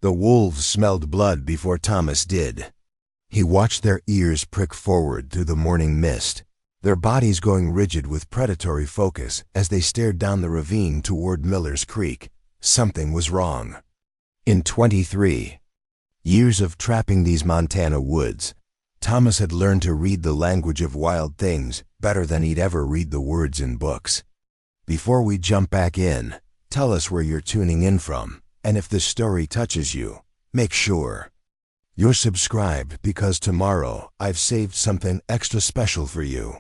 The wolves smelled blood before Thomas did. He watched their ears prick forward through the morning mist, their bodies going rigid with predatory focus as they stared down the ravine toward Miller's Creek. Something was wrong. In 23 years of trapping these Montana woods, Thomas had learned to read the language of wild things better than he'd ever read the words in books. Before we jump back in, tell us where you're tuning in from, and if this story touches you, make sure you're subscribed, because tomorrow I've saved something extra special for you.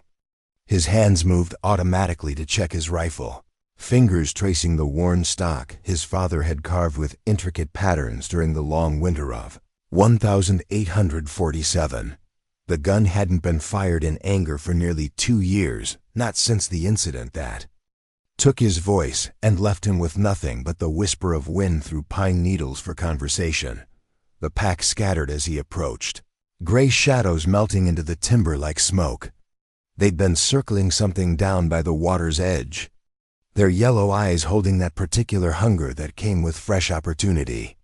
His hands moved automatically to check his rifle, fingers tracing the worn stock his father had carved with intricate patterns during the long winter of 1847. The gun hadn't been fired in anger for nearly 2 years, not since the incident that took his voice and left him with nothing but the whisper of wind through pine needles for conversation. The pack scattered as he approached, gray shadows melting into the timber like smoke. They'd been circling something down by the water's edge, their yellow eyes holding that particular hunger that came with fresh opportunity.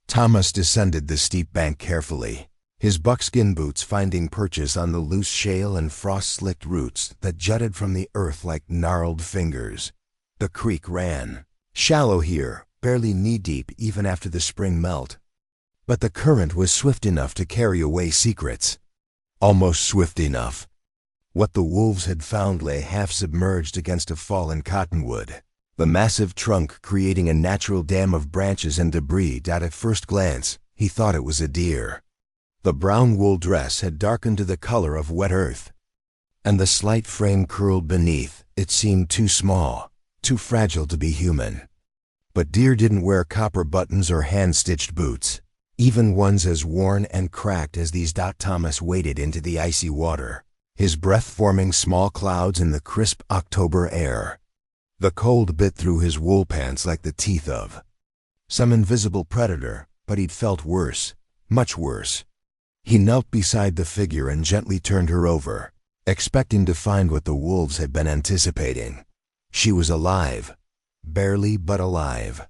Thomas descended the steep bank carefully, his buckskin boots finding purchase on the loose shale and frost-slicked roots that jutted from the earth like gnarled fingers. The creek ran shallow here, barely knee-deep even after the spring melt. But the current was swift enough to carry away secrets. Almost swift enough. What the wolves had found lay half-submerged against a fallen cottonwood, the massive trunk creating a natural dam of branches and debris that at first glance he thought it was a deer. The brown wool dress had darkened to the color of wet earth, and the slight frame curled beneath. It seemed too small, too fragile to be human. But deer didn't wear copper buttons or hand-stitched boots, even ones as worn and cracked as these. Thomas waded into the icy water, his breath forming small clouds in the crisp October air. The cold bit through his wool pants like the teeth of some invisible predator, but he'd felt worse, much worse. He knelt beside the figure and gently turned her over, expecting to find what the wolves had been anticipating. She was alive, barely but alive.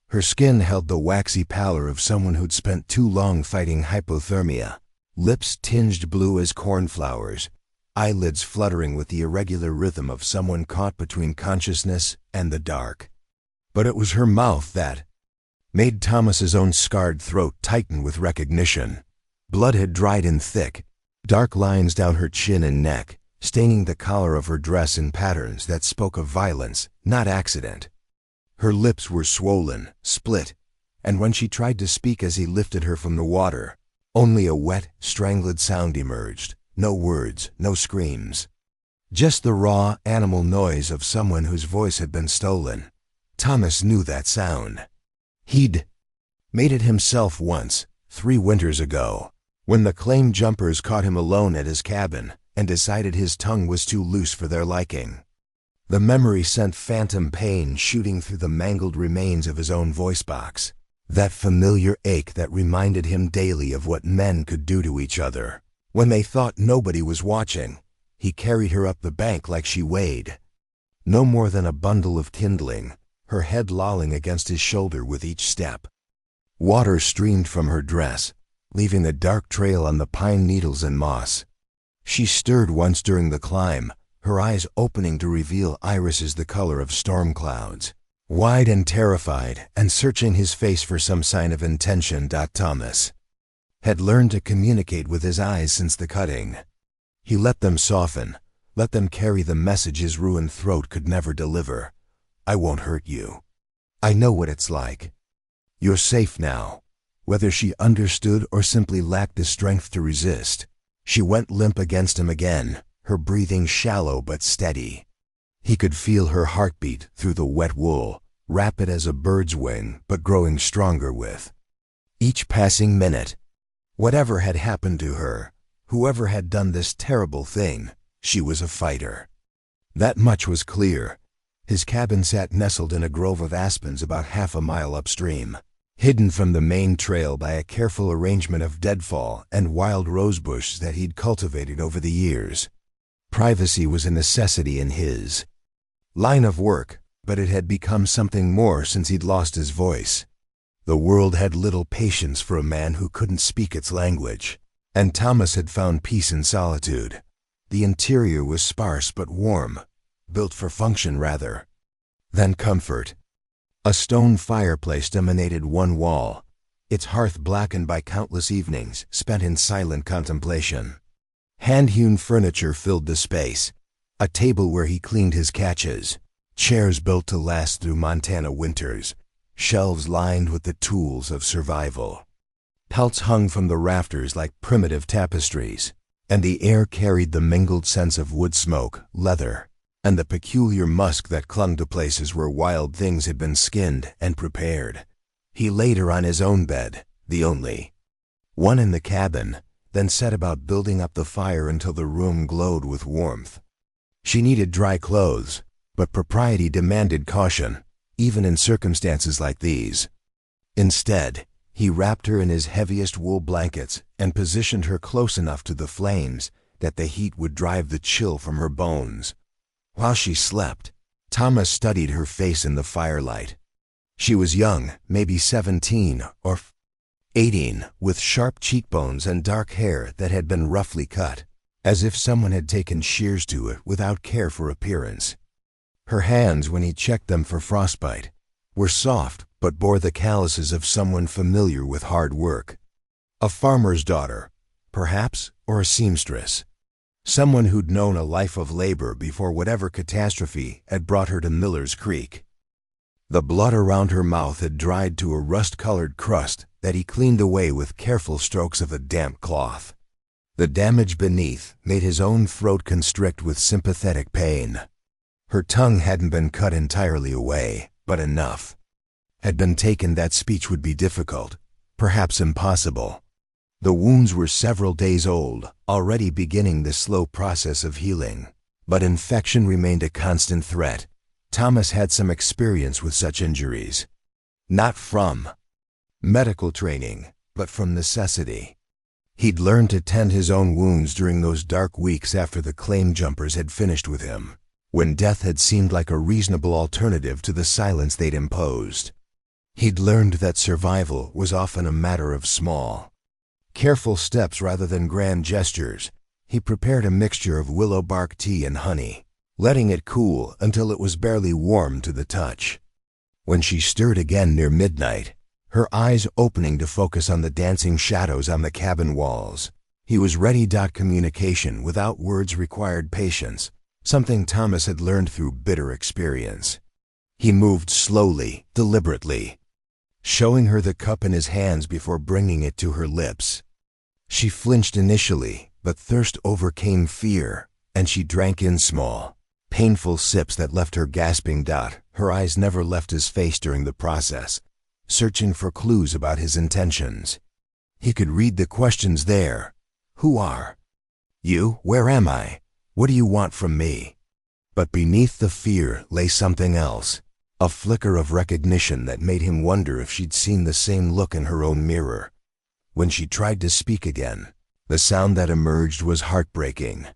Her skin held the waxy pallor of someone who'd spent too long fighting hypothermia, lips tinged blue as cornflowers, eyelids fluttering with the irregular rhythm of someone caught between consciousness and the dark. But it was her mouth that made Thomas's own scarred throat tighten with recognition. Blood had dried in thick, dark lines down her chin and neck, staining the collar of her dress in patterns that spoke of violence, not accident. Her lips were swollen, split, and when she tried to speak as he lifted her from the water, only a wet, strangled sound emerged. No words, no screams. Just the raw, animal noise of someone whose voice had been stolen. Thomas knew that sound. He'd made it himself once, 3 winters ago, when the claim jumpers caught him alone at his cabin and decided his tongue was too loose for their liking. The memory sent phantom pain shooting through the mangled remains of his own voice box, that familiar ache that reminded him daily of what men could do to each other. When they thought nobody was watching, he carried her up the bank like she weighed no more than a bundle of kindling, her head lolling against his shoulder with each step. Water streamed from her dress, leaving a dark trail on the pine needles and moss. She stirred once during the climb, her eyes opening to reveal irises the color of storm clouds, wide and terrified, and searching his face for some sign of intention. Thomas had learned to communicate with his eyes since the cutting. He let them soften, let them carry the message his ruined throat could never deliver. I won't hurt you. I know what it's like. You're safe now. Whether she understood or simply lacked the strength to resist, she went limp against him again, her breathing shallow but steady. He could feel her heartbeat through the wet wool, rapid as a bird's wing but growing stronger with each passing minute. Whatever had happened to her, whoever had done this terrible thing, she was a fighter. That much was clear. His cabin sat nestled in a grove of aspens about half a mile upstream, hidden from the main trail by a careful arrangement of deadfall and wild rosebush that he'd cultivated over the years. Privacy was a necessity in his line of work, but it had become something more since he'd lost his voice. The world had little patience for a man who couldn't speak its language, and Thomas had found peace in solitude. The interior was sparse but warm, built for function rather than comfort. A stone fireplace dominated one wall, its hearth blackened by countless evenings spent in silent contemplation. Hand-hewn furniture filled the space, a table where he cleaned his catches, chairs built to last through Montana winters, shelves lined with the tools of survival. Pelts hung from the rafters like primitive tapestries, and the air carried the mingled scents of wood smoke, leather, and the peculiar musk that clung to places where wild things had been skinned and prepared. He laid her on his own bed, the only one in the cabin, then set about building up the fire until the room glowed with warmth. She needed dry clothes, but propriety demanded caution, even in circumstances like these. Instead, he wrapped her in his heaviest wool blankets and positioned her close enough to the flames that the heat would drive the chill from her bones. While she slept, Thomas studied her face in the firelight. She was young, maybe 17 or 18, with sharp cheekbones and dark hair that had been roughly cut, as if someone had taken shears to it without care for appearance. Her hands, when he checked them for frostbite, were soft but bore the calluses of someone familiar with hard work. A farmer's daughter, perhaps, or a seamstress. Someone who'd known a life of labor before whatever catastrophe had brought her to Miller's Creek. The blood around her mouth had dried to a rust-colored crust that he cleaned away with careful strokes of a damp cloth. The damage beneath made his own throat constrict with sympathetic pain. Her tongue hadn't been cut entirely away, but enough had been taken that speech would be difficult, perhaps impossible. The wounds were several days old, already beginning the slow process of healing, but infection remained a constant threat. Thomas had some experience with such injuries, not from medical training, but from necessity. He'd learned to tend his own wounds during those dark weeks after the claim jumpers had finished with him, when death had seemed like a reasonable alternative to the silence they'd imposed. He'd learned that survival was often a matter of small, careful steps rather than grand gestures. He prepared a mixture of willow bark tea and honey, letting it cool until it was barely warm to the touch. When she stirred again near midnight, her eyes opening to focus on the dancing shadows on the cabin walls, he was ready. Communication without words required patience, something Thomas had learned through bitter experience. He moved slowly, deliberately, showing her the cup in his hands before bringing it to her lips. She flinched initially, but thirst overcame fear, and she drank in small, painful sips that left her gasping. Her eyes never left his face during the process, searching for clues about his intentions. He could read the questions there. Who are you? Where am I? What do you want from me? But beneath the fear lay something else, a flicker of recognition that made him wonder if she'd seen the same look in her own mirror. When she tried to speak again, the sound that emerged was heartbreaking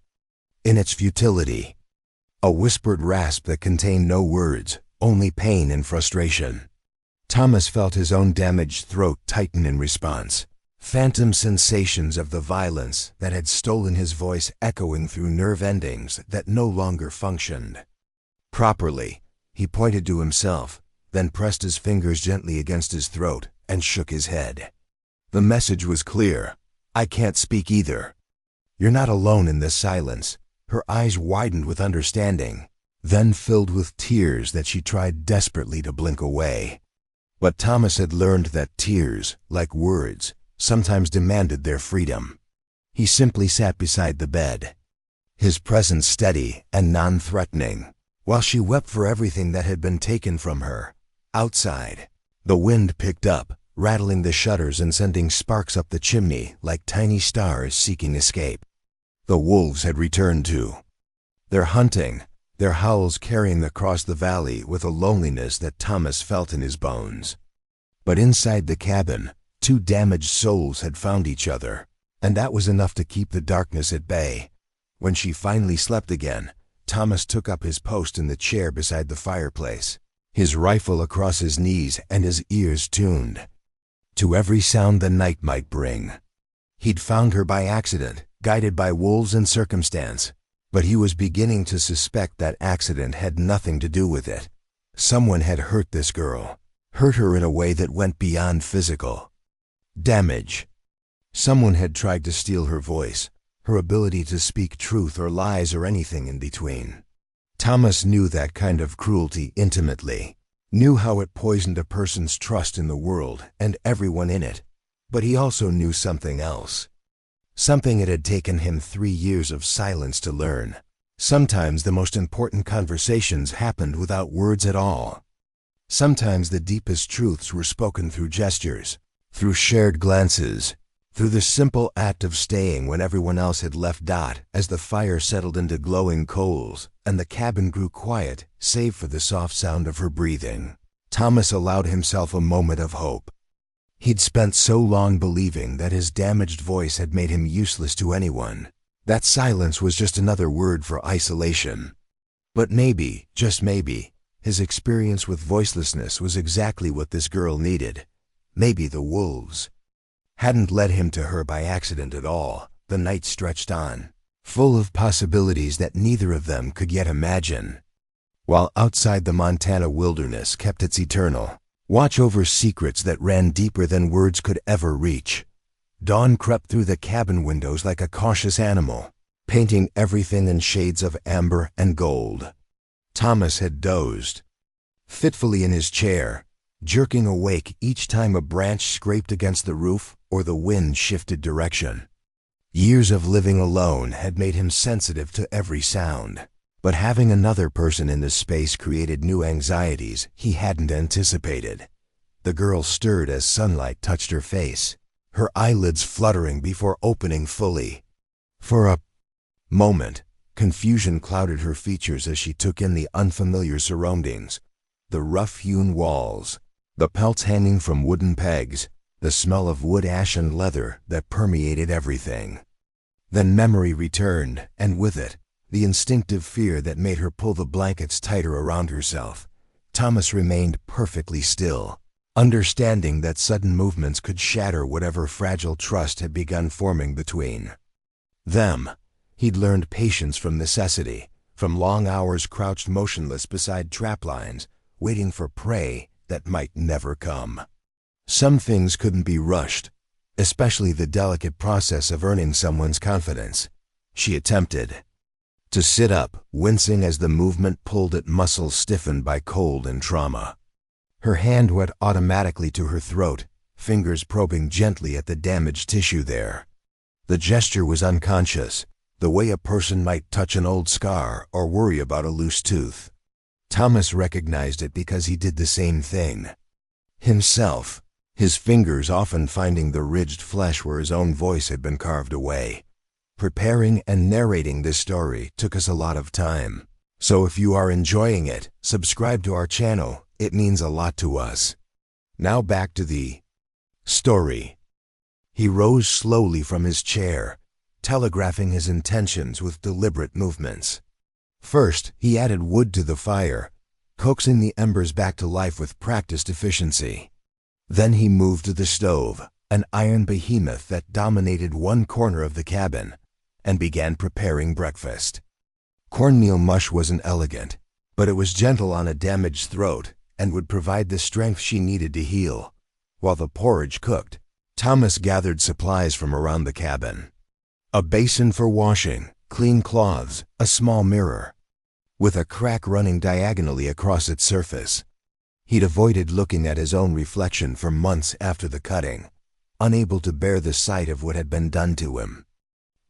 in its futility, a whispered rasp that contained no words, only pain and frustration. Thomas felt his own damaged throat tighten in response, phantom sensations of the violence that had stolen his voice echoing through nerve endings that no longer functioned properly. He pointed to himself, then pressed his fingers gently against his throat and shook his head. The message was clear. I can't speak either. You're not alone in this silence. Her eyes widened with understanding, then filled with tears that she tried desperately to blink away. But Thomas had learned that tears, like words, sometimes demanded their freedom. He simply sat beside the bed, his presence steady and non-threatening, while she wept for everything that had been taken from her. Outside, the wind picked up, rattling the shutters and sending sparks up the chimney like tiny stars seeking escape. The wolves had returned too. Their hunting, their howls carrying across the valley with a loneliness that Thomas felt in his bones. But inside the cabin, two damaged souls had found each other, and that was enough to keep the darkness at bay. When she finally slept again, Thomas took up his post in the chair beside the fireplace, his rifle across his knees and his ears tuned. to every sound the night might bring. He'd found her by accident, guided by wolves and circumstance, but he was beginning to suspect that accident had nothing to do with it. Someone had hurt this girl, hurt her in a way that went beyond physical damage. Someone had tried to steal her voice, her ability to speak truth or lies or anything in between. Thomas knew that kind of cruelty intimately, knew how it poisoned a person's trust in the world and everyone in it, but he also knew something else. Something it had taken him 3 years of silence to learn. Sometimes the most important conversations happened without words at all. Sometimes the deepest truths were spoken through gestures, through shared glances, through the simple act of staying when everyone else had left. As the fire settled into glowing coals and the cabin grew quiet, save for the soft sound of her breathing, Thomas allowed himself a moment of hope. He'd spent so long believing that his damaged voice had made him useless to anyone, that silence was just another word for isolation. But maybe, just maybe, his experience with voicelessness was exactly what this girl needed. Maybe the wolves hadn't led him to her by accident at all. The night stretched on, full of possibilities that neither of them could yet imagine, while outside the Montana wilderness kept its eternal watch over secrets that ran deeper than words could ever reach. Dawn crept through the cabin windows like a cautious animal, painting everything in shades of amber and gold. Thomas had dozed fitfully in his chair, jerking awake each time a branch scraped against the roof or the wind shifted direction. Years of living alone had made him sensitive to every sound, but having another person in the space created new anxieties he hadn't anticipated. The girl stirred as sunlight touched her face, her eyelids fluttering before opening fully. For a moment, confusion clouded her features as she took in the unfamiliar surroundings, the rough-hewn walls, the pelts hanging from wooden pegs, the smell of wood ash and leather that permeated everything. Then memory returned, and with it, the instinctive fear that made her pull the blankets tighter around herself. Thomas remained perfectly still, understanding that sudden movements could shatter whatever fragile trust had begun forming between them. He'd learned patience from necessity, from long hours crouched motionless beside trap lines, waiting for prey that might never come. Some things couldn't be rushed, especially the delicate process of earning someone's confidence. She attempted to sit up, wincing as the movement pulled at muscles stiffened by cold and trauma. Her hand went automatically to her throat, fingers probing gently at the damaged tissue there. The gesture was unconscious, the way a person might touch an old scar or worry about a loose tooth. Thomas recognized it because he did the same thing himself, his fingers often finding the ridged flesh where his own voice had been carved away. Preparing and narrating this story took us a lot of time, so if you are enjoying it, subscribe to our channel. It means a lot to us. Now back to the story. He rose slowly from his chair, telegraphing his intentions with deliberate movements. First, he added wood to the fire, coaxing the embers back to life with practiced efficiency. Then he moved to the stove, an iron behemoth that dominated one corner of the cabin, and began preparing breakfast. Cornmeal mush wasn't elegant, but it was gentle on a damaged throat and would provide the strength she needed to heal. While the porridge cooked, Thomas gathered supplies from around the cabin. A basin for washing, clean cloths, a small mirror, with a crack running diagonally across its surface. He'd avoided looking at his own reflection for months after the cutting, unable to bear the sight of what had been done to him.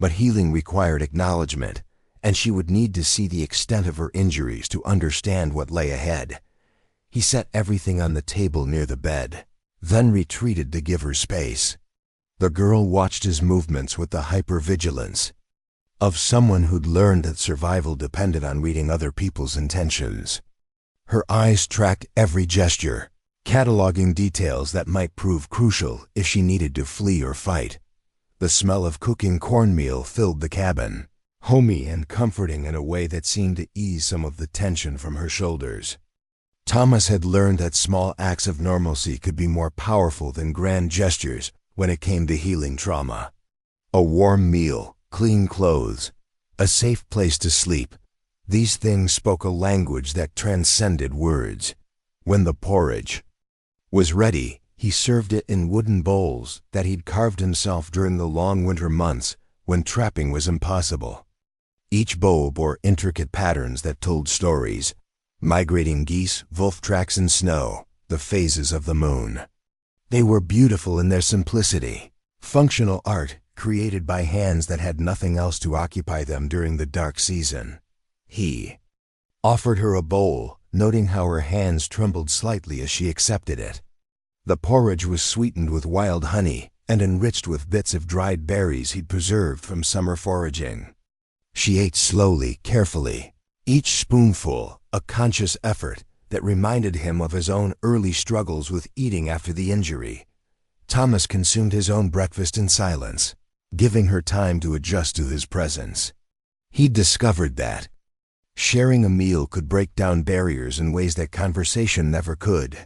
But healing required acknowledgement, and she would need to see the extent of her injuries to understand what lay ahead. He set everything on the table near the bed, then retreated to give her space. The girl watched his movements with the hypervigilance of someone who'd learned that survival depended on reading other people's intentions. Her eyes tracked every gesture, cataloging details that might prove crucial if she needed to flee or fight. The smell of cooking cornmeal filled the cabin, homey and comforting in a way that seemed to ease some of the tension from her shoulders. Thomas had learned that small acts of normalcy could be more powerful than grand gestures when it came to healing trauma. A warm meal, clean clothes, a safe place to sleep. These things spoke a language that transcended words. When the porridge was ready, he served it in wooden bowls that he'd carved himself during the long winter months when trapping was impossible. Each bowl bore intricate patterns that told stories: migrating geese, wolf tracks in snow, the phases of the moon. They were beautiful in their simplicity, functional art created by hands that had nothing else to occupy them during the dark season. He offered her a bowl, noting how her hands trembled slightly as she accepted it. The porridge was sweetened with wild honey and enriched with bits of dried berries he'd preserved from summer foraging. She ate slowly, carefully, each spoonful a conscious effort that reminded him of his own early struggles with eating after the injury. Thomas consumed his own breakfast in silence, giving her time to adjust to his presence. He'd discovered that sharing a meal could break down barriers in ways that conversation never could.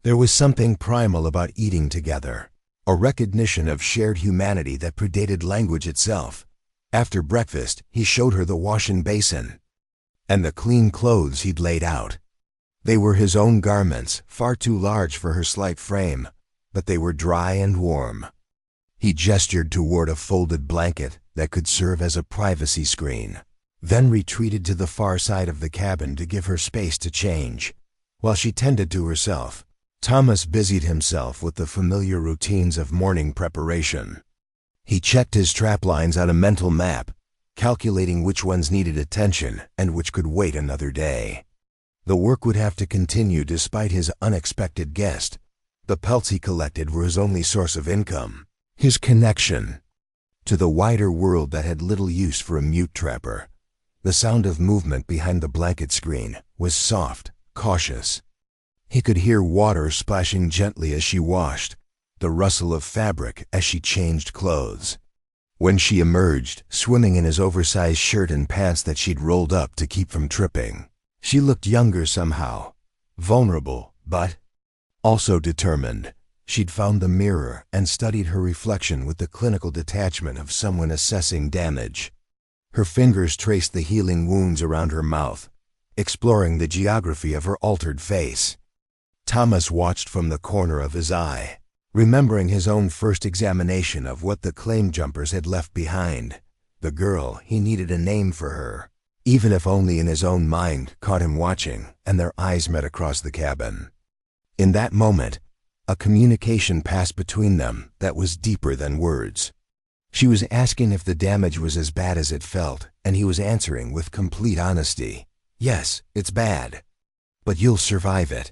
There was something primal about eating together, a recognition of shared humanity that predated language itself. After breakfast, he showed her the wash-in basin and the clean clothes he'd laid out. They were his own garments, far too large for her slight frame, but they were dry and warm. He gestured toward a folded blanket that could serve as a privacy screen, then retreated to the far side of the cabin to give her space to change. While she tended to herself, Thomas busied himself with the familiar routines of morning preparation. He checked his trap lines on a mental map, calculating which ones needed attention and which could wait another day. The work would have to continue despite his unexpected guest. The pelts he collected were his only source of income, his connection to the wider world that had little use for a mute trapper. The sound of movement behind the blanket screen was soft, cautious. He could hear water splashing gently as she washed, the rustle of fabric as she changed clothes. When she emerged, swimming in his oversized shirt and pants that she'd rolled up to keep from tripping, she looked younger somehow, vulnerable, but also determined. She'd found the mirror and studied her reflection with the clinical detachment of someone assessing damage. Her fingers traced the healing wounds around her mouth, exploring the geography of her altered face. Thomas watched from the corner of his eye, remembering his own first examination of what the claim jumpers had left behind. The girl, he needed a name for her, even if only in his own mind, caught him watching, and their eyes met across the cabin. In that moment, a communication passed between them that was deeper than words. She was asking if the damage was as bad as it felt, and he was answering with complete honesty. Yes, it's bad, but you'll survive it.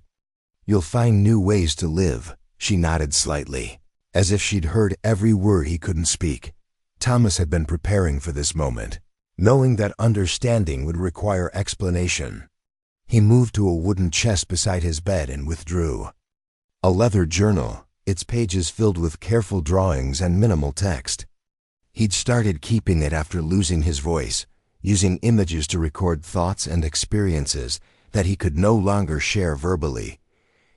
You'll find new ways to live. She nodded slightly, as if she'd heard every word he couldn't speak. Thomas had been preparing for this moment, knowing that understanding would require explanation. He moved to a wooden chest beside his bed and withdrew. A leather journal, its pages filled with careful drawings and minimal text. He'd started keeping it after losing his voice, using images to record thoughts and experiences that he could no longer share verbally.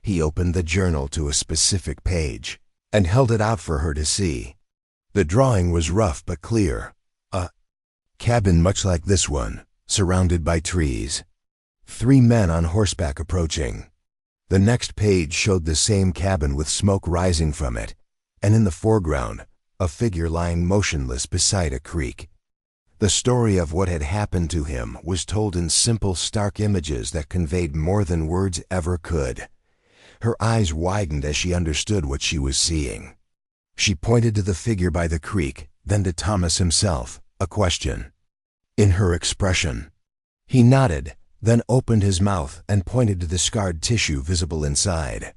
He opened the journal to a specific page and held it out for her to see. The drawing was rough but clear. A cabin much like this one, surrounded by trees. 3 men on horseback approaching. The next page showed the same cabin with smoke rising from it, and in the foreground, a figure lying motionless beside a creek. The story of what had happened to him was told in simple, stark images that conveyed more than words ever could. Her eyes widened as she understood what she was seeing. She pointed to the figure by the creek, then to Thomas himself, a question in her expression. He nodded, then opened his mouth and pointed to the scarred tissue visible inside.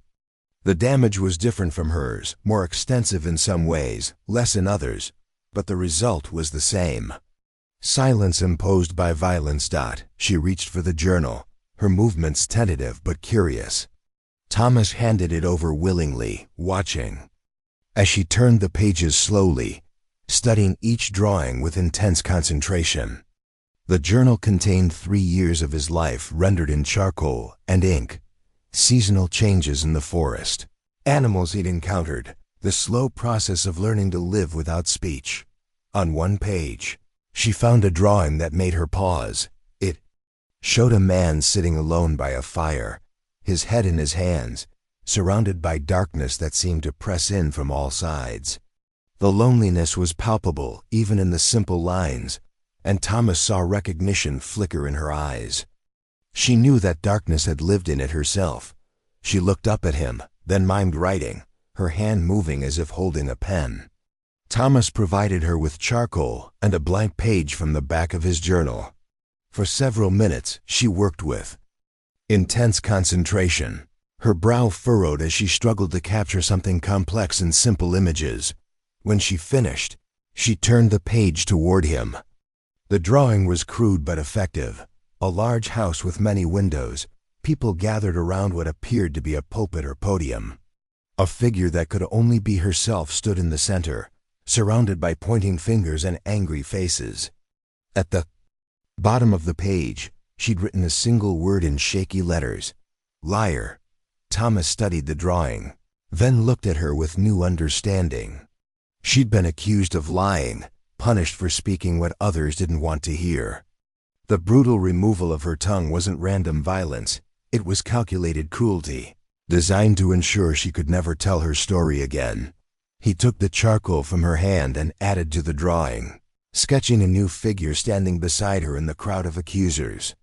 The damage was different from hers, more extensive in some ways, less in others, but the result was the same. Silence imposed by violence. She reached for the journal, her movements tentative but curious. Thomas handed it over willingly, watching. As she turned the pages slowly, studying each drawing with intense concentration. The journal contained 3 years of his life rendered in charcoal and ink, seasonal changes in the forest, animals he'd encountered, the slow process of learning to live without speech. On one page, she found a drawing that made her pause. It showed a man sitting alone by a fire, his head in his hands, surrounded by darkness that seemed to press in from all sides. The loneliness was palpable even in the simple lines, and Thomas saw recognition flicker in her eyes. She knew that darkness had lived in it herself. She looked up at him, then mimed writing, her hand moving as if holding a pen. Thomas provided her with charcoal and a blank page from the back of his journal. For several minutes she worked with intense concentration, her brow furrowed as she struggled to capture something complex in simple images. When she finished, she turned the page toward him. The drawing was crude but effective. A large house with many windows, people gathered around what appeared to be a pulpit or podium. A figure that could only be herself stood in the center, surrounded by pointing fingers and angry faces. At the bottom of the page, she'd written a single word in shaky letters: liar. Thomas studied the drawing, then looked at her with new understanding. She'd been accused of lying, punished for speaking what others didn't want to hear. The brutal removal of her tongue wasn't random violence, it was calculated cruelty, designed to ensure she could never tell her story again. He took the charcoal from her hand and added to the drawing, sketching a new figure standing beside her in the crowd of accusers.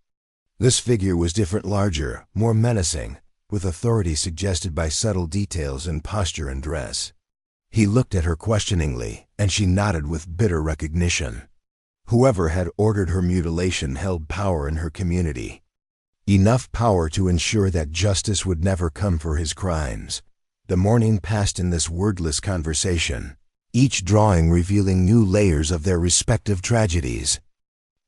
This figure was different, larger, more menacing, with authority suggested by subtle details in posture and dress. He looked at her questioningly, and she nodded with bitter recognition. Whoever had ordered her mutilation held power in her community. Enough power to ensure that justice would never come for his crimes. The morning passed in this wordless conversation, each drawing revealing new layers of their respective tragedies.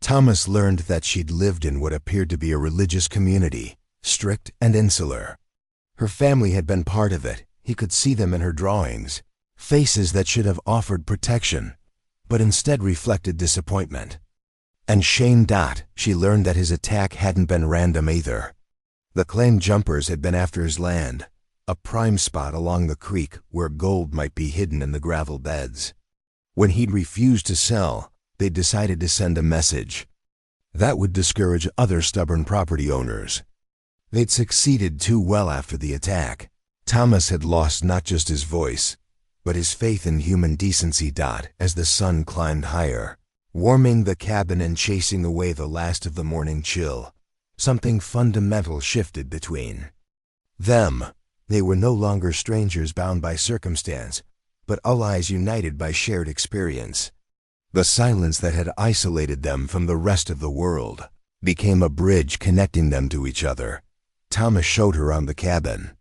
Thomas learned that she'd lived in what appeared to be a religious community, strict and insular. Her family had been part of it. He could see them in her drawings, faces that should have offered protection, but instead reflected disappointment. And Shane Dot, she learned that his attack hadn't been random either. The claimed jumpers had been after his land, a prime spot along the creek where gold might be hidden in the gravel beds. When he'd refused to sell, they decided to send a message. That would discourage other stubborn property owners. They'd succeeded too well after the attack. Thomas had lost not just his voice, but his faith in human decency. As the sun climbed higher, warming the cabin and chasing away the last of the morning chill, something fundamental shifted between them. They were no longer strangers bound by circumstance, but allies united by shared experience. The silence that had isolated them from the rest of the world became a bridge connecting them to each other. Thomas showed her around the cabin,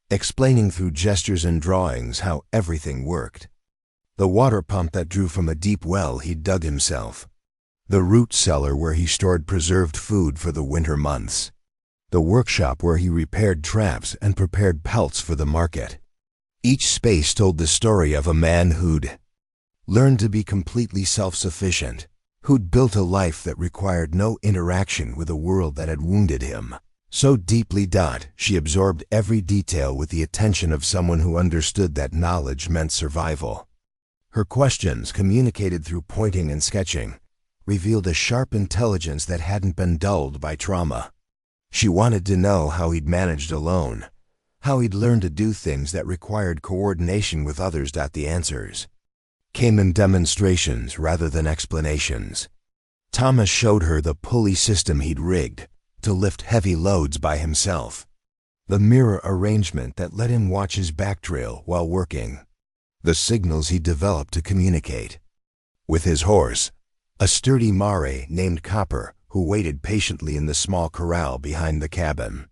explaining through gestures and drawings how everything worked. The water pump that drew from a deep well he'd dug himself, the root cellar where he stored preserved food for the winter months, the workshop where he repaired traps and prepared pelts for the market. Each space told the story of a man who'd learned to be completely self-sufficient, who'd built a life that required no interaction with a world that had wounded him. So deeply, she absorbed every detail with the attention of someone who understood that knowledge meant survival. Her questions, communicated through pointing and sketching, revealed a sharp intelligence that hadn't been dulled by trauma. She wanted to know how he'd managed alone, how he'd learned to do things that required coordination with others. The answers came in demonstrations rather than explanations. Thomas showed her the pulley system he'd rigged to lift heavy loads by himself, the mirror arrangement that let him watch his back trail while working, the signals he developed to communicate with his horse, a sturdy mare named Copper who waited patiently in the small corral behind the cabin.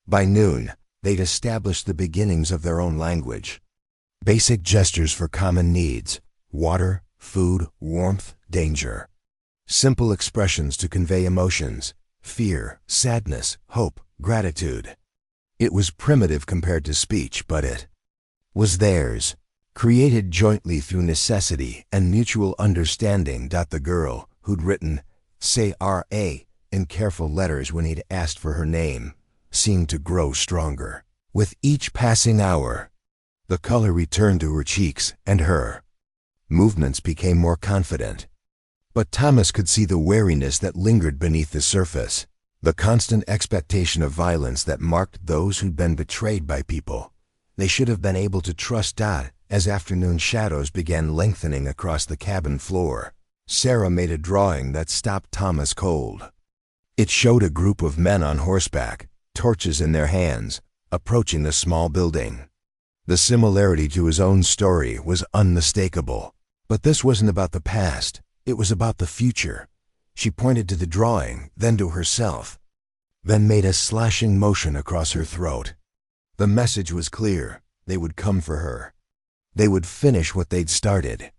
By noon, they'd established the beginnings of their own language, basic gestures for common needs: water, food, warmth, danger. Simple expressions to convey emotions: fear, sadness, hope, gratitude. It was primitive compared to speech, but it was theirs, created jointly through necessity and mutual understanding. The girl, who'd written "Say R.A." in careful letters when he'd asked for her name, seemed to grow stronger. With each passing hour, the color returned to her cheeks, and her movements became more confident. But Thomas could see the wariness that lingered beneath the surface, the constant expectation of violence that marked those who'd been betrayed by people they should have been able to trust. As afternoon shadows began lengthening across the cabin floor, Sarah made a drawing that stopped Thomas cold. It showed a group of men on horseback, torches in their hands, approaching the small building. The similarity to his own story was unmistakable. But this wasn't about the past, it was about the future. She pointed to the drawing, then to herself, then made a slashing motion across her throat. The message was clear. They would come for her. They would finish what they'd started.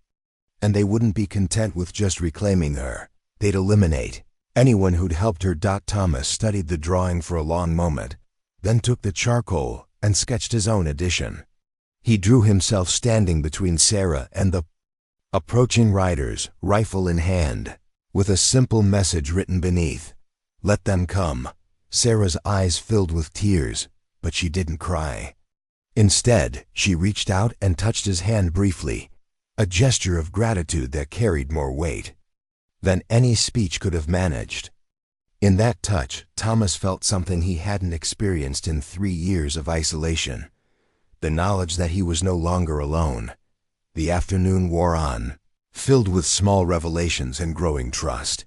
And they wouldn't be content with just reclaiming her. They'd eliminate anyone who'd helped her. Thomas studied the drawing for a long moment, then took the charcoal and sketched his own edition. He drew himself standing between Sarah and the approaching riders, rifle in hand, with a simple message written beneath. Let them come. Sarah's eyes filled with tears, but she didn't cry. Instead, she reached out and touched his hand briefly, a gesture of gratitude that carried more weight than any speech could have managed. In that touch, Thomas felt something he hadn't experienced in 3 years of isolation, the knowledge that he was no longer alone. The afternoon wore on, filled with small revelations and growing trust.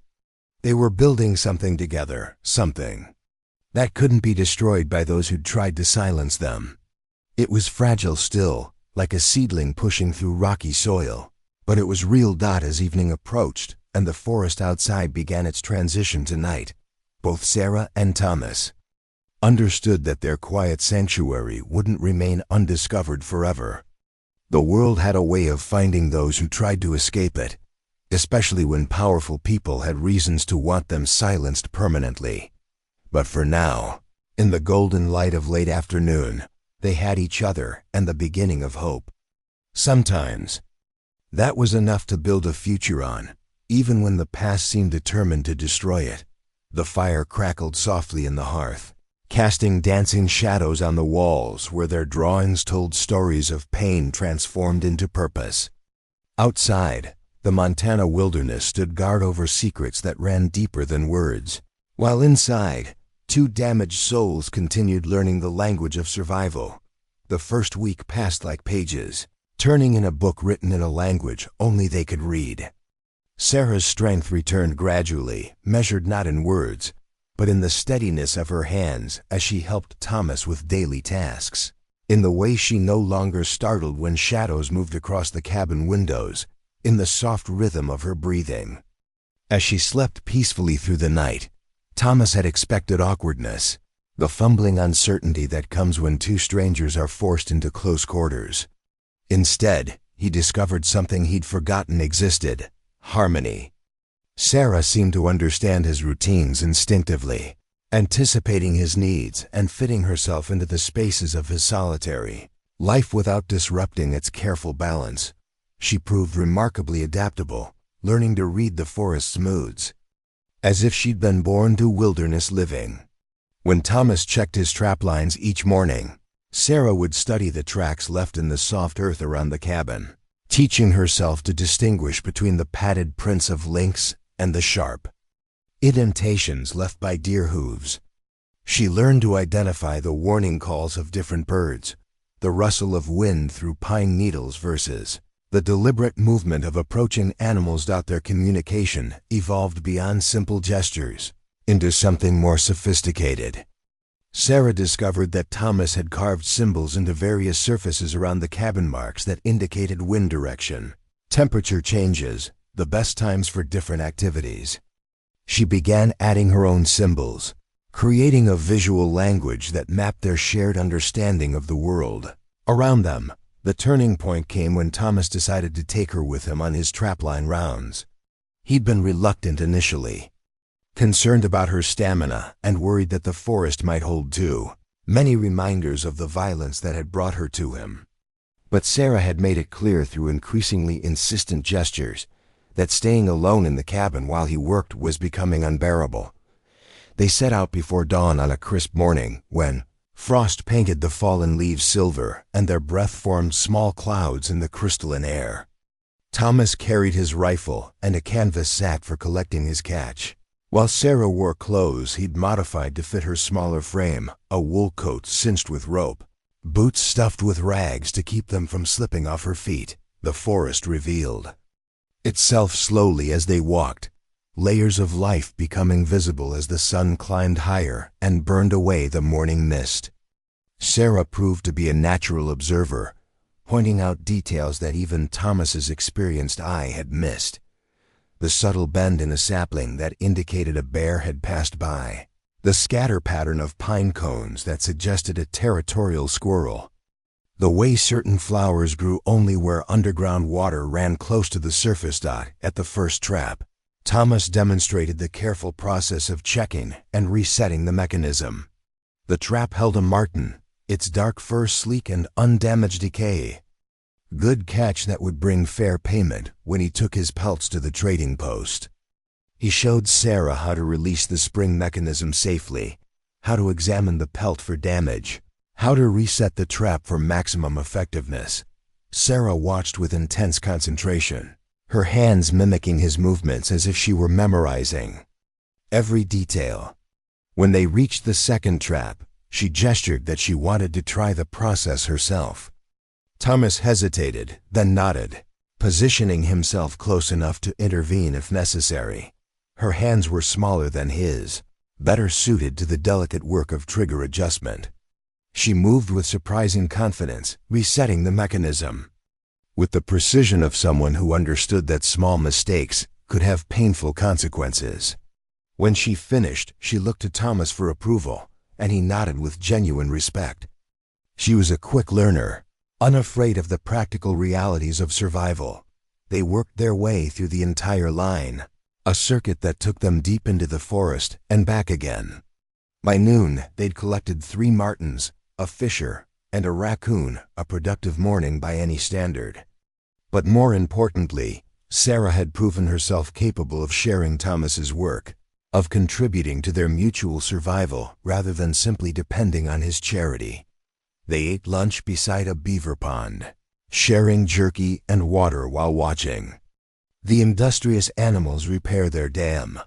They were building something together, something that couldn't be destroyed by those who'd tried to silence them. It was fragile still, like a seedling pushing through rocky soil, but it was real. As evening approached and the forest outside began its transition to night, both Sarah and Thomas understood that their quiet sanctuary wouldn't remain undiscovered forever. The world had a way of finding those who tried to escape it, especially when powerful people had reasons to want them silenced permanently. But for now, in the golden light of late afternoon, they had each other and the beginning of hope. Sometimes, that was enough to build a future on, even when the past seemed determined to destroy it. The fire crackled softly in the hearth, casting dancing shadows on the walls where their drawings told stories of pain transformed into purpose. Outside, the Montana wilderness stood guard over secrets that ran deeper than words, while inside, 2 damaged souls continued learning the language of survival. The first week passed like pages, turning in a book written in a language only they could read. Sarah's strength returned gradually, measured not in words, but in the steadiness of her hands as she helped Thomas with daily tasks, in the way she no longer startled when shadows moved across the cabin windows, in the soft rhythm of her breathing. As she slept peacefully through the night, Thomas had expected awkwardness, the fumbling uncertainty that comes when 2 strangers are forced into close quarters. Instead, he discovered something he'd forgotten existed: harmony. Sarah seemed to understand his routines instinctively, anticipating his needs and fitting herself into the spaces of his solitary life without disrupting its careful balance. She proved remarkably adaptable, learning to read the forest's moods, as if she'd been born to wilderness living. When Thomas checked his trap lines each morning, Sarah would study the tracks left in the soft earth around the cabin, teaching herself to distinguish between the padded prints of lynx and the sharp indentations left by deer hooves. She learned to identify the warning calls of different birds, the rustle of wind through pine needles versus the deliberate movement of approaching animals. Their communication evolved beyond simple gestures into something more sophisticated. Sarah discovered that Thomas had carved symbols into various surfaces around the cabin, marks that indicated wind direction, temperature changes, the best times for different activities. She began adding her own symbols, creating a visual language that mapped their shared understanding of the world around them. The turning point came when Thomas decided to take her with him on his trapline rounds. He'd been reluctant initially, concerned about her stamina and worried that the forest might hold too many reminders of the violence that had brought her to him. But Sarah had made it clear through increasingly insistent gestures that staying alone in the cabin while he worked was becoming unbearable. They set out before dawn on a crisp morning when frost painted the fallen leaves silver and their breath formed small clouds in the crystalline air. Thomas carried his rifle and a canvas sack for collecting his catch, while Sarah wore clothes he'd modified to fit her smaller frame, a wool coat cinched with rope, boots stuffed with rags to keep them from slipping off her feet. The forest revealed itself slowly as they walked, layers of life becoming visible as the sun climbed higher and burned away the morning mist. Sarah proved to be a natural observer, pointing out details that even Thomas's experienced eye had missed. The subtle bend in a sapling that indicated a bear had passed by, the scatter pattern of pine cones that suggested a territorial squirrel, the way certain flowers grew only where underground water ran close to the surface. At the first trap, Thomas demonstrated the careful process of checking and resetting the mechanism. The trap held a marten, its dark fur sleek and undamaged decay. Good catch that would bring fair payment when he took his pelts to the trading post. He showed Sarah how to release the spring mechanism safely, how to examine the pelt for damage, how to reset the trap for maximum effectiveness. Sarah watched with intense concentration, her hands mimicking his movements as if she were memorizing every detail. When they reached the second trap, she gestured that she wanted to try the process herself. Thomas hesitated, then nodded, positioning himself close enough to intervene if necessary. Her hands were smaller than his, better suited to the delicate work of trigger adjustment. She moved with surprising confidence, resetting the mechanism with the precision of someone who understood that small mistakes could have painful consequences. When she finished, she looked to Thomas for approval, and he nodded with genuine respect. She was a quick learner, unafraid of the practical realities of survival. They worked their way through the entire line, a circuit that took them deep into the forest and back again. By noon, they'd collected 3 martens, a fisher, and a raccoon, a productive morning by any standard. But more importantly, Sarah had proven herself capable of sharing Thomas's work, of contributing to their mutual survival rather than simply depending on his charity. They ate lunch beside a beaver pond, sharing jerky and water while watching the industrious animals repair their dam.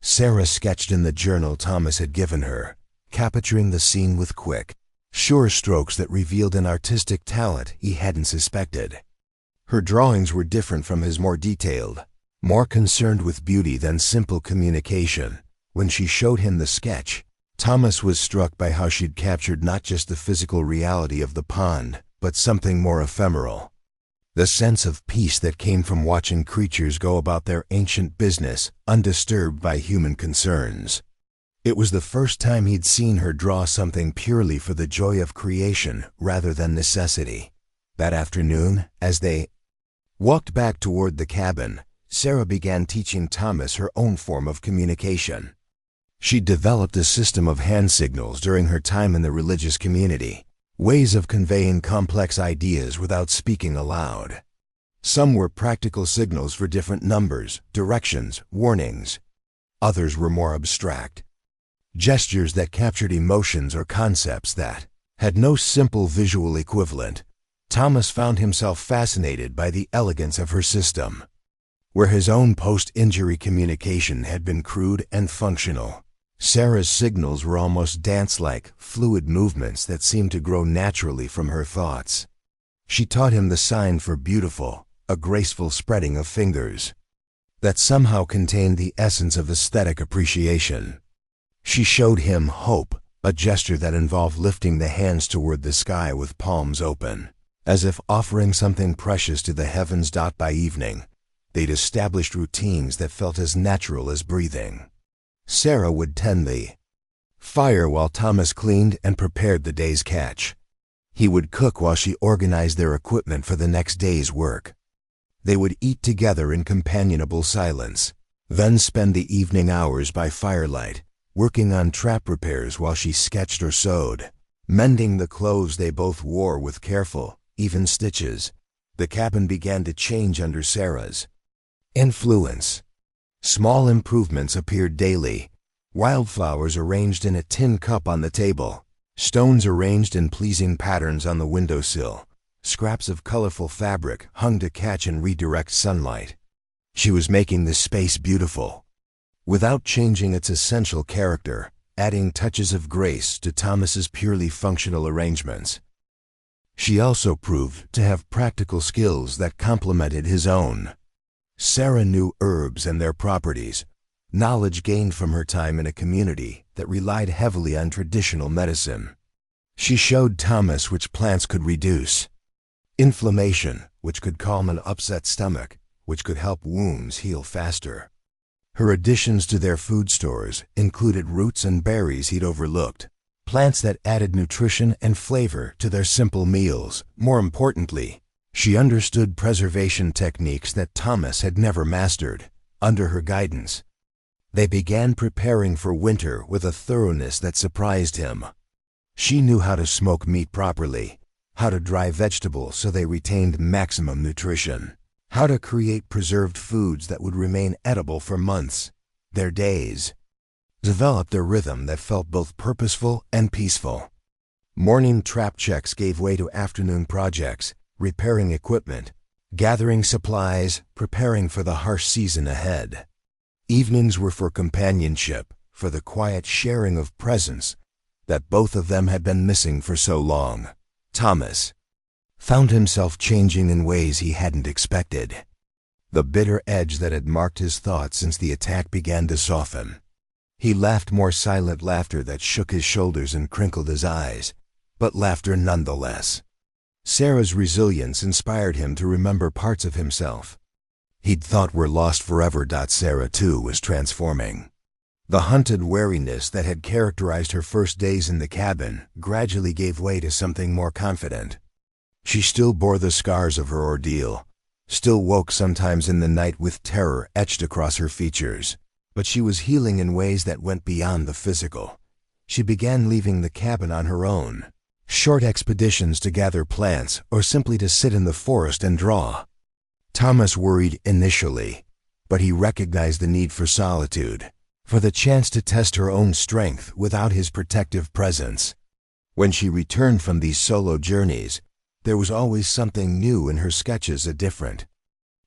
Sarah sketched in the journal Thomas had given her, capturing the scene with quick, sure strokes that revealed an artistic talent he hadn't suspected. Her drawings were different from his, more detailed, more concerned with beauty than simple communication. When she showed him the sketch, Thomas was struck by how she'd captured not just the physical reality of the pond, but something more ephemeral. The sense of peace that came from watching creatures go about their ancient business, undisturbed by human concerns. It was the first time he'd seen her draw something purely for the joy of creation rather than necessity. That afternoon, as they walked back toward the cabin, Sarah began teaching Thomas her own form of communication. She'd developed a system of hand signals during her time in the religious community, ways of conveying complex ideas without speaking aloud. Some were practical signals for different numbers, directions, warnings. Others were more abstract, gestures that captured emotions or concepts that had no simple visual equivalent. Thomas found himself fascinated by the elegance of her system. Where his own post-injury communication had been crude and functional, Sarah's signals were almost dance-like, fluid movements that seemed to grow naturally from her thoughts. She taught him the sign for beautiful, a graceful spreading of fingers that somehow contained the essence of aesthetic appreciation. She showed him hope, a gesture that involved lifting the hands toward the sky with palms open, as if offering something precious to the heavens. By evening, they'd established routines that felt as natural as breathing. Sarah would tend the fire while Thomas cleaned and prepared the day's catch. He would cook while she organized their equipment for the next day's work. They would eat together in companionable silence, then spend the evening hours by firelight, working on trap repairs while she sketched or sewed, mending the clothes they both wore with careful, even stitches. The cabin began to change under Sarah's influence. Small improvements appeared daily, Wildflowers arranged in a tin cup on the table, stones arranged in pleasing patterns on the windowsill, scraps of colorful fabric hung to catch and redirect sunlight. She was making the space beautiful, without changing its essential character, adding touches of grace to Thomas's purely functional arrangements. She also proved to have practical skills that complemented his own. Sarah knew herbs and their properties, knowledge gained from her time in a community that relied heavily on traditional medicine. She showed Thomas which plants could reduce inflammation, which could calm an upset stomach, which could help wounds heal faster. Her additions to their food stores included roots and berries he'd overlooked, plants that added nutrition and flavor to their simple meals. More importantly, she understood preservation techniques that Thomas had never mastered. Under her guidance, they began preparing for winter with a thoroughness that surprised him. She knew how to smoke meat properly, how to dry vegetables so they retained maximum nutrition, how to create preserved foods that would remain edible for months. Their days developed a rhythm that felt both purposeful and peaceful. Morning trap checks gave way to afternoon projects, repairing equipment, gathering supplies, preparing for the harsh season ahead. Evenings were for companionship, for the quiet sharing of presence that both of them had been missing for so long. Thomas found himself changing in ways he hadn't expected. The bitter edge that had marked his thoughts since the attack began to soften. He laughed more silent laughter that shook his shoulders and crinkled his eyes, but laughter nonetheless. Sarah's resilience inspired him to remember parts of himself he'd thought were lost forever. Sarah, too, was transforming. The hunted wariness that had characterized her first days in the cabin gradually gave way to something more confident. She still bore the scars of her ordeal, still woke sometimes in the night with terror etched across her features, but she was healing in ways that went beyond the physical. She began leaving the cabin on her own, short expeditions to gather plants or simply to sit in the forest and draw. Thomas worried initially, but he recognized the need for solitude, for the chance to test her own strength without his protective presence. When she returned from these solo journeys, there was always something new in her sketches, a different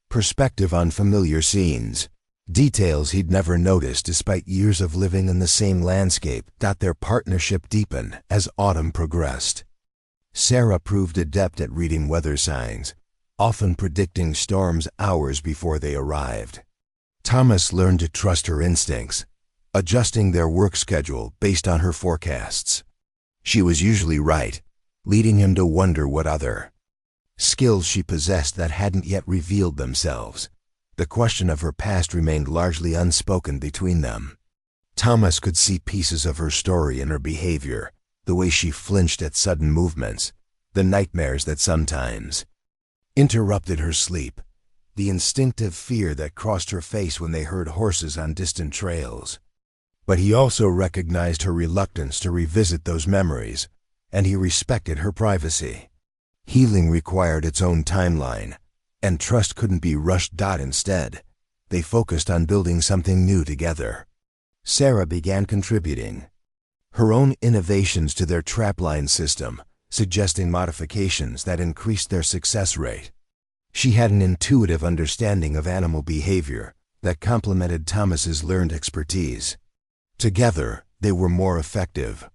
perspective on familiar scenes, details he'd never noticed despite years of living in the same landscape. Their partnership deepened as autumn progressed. Sarah proved adept at reading weather signs, often predicting storms hours before they arrived. Thomas learned to trust her instincts, adjusting their work schedule based on her forecasts. She was usually right, leading him to wonder what other skills she possessed that hadn't yet revealed themselves. The question of her past remained largely unspoken between them. Thomas could see pieces of her story in her behavior, the way she flinched at sudden movements, the nightmares that sometimes interrupted her sleep, the instinctive fear that crossed her face when they heard horses on distant trails. But he also recognized her reluctance to revisit those memories, and he respected her privacy. Healing required its own timeline, and trust couldn't be rushed. Instead, they focused on building something new together. Sarah began contributing her own innovations to their trapline system, suggesting modifications that increased their success rate. She had an intuitive understanding of animal behavior that complemented Thomas's learned expertise. Together, they were more effective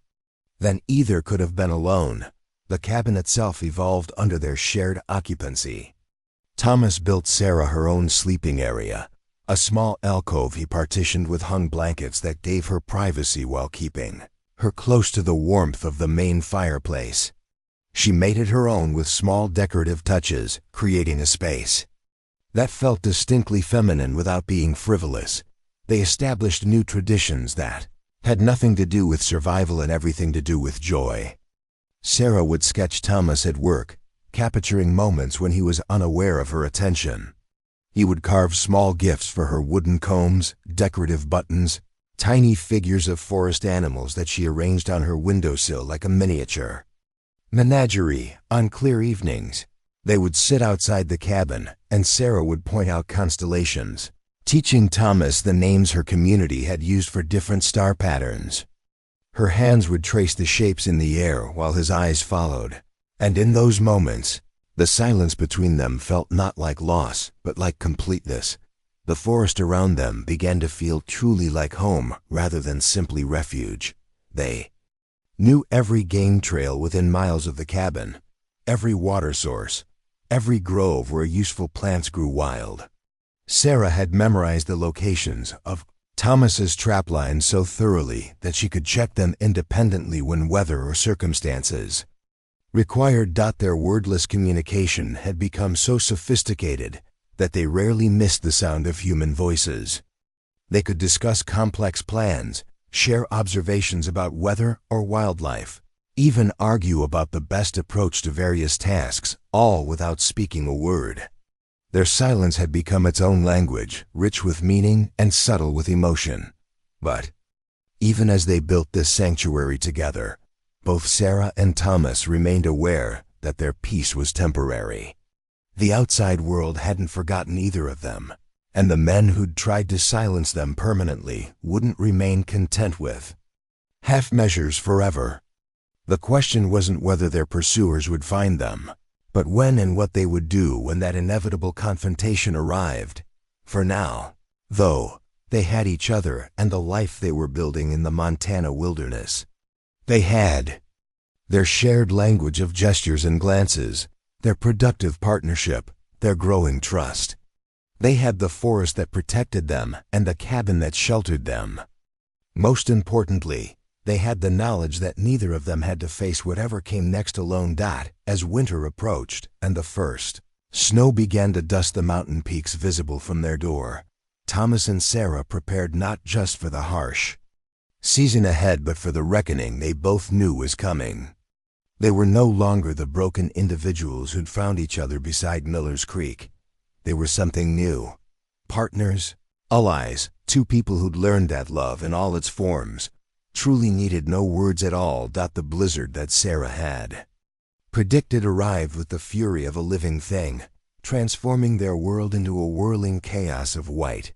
than either could have been alone. The cabin itself evolved under their shared occupancy. Thomas built Sarah her own sleeping area, a small alcove he partitioned with hung blankets that gave her privacy while keeping her close to the warmth of the main fireplace. She made it her own with small decorative touches, creating a space that felt distinctly feminine without being frivolous. They established new traditions that had nothing to do with survival and everything to do with joy. Sarah would sketch Thomas at work, capturing moments when he was unaware of her attention. He would carve small gifts for her: wooden combs, decorative buttons, tiny figures of forest animals that she arranged on her windowsill like a miniature menagerie. On clear evenings, they would sit outside the cabin, and Sarah would point out constellations, teaching Thomas the names her community had used for different star patterns. Her hands would trace the shapes in the air while his eyes followed, and in those moments, the silence between them felt not like loss, but like completeness. The forest around them began to feel truly like home rather than simply refuge. They knew every game trail within miles of the cabin, every water source, every grove where useful plants grew wild. Sarah had memorized the locations of Thomas's traplines so thoroughly that she could check them independently when weather or circumstances required. Their wordless communication had become so sophisticated that they rarely missed the sound of human voices. They could discuss complex plans, share observations about weather or wildlife, even argue about the best approach to various tasks, all without speaking a word. Their silence had become its own language, rich with meaning and subtle with emotion. But even as they built this sanctuary together, both Sarah and Thomas remained aware that their peace was temporary. The outside world hadn't forgotten either of them, and the men who'd tried to silence them permanently wouldn't remain content with half measures forever. The question wasn't whether their pursuers would find them, but when and what they would do when that inevitable confrontation arrived. For now, though, they had each other and the life they were building in the Montana wilderness. They had their shared language of gestures and glances, their productive partnership, their growing trust. They had the forest that protected them and the cabin that sheltered them. Most importantly, they had the knowledge that neither of them had to face whatever came next alone. As winter approached and the first snow began to dust the mountain peaks visible from their door, Thomas and Sarah prepared not just for the harsh season ahead but for the reckoning they both knew was coming. They were no longer the broken individuals who'd found each other beside Miller's Creek. They were something new. Partners, allies, two people who'd learned that love in all its forms truly needed no words at all. The blizzard that Sarah had predicted arrived with the fury of a living thing, transforming their world into a whirling chaos of white.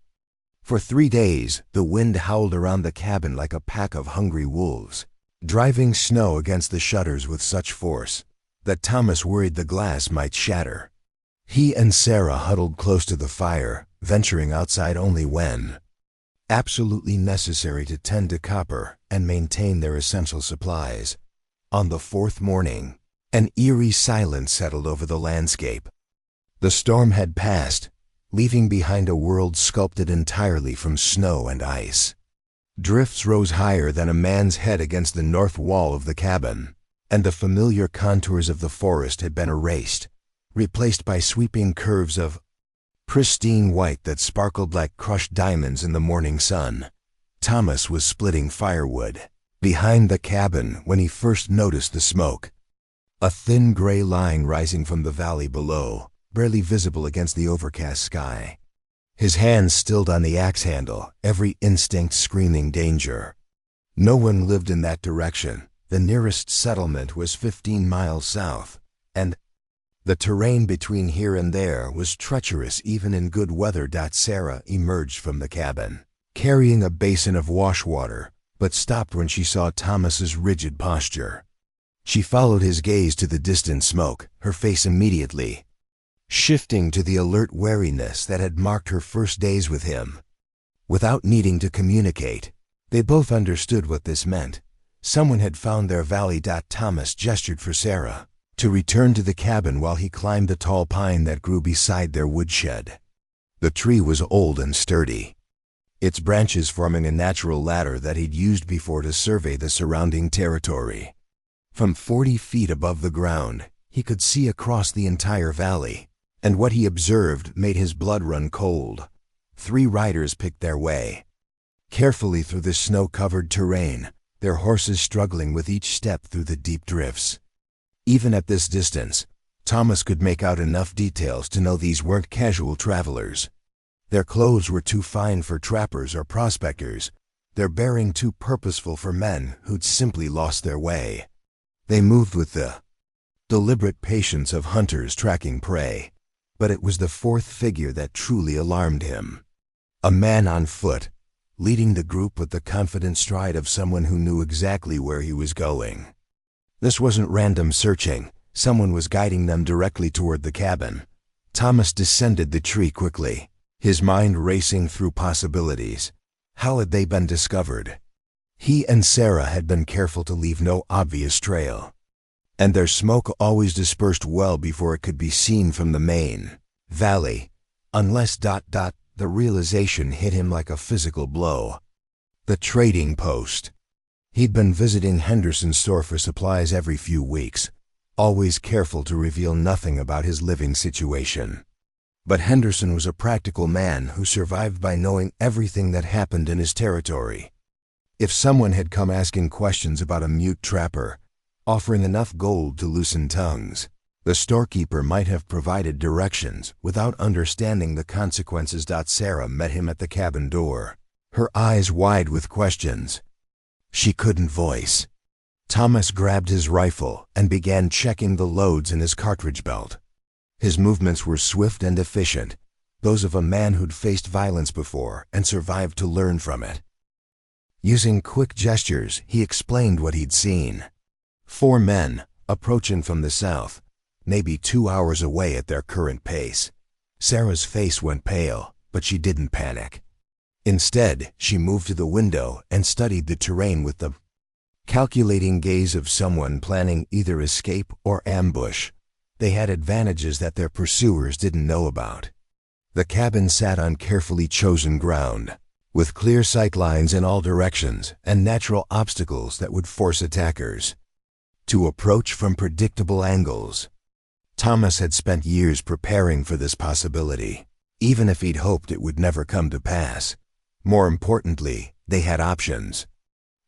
For 3 days, the wind howled around the cabin like a pack of hungry wolves, driving snow against the shutters with such force that Thomas worried the glass might shatter. He and Sarah huddled close to the fire, venturing outside only when absolutely necessary to tend to copper and maintain their essential supplies. On the 4th morning, an eerie silence settled over the landscape. The storm had passed, leaving behind a world sculpted entirely from snow and ice. Drifts rose higher than a man's head against the north wall of the cabin, and the familiar contours of the forest had been erased, replaced by sweeping curves of pristine white that sparkled like crushed diamonds in the morning sun. Thomas was splitting firewood behind the cabin when he first noticed the smoke. A thin gray line rising from the valley below, barely visible against the overcast sky. His hands stilled on the axe handle, every instinct screaming danger. No one lived in that direction. The nearest settlement was 15 miles south, and the terrain between here and there was treacherous even in good weather. Sarah emerged from the cabin, carrying a basin of wash water, but stopped when she saw Thomas's rigid posture. She followed his gaze to the distant smoke, her face immediately shifting to the alert wariness that had marked her first days with him. Without needing to communicate, they both understood what this meant. Someone had found their valley. Thomas gestured for Sarah to return to the cabin while he climbed the tall pine that grew beside their woodshed. The tree was old and sturdy, its branches forming a natural ladder that he'd used before to survey the surrounding territory. From 40 feet above the ground, he could see across the entire valley, and what he observed made his blood run cold. 3 riders picked their way carefully through the snow-covered terrain, their horses struggling with each step through the deep drifts. Even at this distance, Thomas could make out enough details to know these weren't casual travelers. Their clothes were too fine for trappers or prospectors, their bearing too purposeful for men who'd simply lost their way. They moved with the deliberate patience of hunters tracking prey. But it was the 4th figure that truly alarmed him. A man on foot, leading the group with the confident stride of someone who knew exactly where he was going. This wasn't random searching. Someone was guiding them directly toward the cabin. Thomas descended the tree quickly, his mind racing through possibilities. How had they been discovered? He and Sarah had been careful to leave no obvious trail, and their smoke always dispersed well before it could be seen from the main valley, unless ... The realization hit him like a physical blow. The trading post. He'd been visiting Henderson's store for supplies every few weeks, always careful to reveal nothing about his living situation. But Henderson was a practical man who survived by knowing everything that happened in his territory. If someone had come asking questions about a mute trapper, offering enough gold to loosen tongues, the storekeeper might have provided directions without understanding the consequences. Sarah met him at the cabin door, her eyes wide with questions she couldn't voice. Thomas grabbed his rifle and began checking the loads in his cartridge belt. His movements were swift and efficient, those of a man who'd faced violence before and survived to learn from it. Using quick gestures, he explained what he'd seen. 4 men, approaching from the south, maybe 2 hours away at their current pace. Sarah's face went pale, but she didn't panic. Instead, she moved to the window and studied the terrain with the calculating gaze of someone planning either escape or ambush. They had advantages that their pursuers didn't know about. The cabin sat on carefully chosen ground, with clear sight lines in all directions and natural obstacles that would force attackers to approach from predictable angles. Thomas had spent years preparing for this possibility, even if he'd hoped it would never come to pass. More importantly, they had options.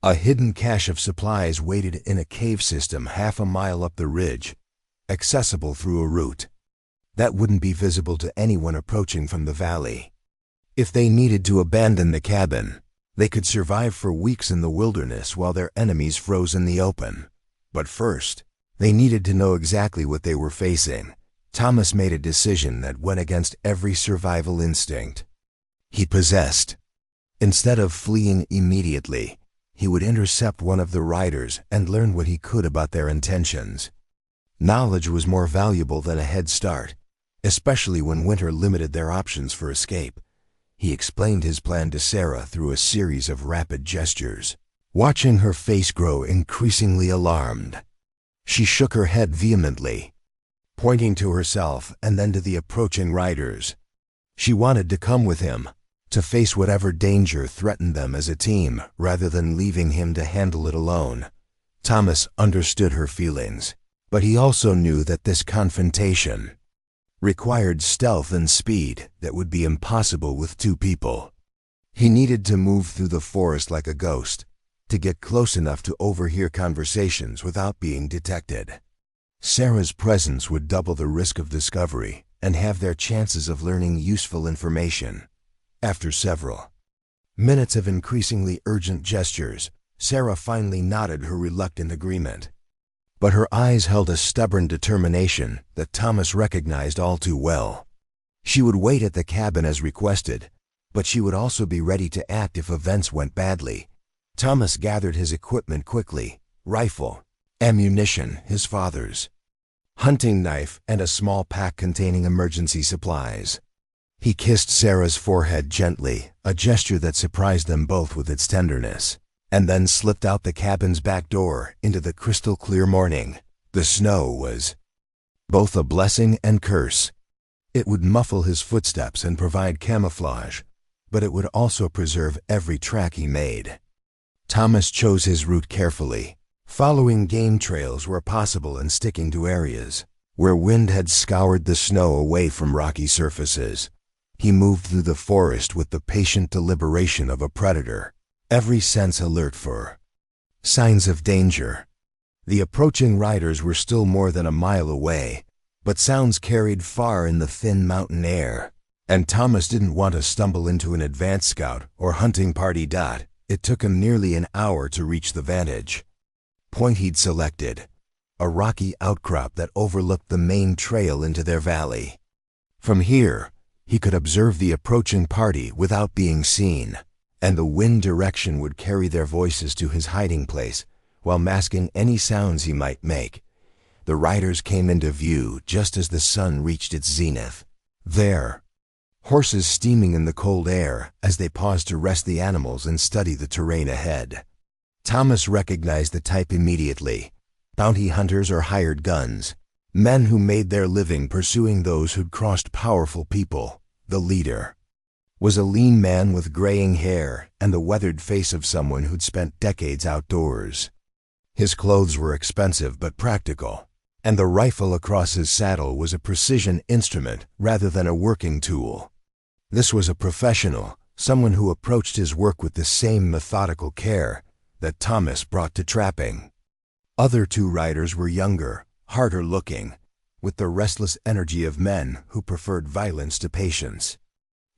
A hidden cache of supplies waited in a cave system half a mile up the ridge, accessible through a route that wouldn't be visible to anyone approaching from the valley. If they needed to abandon the cabin, they could survive for weeks in the wilderness while their enemies froze in the open. But first, they needed to know exactly what they were facing. Thomas made a decision that went against every survival instinct he possessed. Instead of fleeing immediately, he would intercept one of the riders and learn what he could about their intentions. Knowledge was more valuable than a head start, especially when winter limited their options for escape. He explained his plan to Sarah through a series of rapid gestures, watching her face grow increasingly alarmed. She shook her head vehemently, pointing to herself and then to the approaching riders. She wanted to come with him, to face whatever danger threatened them as a team, rather than leaving him to handle it alone. Thomas understood her feelings, but he also knew that this confrontation required stealth and speed that would be impossible with 2 people. He needed to move through the forest like a ghost, to get close enough to overhear conversations without being detected. Sarah's presence would double the risk of discovery and have their chances of learning useful information. After several minutes of increasingly urgent gestures, Sarah finally nodded her reluctant agreement. But her eyes held a stubborn determination that Thomas recognized all too well. She would wait at the cabin as requested, but she would also be ready to act if events went badly. Thomas gathered his equipment quickly: rifle, ammunition, his father's hunting knife, and a small pack containing emergency supplies. He kissed Sarah's forehead gently, a gesture that surprised them both with its tenderness, and then slipped out the cabin's back door into the crystal-clear morning. The snow was both a blessing and curse. It would muffle his footsteps and provide camouflage, but it would also preserve every track he made. Thomas chose his route carefully, following game trails where possible and sticking to areas where wind had scoured the snow away from rocky surfaces. He moved through the forest with the patient deliberation of a predator, every sense alert for signs of danger. The approaching riders were still more than a mile away, but sounds carried far in the thin mountain air, and Thomas didn't want to stumble into an advance scout or hunting party. It took him nearly an hour to reach the vantage point he'd selected, a rocky outcrop that overlooked the main trail into their valley. From here, He could observe the approaching party without being seen, and the wind direction would carry their voices to his hiding place while masking any sounds he might make. The riders came into view just as the sun reached its zenith. There, horses steaming in the cold air as they paused to rest the animals and study the terrain ahead. Thomas recognized the type immediately: bounty hunters or hired guns, men who made their living pursuing those who'd crossed powerful people. The leader was a lean man with graying hair and the weathered face of someone who'd spent decades outdoors. His clothes were expensive but practical, and the rifle across his saddle was a precision instrument rather than a working tool. This was a professional, someone who approached his work with the same methodical care that Thomas brought to trapping. Other two riders were younger, harder looking, with the restless energy of men who preferred violence to patience.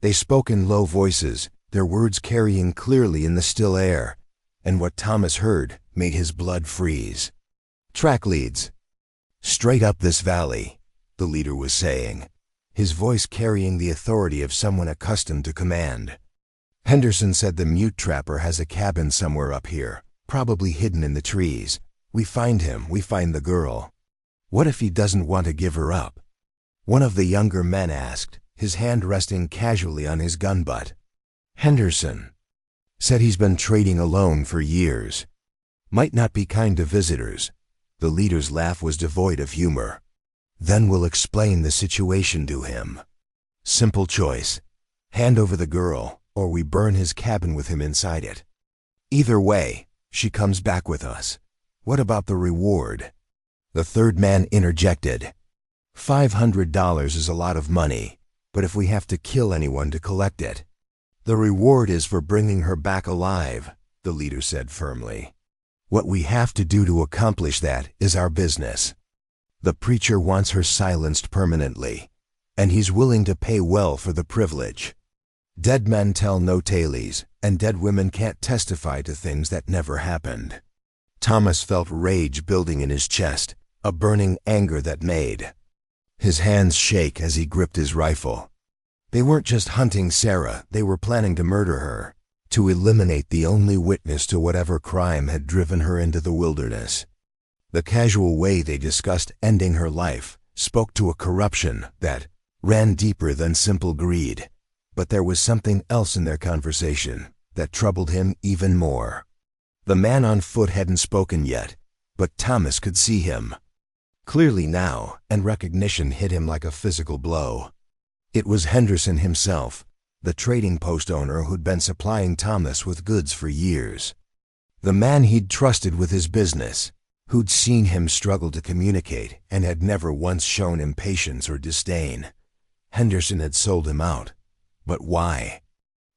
They spoke in low voices, their words carrying clearly in the still air, and what Thomas heard made his blood freeze. "Track leads straight up this valley," the leader was saying, his voice carrying the authority of someone accustomed to command. "Henderson said the mute trapper has a cabin somewhere up here, probably hidden in the trees. We find him, we find the girl. What if he doesn't want to give her up?" One of the younger men asked, his hand resting casually on his gun butt. "Henderson said he's been trading alone for years. Might not be kind to visitors." The leader's laugh was devoid of humor. "Then we'll explain the situation to him. Simple choice: hand over the girl, or we burn his cabin with him inside it. Either way, she comes back with us. What about the reward?" The third man interjected. $500 is a lot of money, but if we have to kill anyone to collect it, the reward is for bringing her back alive," the leader said firmly. "What we have to do to accomplish that is our business. The preacher wants her silenced permanently, and he's willing to pay well for the privilege. Dead men tell no tales, and dead women can't testify to things that never happened." Thomas felt rage building in his chest, a burning anger that made his hands shake as he gripped his rifle. They weren't just hunting Sarah, they were planning to murder her, to eliminate the only witness to whatever crime had driven her into the wilderness. The casual way they discussed ending her life spoke to a corruption that ran deeper than simple greed. But there was something else in their conversation that troubled him even more. The man on foot hadn't spoken yet, but Thomas could see him clearly now, and recognition hit him like a physical blow. It was Henderson himself, the trading post owner who'd been supplying Thomas with goods for years. The man he'd trusted with his business, who'd seen him struggle to communicate and had never once shown impatience or disdain. Henderson had sold him out. But why?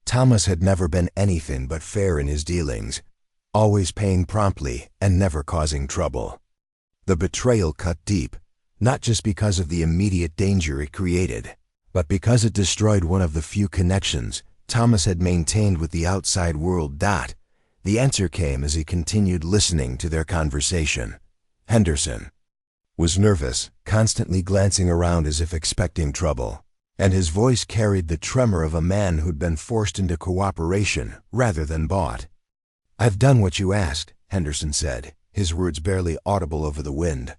Thomas had never been anything but fair in his dealings, always paying promptly and never causing trouble. The betrayal cut deep, not just because of the immediate danger it created, but because it destroyed one of the few connections Thomas had maintained with the outside world. The answer came as he continued listening to their conversation. Henderson was nervous, constantly glancing around as if expecting trouble, and his voice carried the tremor of a man who'd been forced into cooperation rather than bought. "I've done what you asked," Henderson said, his words barely audible over the wind.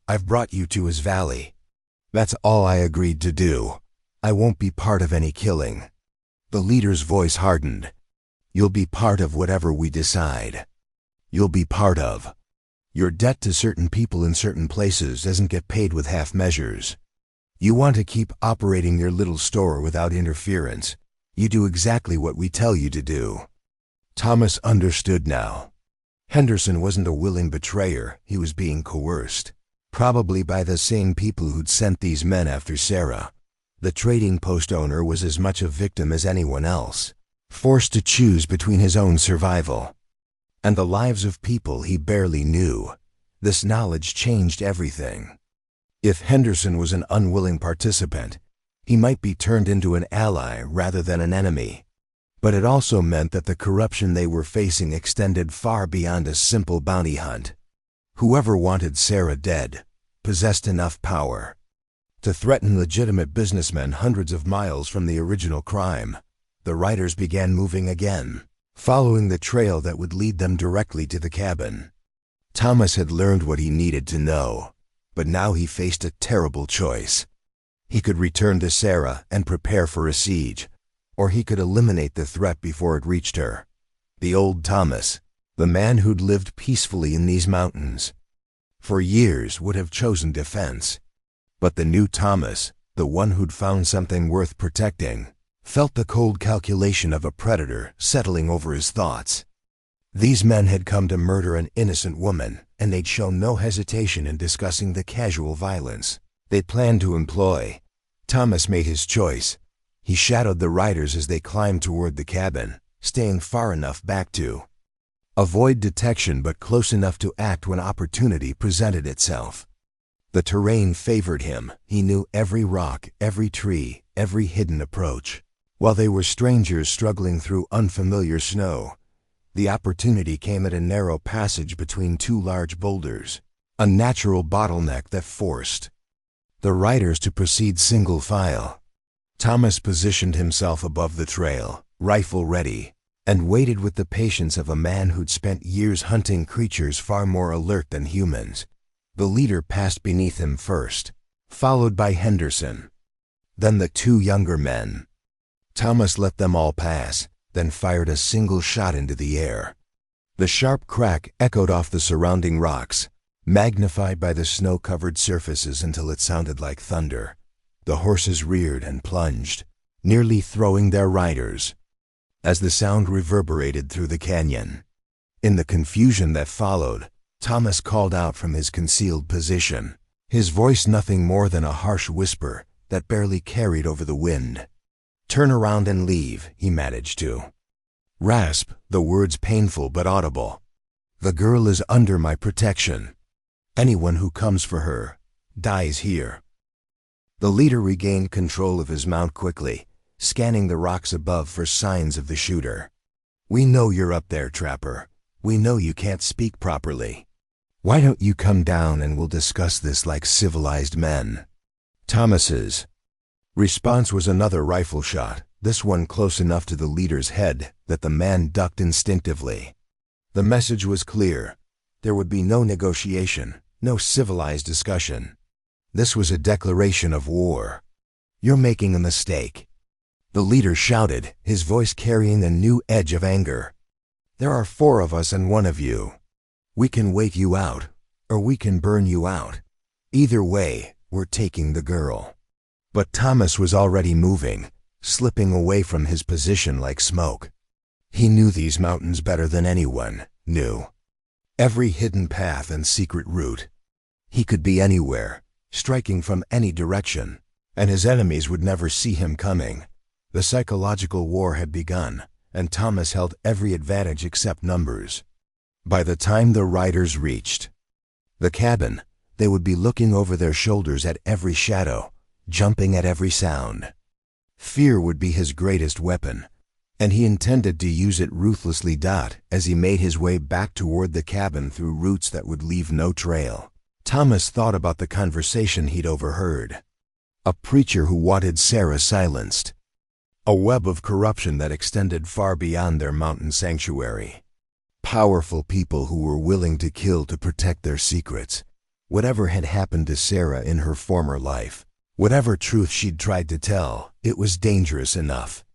"I've brought you to his valley. That's all I agreed to do. I won't be part of any killing." The leader's voice hardened. "You'll be part of whatever we decide. You'll be part of. Your debt to certain people in certain places doesn't get paid with half measures. You want to keep operating your little store without interference. You do exactly what we tell you to do." Thomas understood now. Henderson wasn't a willing betrayer, he was being coerced. Probably by the same people who'd sent these men after Sarah. The trading post owner was as much a victim as anyone else, forced to choose between his own survival and the lives of people he barely knew. This knowledge changed everything. If Henderson was an unwilling participant, he might be turned into an ally rather than an enemy. But it also meant that the corruption they were facing extended far beyond a simple bounty hunt. Whoever wanted Sarah dead possessed enough power. to threaten legitimate businessmen hundreds of miles from the original crime. The riders began moving again, following the trail that would lead them directly to the cabin. Thomas had learned what he needed to know, but now he faced a terrible choice. He could return to Sarah and prepare for a siege, or he could eliminate the threat before it reached her. The old Thomas, the man who'd lived peacefully in these mountains for years, would have chosen defense. But the new Thomas, the one who'd found something worth protecting, felt the cold calculation of a predator settling over his thoughts. These men had come to murder an innocent woman, and they'd shown no hesitation in discussing the casual violence they planned to employ. Thomas made his choice. He shadowed the riders as they climbed toward the cabin, staying far enough back to avoid detection but close enough to act when opportunity presented itself. The terrain favored him. He knew every rock, every tree, every hidden approach. While they were strangers struggling through unfamiliar snow, the opportunity came at a narrow passage between two large boulders, a natural bottleneck that forced the riders to proceed single file. Thomas positioned himself above the trail, rifle ready, and waited with the patience of a man who'd spent years hunting creatures far more alert than humans. The leader passed beneath him first, followed by Henderson, then the two younger men. Thomas let them all pass, then fired a single shot into the air. The sharp crack echoed off the surrounding rocks, magnified by the snow-covered surfaces until it sounded like thunder. The horses reared and plunged, nearly throwing their riders, as the sound reverberated through the canyon. In the confusion that followed, Thomas called out from his concealed position, his voice nothing more than a harsh whisper that barely carried over the wind. "Turn around and leave," he managed to rasp, the words painful but audible. "The girl is under my protection. Anyone who comes for her dies here." The leader regained control of his mount quickly, scanning the rocks above for signs of the shooter. "We know you're up there, trapper. We know you can't speak properly. Why don't you come down and we'll discuss this like civilized men?" Thomas's response was another rifle shot, this one close enough to the leader's head that the man ducked instinctively. The message was clear. There would be no negotiation, no civilized discussion. This was a declaration of war. "You're making a mistake," the leader shouted, his voice carrying a new edge of anger. "There are 4 of us and 1 of you. We can wait you out, or we can burn you out. Either way, we're taking the girl." But Thomas was already moving, slipping away from his position like smoke. He knew these mountains better than anyone knew every hidden path and secret route. He could be anywhere, striking from any direction, and his enemies would never see him coming. The psychological war had begun, and Thomas held every advantage except numbers. By the time the riders reached the cabin, they would be looking over their shoulders at every shadow, jumping at every sound. Fear would be his greatest weapon, and he intended to use it ruthlessly. As he made his way back toward the cabin through routes that would leave no trail, Thomas thought about the conversation he'd overheard. A preacher who wanted Sarah silenced. A web of corruption that extended far beyond their mountain sanctuary. Powerful people who were willing to kill to protect their secrets. Whatever had happened to Sarah in her former life, whatever truth she'd tried to tell, it was dangerous enough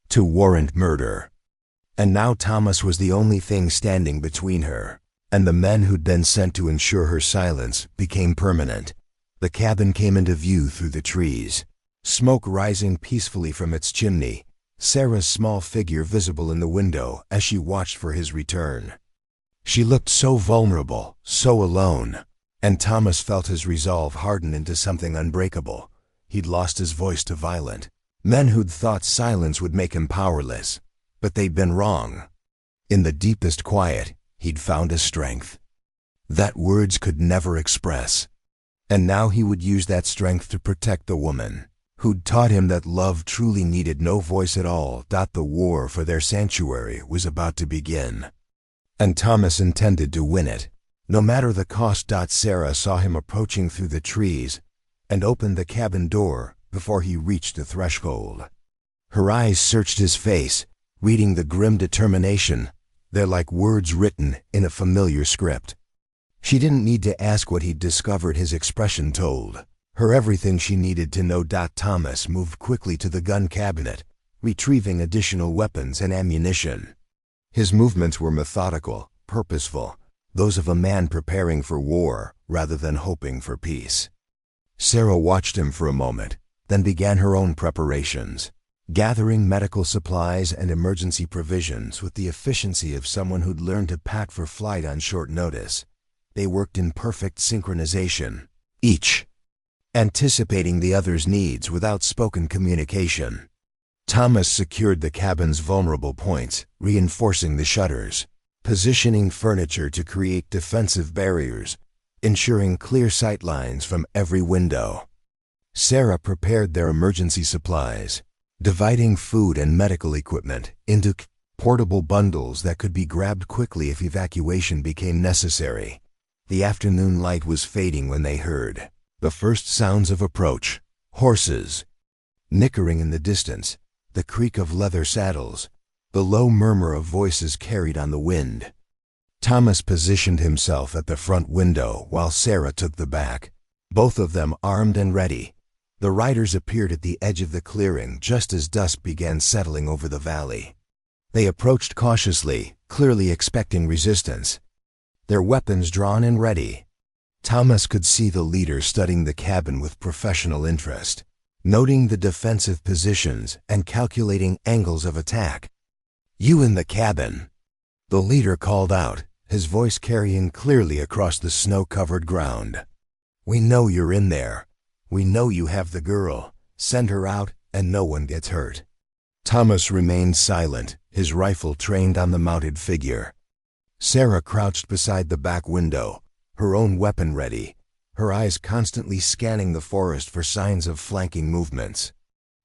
to warrant murder. And now Thomas was the only thing standing between her, and the men who'd been sent to ensure her silence became permanent. The cabin came into view through the trees, smoke rising peacefully from its chimney, Sarah's small figure visible in the window as she watched for his return. She looked so vulnerable, so alone, and Thomas felt his resolve harden into something unbreakable. He'd lost his voice to violent men who'd thought silence would make him powerless, but they'd been wrong. In the deepest quiet, he'd found a strength that words could never express. And now he would use that strength to protect the woman who'd taught him that love truly needed no voice at all. The war for their sanctuary was about to begin, and Thomas intended to win it, no matter the cost. Sarah saw him approaching through the trees, and opened the cabin door before he reached the threshold. Her eyes searched his face, reading the grim determination. They're like words written in a familiar script. She didn't need to ask what he'd discovered, his expression told her everything she needed to know. Thomas moved quickly to the gun cabinet, retrieving additional weapons and ammunition. His movements were methodical, purposeful, those of a man preparing for war rather than hoping for peace. Sarah watched him for a moment, then began her own preparations, gathering medical supplies and emergency provisions with the efficiency of someone who'd learned to pack for flight on short notice. They worked in perfect synchronization, each anticipating the other's needs without spoken communication. Thomas secured the cabin's vulnerable points, reinforcing the shutters, positioning furniture to create defensive barriers, ensuring clear sight lines from every window. Sarah prepared their emergency supplies, dividing food and medical equipment into portable bundles that could be grabbed quickly if evacuation became necessary. The afternoon light was fading when they heard the first sounds of approach. Horses nickering in the distance, the creak of leather saddles, the low murmur of voices carried on the wind. Thomas positioned himself at the front window while Sarah took the back, both of them armed and ready. The riders appeared at the edge of the clearing just as dusk began settling over the valley. They approached cautiously, clearly expecting resistance, their weapons drawn and ready. Thomas could see the leader studying the cabin with professional interest, noting the defensive positions and calculating angles of attack. "You in the cabin," the leader called out, his voice carrying clearly across the snow-covered ground. "We know you're in there. We know you have the girl. Send her out and no one gets hurt." Thomas remained silent, his rifle trained on the mounted figure. Sarah crouched beside the back window, her own weapon ready, her eyes constantly scanning the forest for signs of flanking movements.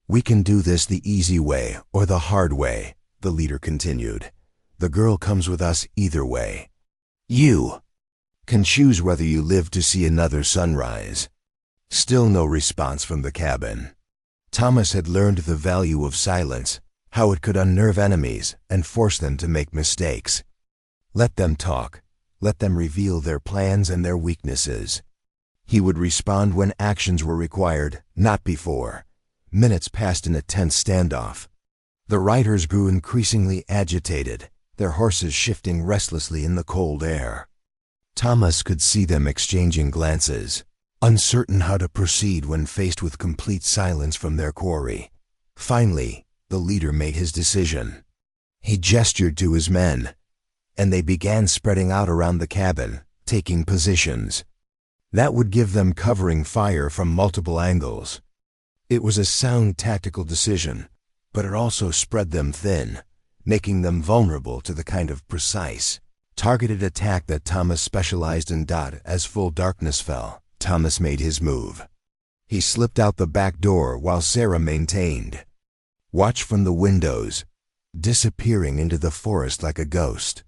"We can do this the easy way or the hard way," the leader continued. "The girl comes with us either way. You can choose whether you live to see another sunrise." Still no response from the cabin. Thomas had learned the value of silence, how it could unnerve enemies and force them to make mistakes. Let them talk. Let them reveal their plans and their weaknesses. He would respond when actions were required, not before. Minutes passed in a tense standoff. The riders grew increasingly agitated, their horses shifting restlessly in the cold air. Thomas could see them exchanging glances, uncertain how to proceed when faced with complete silence from their quarry. Finally, the leader made his decision. He gestured to his men, and they began spreading out around the cabin, taking positions. That would give them covering fire from multiple angles. It was a sound tactical decision, but it also spread them thin, making them vulnerable to the kind of precise, targeted attack that Thomas specialized in. As full darkness fell, Thomas made his move. He slipped out the back door while Sarah maintained watch from the windows, disappearing into the forest like a ghost.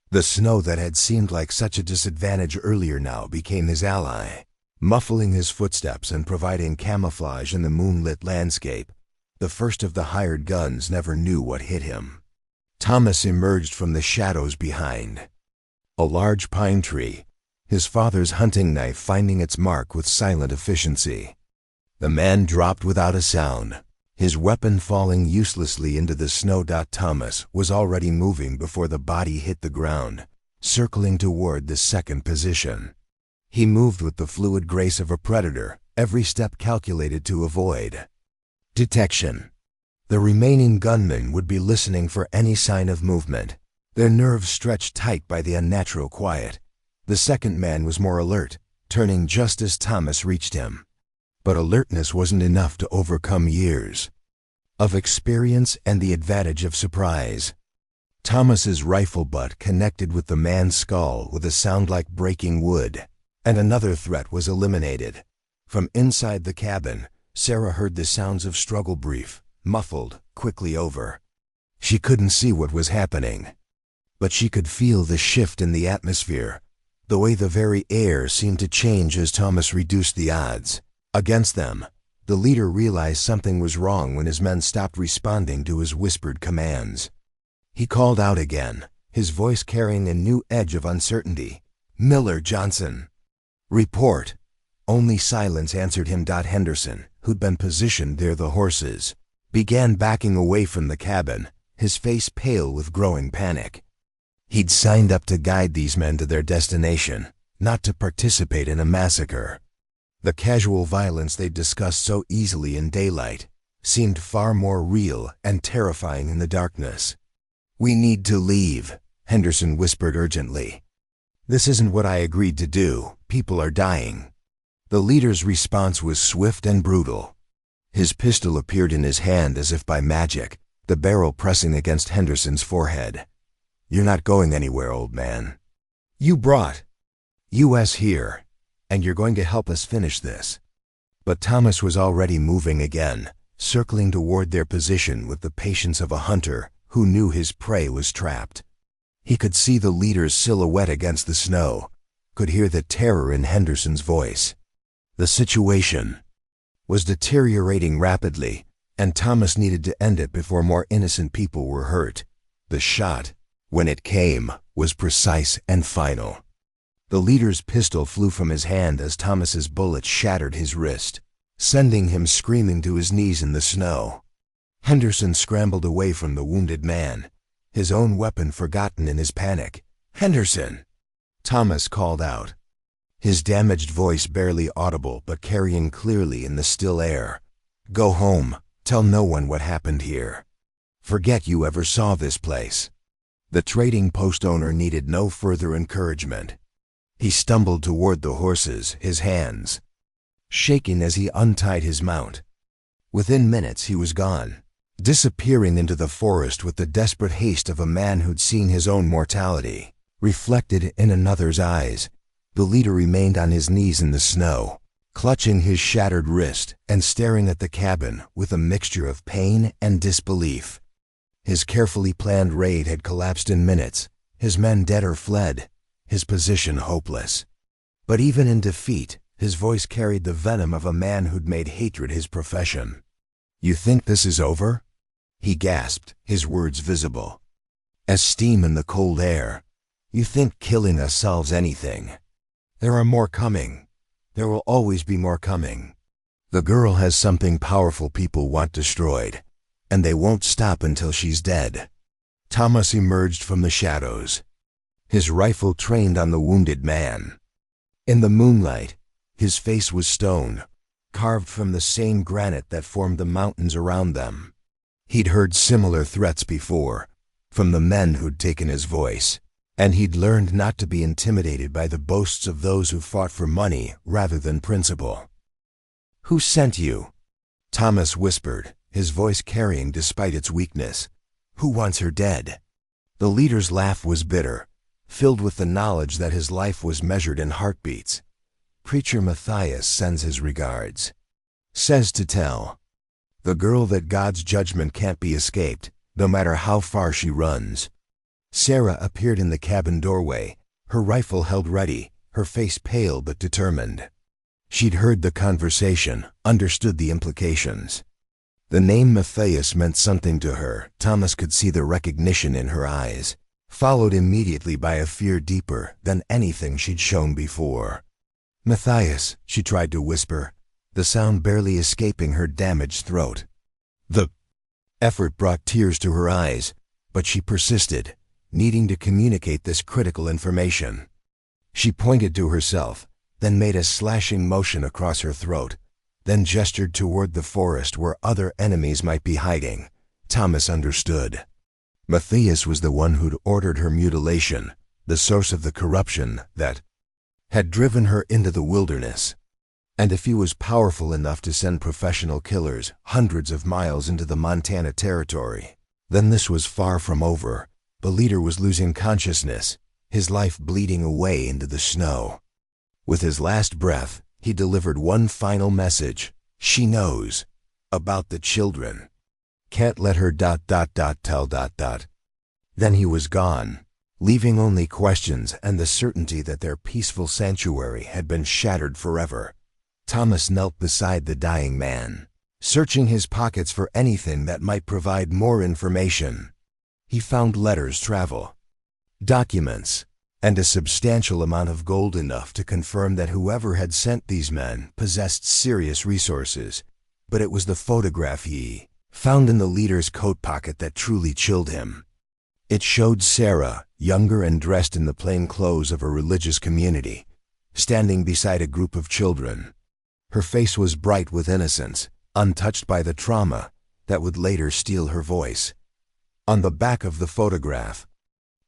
The snow that had seemed like such a disadvantage earlier now became his ally, muffling his footsteps and providing camouflage in the moonlit landscape. The first of the hired guns never knew what hit him. Thomas emerged from the shadows behind a large pine tree, his father's hunting knife finding its mark with silent efficiency. The man dropped without a sound, his weapon falling uselessly into the snow. Thomas was already moving before the body hit the ground, circling toward the second position. He moved with the fluid grace of a predator, every step calculated to avoid detection. The remaining gunmen would be listening for any sign of movement, their nerves stretched tight by the unnatural quiet. The second man was more alert, turning just as Thomas reached him. But alertness wasn't enough to overcome years of experience and the advantage of surprise. Thomas's rifle butt connected with the man's skull with a sound like breaking wood, and another threat was eliminated. From inside the cabin, Sarah heard the sounds of struggle, brief, muffled, quickly over. She couldn't see what was happening, but she could feel the shift in the atmosphere, the way the very air seemed to change as Thomas reduced the odds. Against them, the leader realized something was wrong when his men stopped responding to his whispered commands. He called out again, his voice carrying a new edge of uncertainty. "Miller Johnson." "Report." Only silence answered him. Henderson, who'd been positioned near the horses, began backing away from the cabin, his face pale with growing panic. He'd signed up to guide these men to their destination, not to participate in a massacre. The casual violence they'd discussed so easily in daylight seemed far more real and terrifying in the darkness. "We need to leave," Henderson whispered urgently. "This isn't what I agreed to do. People are dying." The leader's response was swift and brutal. His pistol appeared in his hand as if by magic, the barrel pressing against Henderson's forehead. "You're not going anywhere, old man. You brought us here, and you're going to help us finish this." But Thomas was already moving again, circling toward their position with the patience of a hunter who knew his prey was trapped. He could see the leader's silhouette against the snow, could hear the terror in Henderson's voice. The situation was deteriorating rapidly, and Thomas needed to end it before more innocent people were hurt. The shot, when it came, was precise and final. The leader's pistol flew from his hand as Thomas's bullet shattered his wrist, sending him screaming to his knees in the snow. Henderson scrambled away from the wounded man, his own weapon forgotten in his panic. "Henderson!" Thomas called out, his damaged voice barely audible but carrying clearly in the still air. "Go home. Tell no one what happened here. Forget you ever saw this place." The trading post owner needed no further encouragement. He stumbled toward the horses, his hands shaking as he untied his mount. Within minutes he was gone, disappearing into the forest with the desperate haste of a man who'd seen his own mortality reflected in another's eyes. The leader remained on his knees in the snow, clutching his shattered wrist and staring at the cabin with a mixture of pain and disbelief. His carefully planned raid had collapsed in minutes, his men dead or fled, his position hopeless. But even in defeat, his voice carried the venom of a man who'd made hatred his profession. "You think this is over?" he gasped, his words visible as steam in the cold air. "You think killing us solves anything? There are more coming. There will always be more coming. The girl has something powerful people want destroyed, and they won't stop until she's dead." Thomas emerged from the shadows, his rifle trained on the wounded man. In the moonlight, his face was stone, carved from the same granite that formed the mountains around them. He'd heard similar threats before, from the men who'd taken his voice, and he'd learned not to be intimidated by the boasts of those who fought for money rather than principle. "Who sent you?" Thomas whispered, his voice carrying despite its weakness. "Who wants her dead?" The leader's laugh was bitter, filled with the knowledge that his life was measured in heartbeats. "Preacher Matthias sends his regards. Says to tell the girl that God's judgment can't be escaped, no matter how far she runs." Sarah appeared in the cabin doorway, her rifle held ready, her face pale but determined. She'd heard the conversation, understood the implications. The name Matthias meant something to her. Thomas could see the recognition in her eyes, followed immediately by a fear deeper than anything she'd shown before. "Matthias," she tried to whisper, the sound barely escaping her damaged throat. The effort brought tears to her eyes, but she persisted, needing to communicate this critical information. She pointed to herself, then made a slashing motion across her throat, then gestured toward the forest where other enemies might be hiding. Thomas understood. Matthias was the one who'd ordered her mutilation, the source of the corruption that had driven her into the wilderness. And if he was powerful enough to send professional killers hundreds of miles into the Montana territory, then this was far from over. The leader was losing consciousness, his life bleeding away into the snow. With his last breath, he delivered one final message. "She knows. About the children. Can't let her ... tell ... Then he was gone, leaving only questions and the certainty that their peaceful sanctuary had been shattered forever. Thomas knelt beside the dying man, searching his pockets for anything that might provide more information. He found letters, travel documents, and a substantial amount of gold, enough to confirm that whoever had sent these men possessed serious resources. But it was the photograph he found in the leader's coat pocket that truly chilled him. It showed Sarah, younger and dressed in the plain clothes of a religious community, standing beside a group of children. Her face was bright with innocence, untouched by the trauma that would later steal her voice. On the back of the photograph,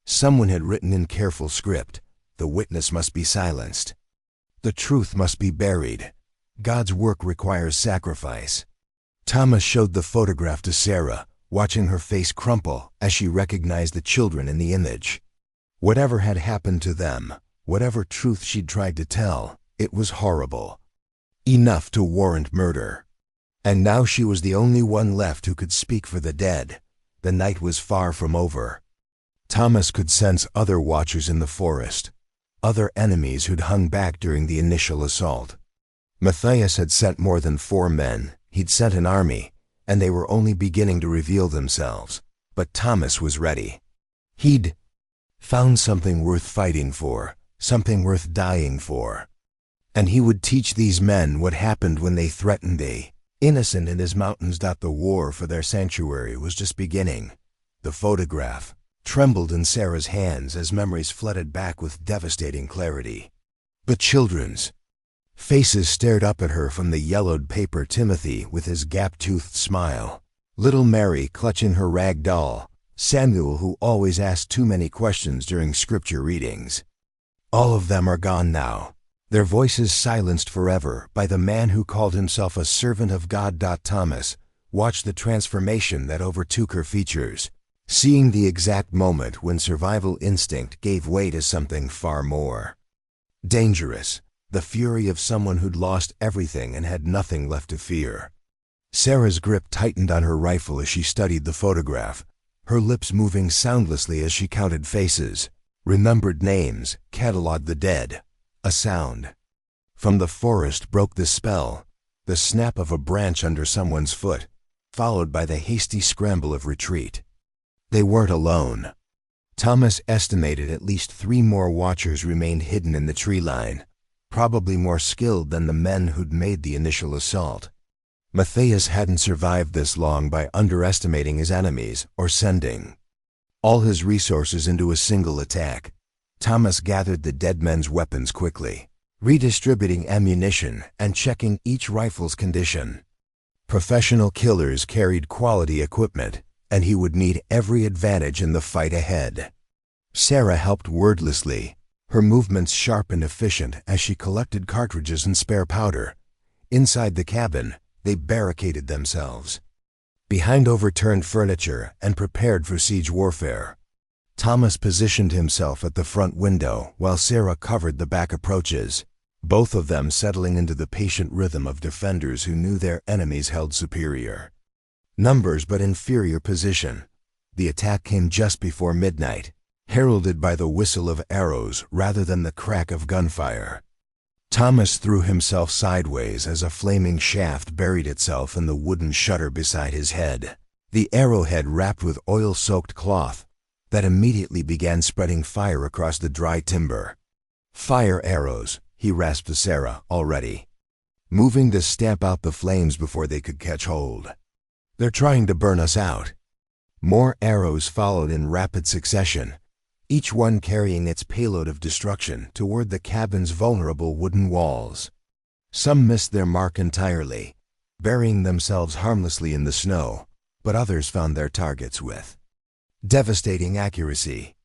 someone had written in careful script, "The witness must be silenced. The truth must be buried. God's work requires sacrifice." Thomas showed the photograph to Sarah, watching her face crumple as she recognized the children in the image. Whatever had happened to them, whatever truth she'd tried to tell, it was horrible. Enough to warrant murder. And now she was the only one left who could speak for the dead. The night was far from over. Thomas could sense other watchers in the forest, other enemies who'd hung back during the initial assault. Matthias had sent more than 4 men. He'd sent an army, and they were only beginning to reveal themselves. But Thomas was ready. He'd found something worth fighting for, something worth dying for. And he would teach these men what happened when they threatened the innocent in his mountains. The war for their sanctuary was just beginning. The photograph trembled in Sarah's hands as memories flooded back with devastating clarity. The children's faces stared up at her from the yellowed paper. Timothy with his gap-toothed smile, little Mary clutching her rag doll, Samuel who always asked too many questions during scripture readings. All of them are gone now, their voices silenced forever by the man who called himself a servant of God. Thomas watched the transformation that overtook her features, seeing the exact moment when survival instinct gave way to something far more dangerous, the fury of someone who'd lost everything and had nothing left to fear. Sarah's grip tightened on her rifle as she studied the photograph, her lips moving soundlessly as she counted faces, remembered names, cataloged the dead. A sound from the forest broke the spell, the snap of a branch under someone's foot, followed by the hasty scramble of retreat. They weren't alone. Thomas estimated at least 3 more watchers remained hidden in the tree line, probably more skilled than the men who'd made the initial assault. Matthias hadn't survived this long by underestimating his enemies or sending all his resources into a single attack. Thomas gathered the dead men's weapons quickly, redistributing ammunition and checking each rifle's condition. Professional killers carried quality equipment, and he would need every advantage in the fight ahead. Sarah helped wordlessly, her movements sharp and efficient as she collected cartridges and spare powder. Inside the cabin, they barricaded themselves behind overturned furniture and prepared for siege warfare. Thomas positioned himself at the front window while Sarah covered the back approaches, both of them settling into the patient rhythm of defenders who knew their enemies held superior numbers but inferior position. The attack came just before midnight, heralded by the whistle of arrows rather than the crack of gunfire. Thomas threw himself sideways as a flaming shaft buried itself in the wooden shutter beside his head, the arrowhead wrapped with oil-soaked cloth that immediately began spreading fire across the dry timber. "Fire arrows," he rasped to Sarah, already moving to stamp out the flames before they could catch hold. "They're trying to burn us out." More arrows followed in rapid succession, each one carrying its payload of destruction toward the cabin's vulnerable wooden walls. Some missed their mark entirely, burying themselves harmlessly in the snow, but others found their targets with devastating accuracy.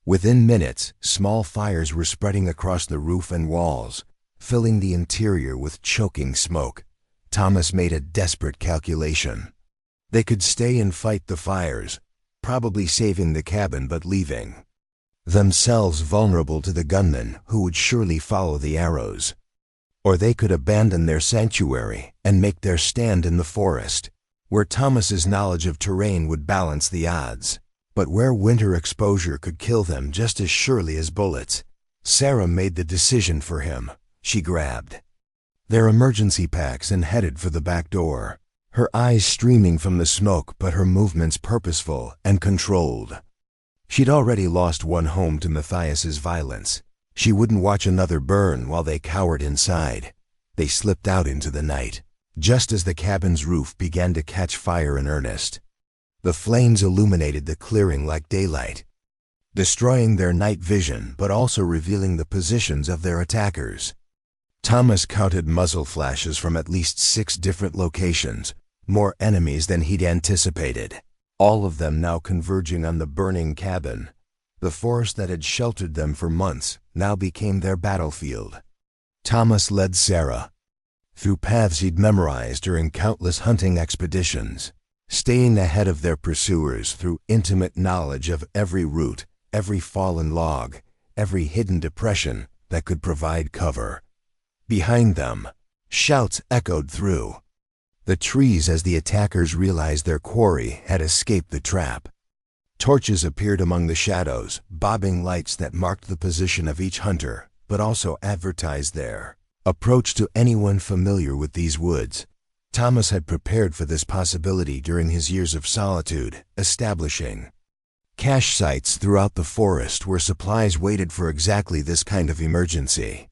Within minutes, small fires were spreading across the roof and walls, filling the interior with choking smoke. Thomas made a desperate calculation. They could stay and fight the fires, probably saving the cabin but leaving themselves vulnerable to the gunmen who would surely follow the arrows. Or they could abandon their sanctuary and make their stand in the forest, where Thomas's knowledge of terrain would balance the odds, but where winter exposure could kill them just as surely as bullets. Sarah made the decision for him. She grabbed their emergency packs, and headed for the back door. Her eyes streaming from the smoke, but her movements purposeful and controlled. She'd already lost one home to Matthias's violence. She wouldn't watch another burn while they cowered inside. They slipped out into the night, just as the cabin's roof began to catch fire in earnest. The flames illuminated the clearing like daylight, destroying their night vision but also revealing the positions of their attackers. Thomas counted muzzle flashes from at least 6 different locations, more enemies than he'd anticipated, all of them now converging on the burning cabin. The forest that had sheltered them for months now became their battlefield. Thomas led Sarah through paths he'd memorized during countless hunting expeditions, staying ahead of their pursuers through intimate knowledge of every route, every fallen log, every hidden depression that could provide cover. Behind them, shouts echoed through the trees as the attackers realized their quarry had escaped the trap. Torches appeared among the shadows, bobbing lights that marked the position of each hunter, but also advertised their approach to anyone familiar with these woods. Thomas had prepared for this possibility during his years of solitude, establishing cache sites throughout the forest where supplies waited for exactly this kind of emergency.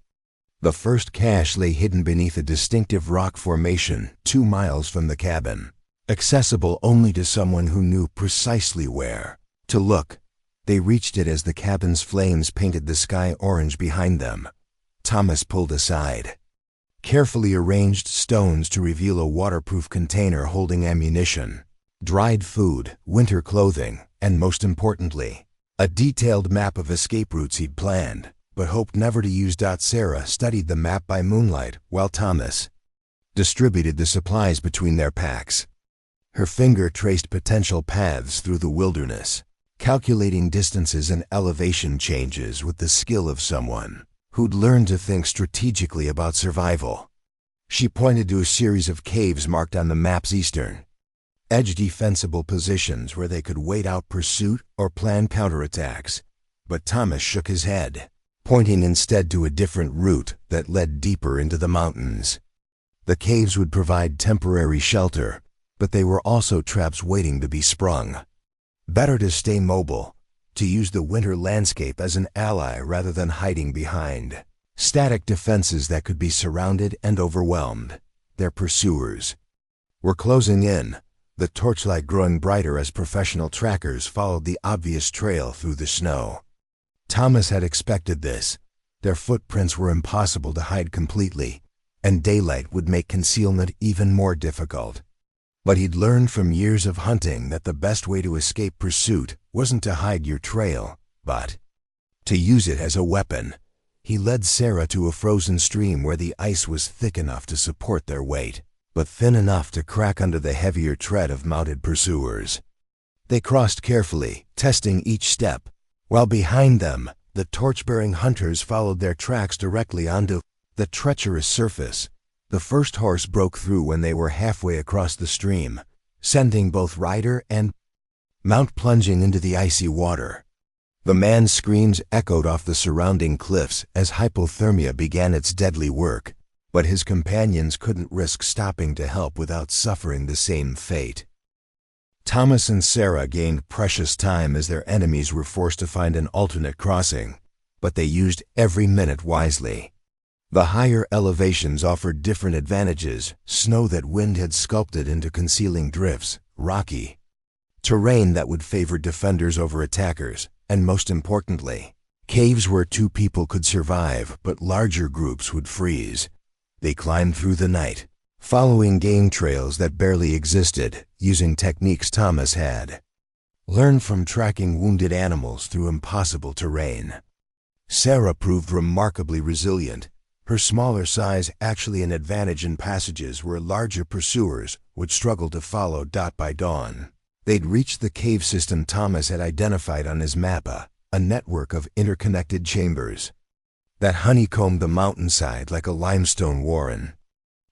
The first cache lay hidden beneath a distinctive rock formation 2 miles from the cabin, accessible only to someone who knew precisely where to look. They reached it as the cabin's flames painted the sky orange behind them. Thomas pulled aside carefully arranged stones to reveal a waterproof container holding ammunition, dried food, winter clothing, and most importantly, a detailed map of escape routes he'd planned, but hoped never to use. Sarah studied the map by moonlight while Thomas distributed the supplies between their packs. Her finger traced potential paths through the wilderness, calculating distances and elevation changes with the skill of someone who'd learned to think strategically about survival. She pointed to a series of caves marked on the map's eastern edge, defensible positions where they could wait out pursuit or plan counterattacks. But Thomas shook his head, pointing instead to a different route that led deeper into the mountains. The caves would provide temporary shelter, but they were also traps waiting to be sprung. Better to stay mobile, to use the winter landscape as an ally rather than hiding behind static defenses that could be surrounded and overwhelmed. Their pursuers were closing in, the torchlight growing brighter as professional trackers followed the obvious trail through the snow. Thomas had expected this. Their footprints were impossible to hide completely, and daylight would make concealment even more difficult. But he'd learned from years of hunting that the best way to escape pursuit wasn't to hide your trail, but to use it as a weapon. He led Sarah to a frozen stream where the ice was thick enough to support their weight, but thin enough to crack under the heavier tread of mounted pursuers. They crossed carefully, testing each step, while behind them, the torch-bearing hunters followed their tracks directly onto the treacherous surface. The first horse broke through when they were halfway across the stream, sending both rider and mount plunging into the icy water. The man's screams echoed off the surrounding cliffs as hypothermia began its deadly work, but his companions couldn't risk stopping to help without suffering the same fate. Thomas and Sarah gained precious time as their enemies were forced to find an alternate crossing, but they used every minute wisely. The higher elevations offered different advantages: snow that wind had sculpted into concealing drifts, rocky terrain that would favor defenders over attackers, and most importantly, caves where 2 people could survive but larger groups would freeze. They climbed through the night, following game trails that barely existed, using techniques Thomas had learned from tracking wounded animals through impossible terrain. Sarah proved remarkably resilient, her smaller size actually an advantage in passages where larger pursuers would struggle to follow. By dawn, they'd reached the cave system Thomas had identified on his map, a network of interconnected chambers that honeycombed the mountainside like a limestone warren.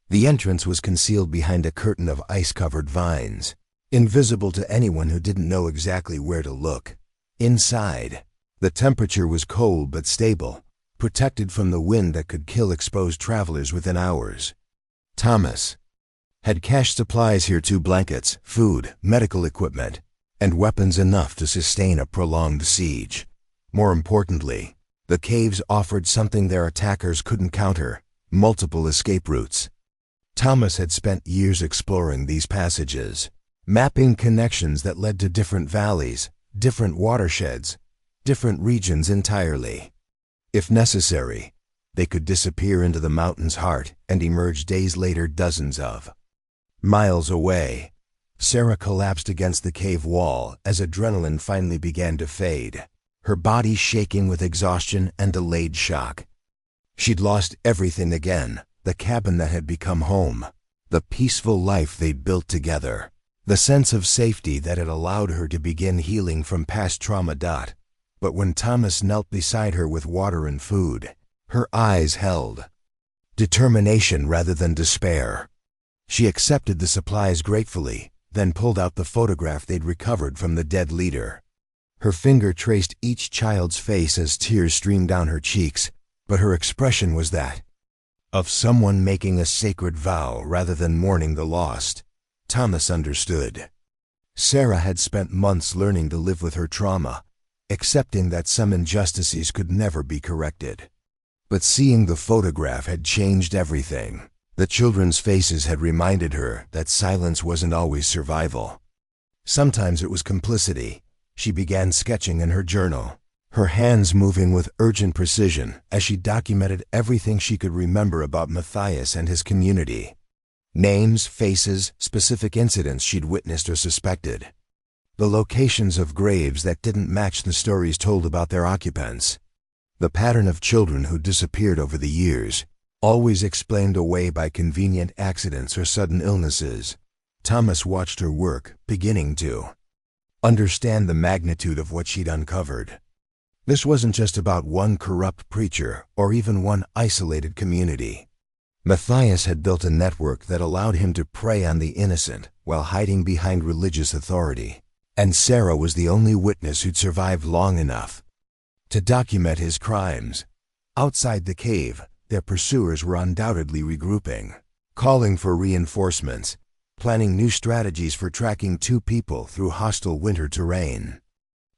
The entrance was concealed behind a curtain of ice-covered vines, invisible to anyone who didn't know exactly where to look. Inside, the temperature was cold but stable, protected from the wind that could kill exposed travelers within hours. Thomas had cached supplies here too: blankets, food, medical equipment, and weapons enough to sustain a prolonged siege. More importantly, the caves offered something their attackers couldn't counter: multiple escape routes. Thomas had spent years exploring these passages, mapping connections that led to different valleys, different watersheds, different regions entirely. If necessary, they could disappear into the mountain's heart and emerge days later dozens of miles away. Sarah collapsed against the cave wall as adrenaline finally began to fade, her body shaking with exhaustion and delayed shock. She'd lost everything again: the cabin that had become home, the peaceful life they'd built together, the sense of safety that had allowed her to begin healing from past trauma. But when Thomas knelt beside her with water and food, her eyes held determination rather than despair. She accepted the supplies gratefully, then pulled out the photograph they'd recovered from the dead leader. Her finger traced each child's face as tears streamed down her cheeks, but her expression was that of someone making a sacred vow rather than mourning the lost. Thomas understood. Sarah had spent months learning to live with her trauma, accepting that some injustices could never be corrected. But seeing the photograph had changed everything. The children's faces had reminded her that silence wasn't always survival. Sometimes it was complicity. She began sketching in her journal, her hands moving with urgent precision as she documented everything she could remember about Matthias and his community. Names, faces, specific incidents she'd witnessed or suspected. The locations of graves that didn't match the stories told about their occupants. The pattern of children who disappeared over the years, always explained away by convenient accidents or sudden illnesses. Thomas watched her work, beginning to understand the magnitude of what she'd uncovered. This wasn't just about one corrupt preacher or even one isolated community. Matthias had built a network that allowed him to prey on the innocent while hiding behind religious authority. And Sarah was the only witness who'd survived long enough to document his crimes. Outside the cave, their pursuers were undoubtedly regrouping, calling for reinforcements, planning new strategies for tracking two people through hostile winter terrain.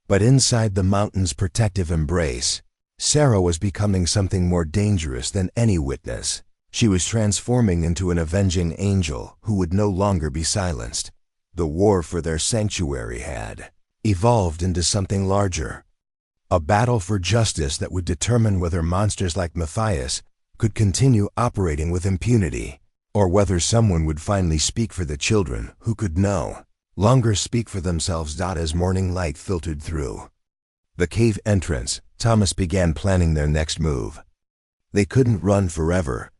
But inside the mountain's protective embrace, Sarah was becoming something more dangerous than any witness. She was transforming into an avenging angel who would no longer be silenced. The war for their sanctuary had evolved into something larger. A battle for justice that would determine whether monsters like Matthias could continue operating with impunity, or whether someone would finally speak for the children who could no longer speak for themselves. As morning light filtered through the cave entrance, Thomas began planning their next move. They couldn't run forever,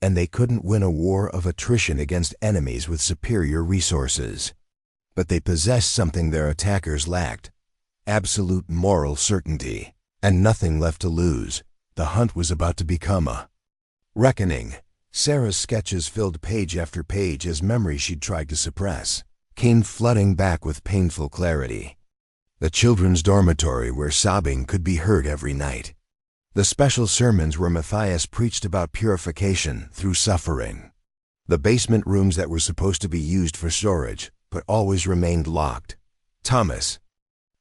and they couldn't win a war of attrition against enemies with superior resources. But they possessed something their attackers lacked: absolute moral certainty, and nothing left to lose. The hunt was about to become a reckoning. Sarah's sketches filled page after page as memories she'd tried to suppress came flooding back with painful clarity. The children's dormitory where sobbing could be heard every night. The special sermons where Matthias preached about purification through suffering. The basement rooms that were supposed to be used for storage, but always remained locked. Thomas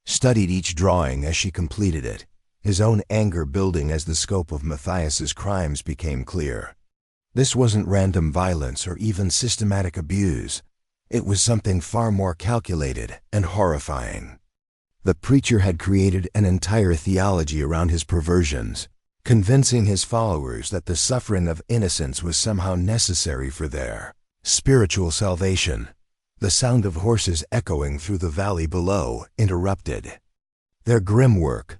studied each drawing as she completed it, his own anger building as the scope of Matthias's crimes became clear. This wasn't random violence or even systematic abuse. It was something far more calculated and horrifying. The preacher had created an entire theology around his perversions, convincing his followers that the suffering of innocents was somehow necessary for their spiritual salvation. The sound of horses echoing through the valley below interrupted their grim work.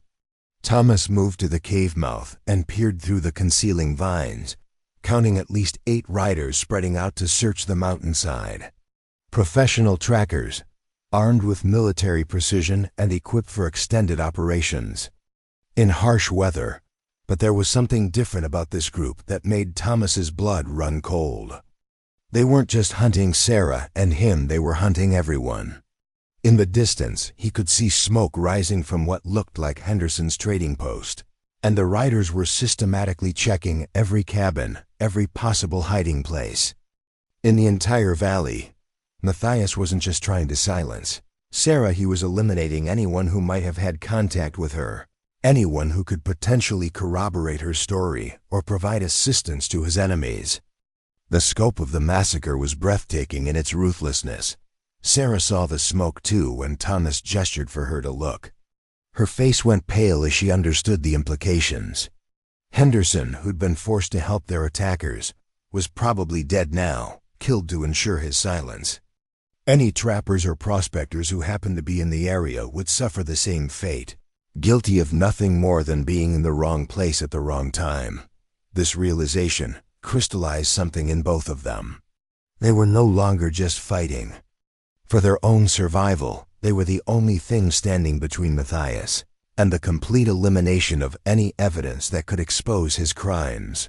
Thomas moved to the cave mouth and peered through the concealing vines, counting at least 8 riders spreading out to search the mountainside. Professional trackers, armed with military precision and equipped for extended operations. In harsh weather, but there was something different about this group that made Thomas's blood run cold. They weren't just hunting Sarah and him, they were hunting everyone. In the distance, he could see smoke rising from what looked like Henderson's trading post, and the riders were systematically checking every cabin, every possible hiding place. In the entire valley, Matthias wasn't just trying to silence Sarah, he was eliminating anyone who might have had contact with her, anyone who could potentially corroborate her story or provide assistance to his enemies. The scope of the massacre was breathtaking in its ruthlessness. Sarah saw the smoke too when Thomas gestured for her to look. Her face went pale as she understood the implications. Henderson, who'd been forced to help their attackers, was probably dead now, killed to ensure his silence. Any trappers or prospectors who happened to be in the area would suffer the same fate, guilty of nothing more than being in the wrong place at the wrong time. This realization crystallized something in both of them. They were no longer just fighting. For their own survival, they were the only thing standing between Matthias and the complete elimination of any evidence that could expose his crimes.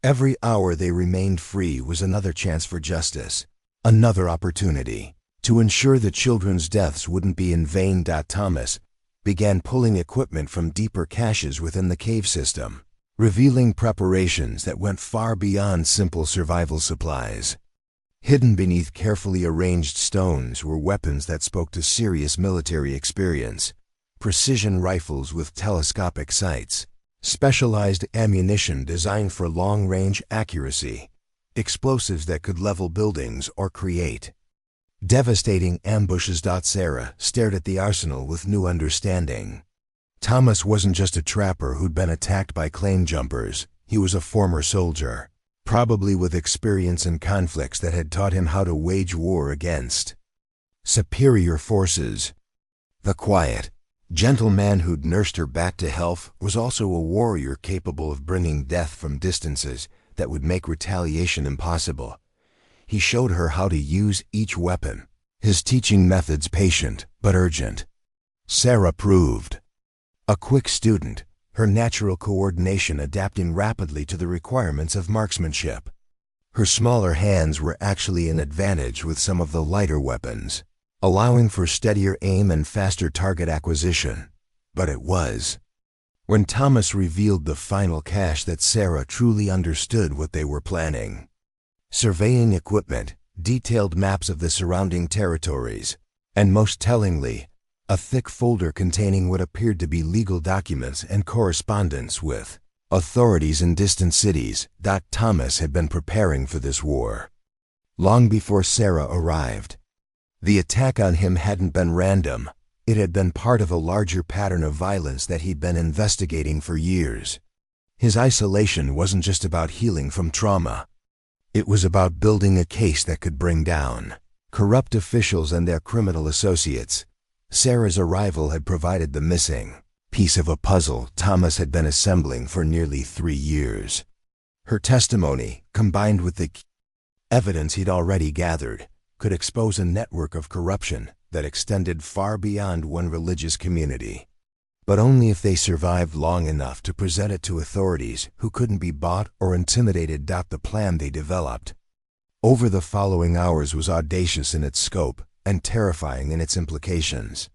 Every hour they remained free was another chance for justice, another opportunity to ensure the children's deaths wouldn't be in vain. Thomas began pulling equipment from deeper caches within the cave system, revealing preparations that went far beyond simple survival supplies. Hidden beneath carefully arranged stones were weapons that spoke to serious military experience: precision rifles with telescopic sights, specialized ammunition designed for long-range accuracy, explosives that could level buildings or create devastating ambushes. Sarah stared at the arsenal with new understanding. Thomas wasn't just a trapper who'd been attacked by claim jumpers. He was a former soldier, probably with experience in conflicts that had taught him how to wage war against superior forces. The quiet, gentle man who'd nursed her back to health was also a warrior capable of bringing death from distances that would make retaliation impossible. He showed her how to use each weapon, his teaching methods patient but urgent. Sarah proved a quick student, her natural coordination adapting rapidly to the requirements of marksmanship. Her smaller hands were actually an advantage with some of the lighter weapons, allowing for steadier aim and faster target acquisition. But it was when Thomas revealed the final cache that Sarah truly understood what they were planning. Surveying equipment, detailed maps of the surrounding territories, and most tellingly, a thick folder containing what appeared to be legal documents and correspondence with authorities in distant cities. Thomas had been preparing for this war long before Sarah arrived. The attack on him hadn't been random. It had been part of a larger pattern of violence that he'd been investigating for years. His isolation wasn't just about healing from trauma. It was about building a case that could bring down corrupt officials and their criminal associates. Sarah's arrival had provided the missing piece of a puzzle Thomas had been assembling for nearly 3 years. Her testimony, combined with the evidence he'd already gathered, could expose a network of corruption that extended far beyond one religious community. But only if they survived long enough to present it to authorities who couldn't be bought or intimidated. The plan they developed over the following hours was audacious in its scope and terrifying in its implications.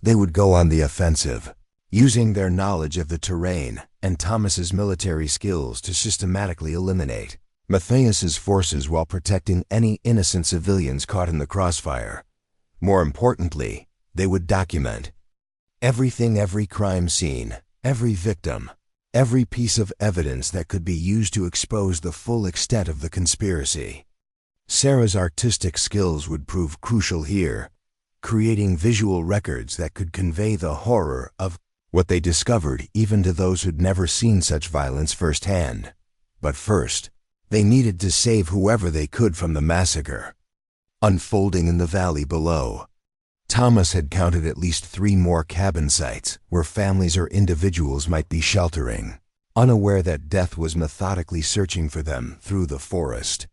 They would go on the offensive, using their knowledge of the terrain and Thomas's military skills to systematically eliminate Matthias's forces while protecting any innocent civilians caught in the crossfire. More importantly, they would document everything, every crime scene, every victim, every piece of evidence that could be used to expose the full extent of the conspiracy. Sarah's artistic skills would prove crucial here, creating visual records that could convey the horror of what they discovered even to those who'd never seen such violence firsthand. But first, they needed to save whoever they could from the massacre unfolding in the valley below. Thomas had counted at least 3 more cabin sites where families or individuals might be sheltering, unaware that death was methodically searching for them through the forest.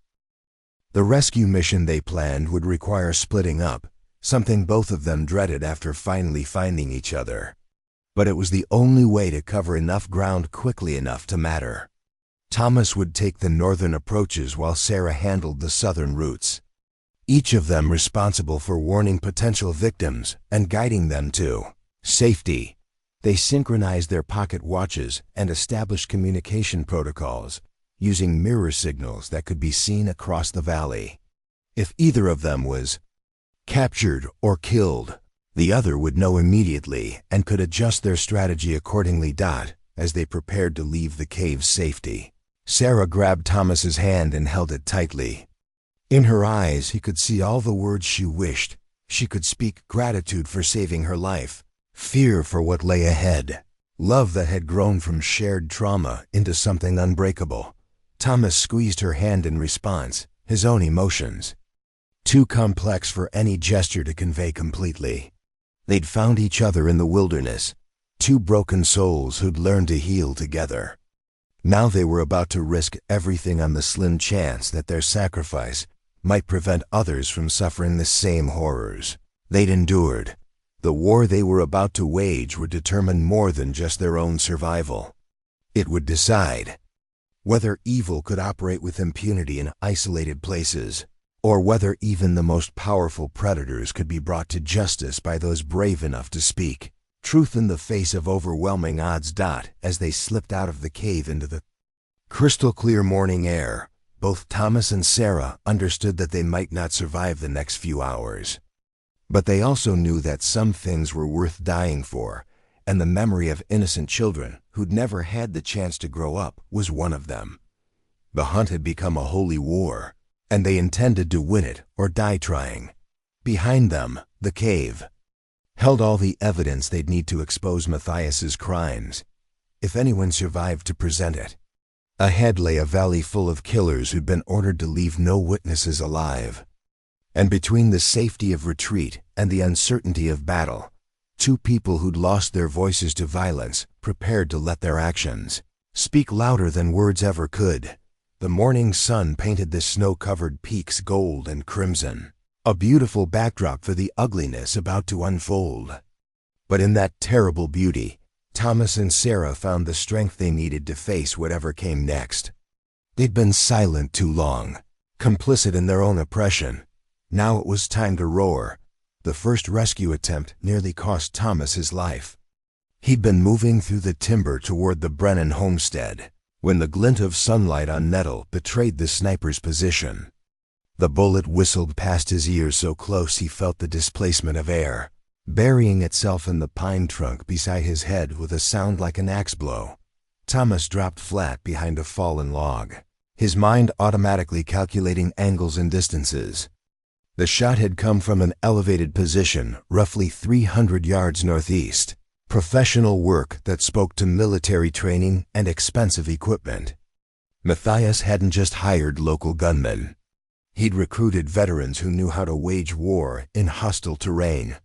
The rescue mission they planned would require splitting up, something both of them dreaded after finally finding each other. But it was the only way to cover enough ground quickly enough to matter. Thomas would take the northern approaches while Sarah handled the southern routes, each of them responsible for warning potential victims and guiding them to safety. They synchronized their pocket watches and established communication protocols, using mirror signals that could be seen across the valley. If either of them was captured or killed, the other would know immediately and could adjust their strategy accordingly. As they prepared to leave the cave's safety, Sarah grabbed Thomas's hand and held it tightly. In her eyes, he could see all the words she wished. She could speak gratitude for saving her life, fear for what lay ahead, love that had grown from shared trauma into something unbreakable. Thomas squeezed her hand in response, his own emotions too complex for any gesture to convey completely. They'd found each other in the wilderness, two broken souls who'd learned to heal together. Now they were about to risk everything on the slim chance that their sacrifice might prevent others from suffering the same horrors they'd endured. The war they were about to wage would determine more than just their own survival. It would decide whether evil could operate with impunity in isolated places, or whether even the most powerful predators could be brought to justice by those brave enough to speak truth in the face of overwhelming odds. As they slipped out of the cave into the crystal-clear morning air, both Thomas and Sarah understood that they might not survive the next few hours. But they also knew that some things were worth dying for, and the memory of innocent children who'd never had the chance to grow up was one of them. The hunt had become a holy war, and they intended to win it or die trying. Behind them, the cave held all the evidence they'd need to expose Matthias's crimes, if anyone survived to present it. Ahead lay a valley full of killers who'd been ordered to leave no witnesses alive. And between the safety of retreat and the uncertainty of battle, two people who'd lost their voices to violence, prepared to let their actions speak louder than words ever could. The morning sun painted the snow-covered peaks gold and crimson, a beautiful backdrop for the ugliness about to unfold. But in that terrible beauty, Thomas and Sarah found the strength they needed to face whatever came next. They'd been silent too long, complicit in their own oppression. Now it was time to roar. The first rescue attempt nearly cost Thomas his life. He'd been moving through the timber toward the Brennan homestead when the glint of sunlight on Nettle betrayed the sniper's position. The bullet whistled past his ears so close he felt the displacement of air, burying itself in the pine trunk beside his head with a sound like an axe blow. Thomas dropped flat behind a fallen log, his mind automatically calculating angles and distances. The shot had come from an elevated position roughly 300 yards northeast, professional work that spoke to military training and expensive equipment. Matthias hadn't just hired local gunmen. He'd recruited veterans who knew how to wage war in hostile terrain.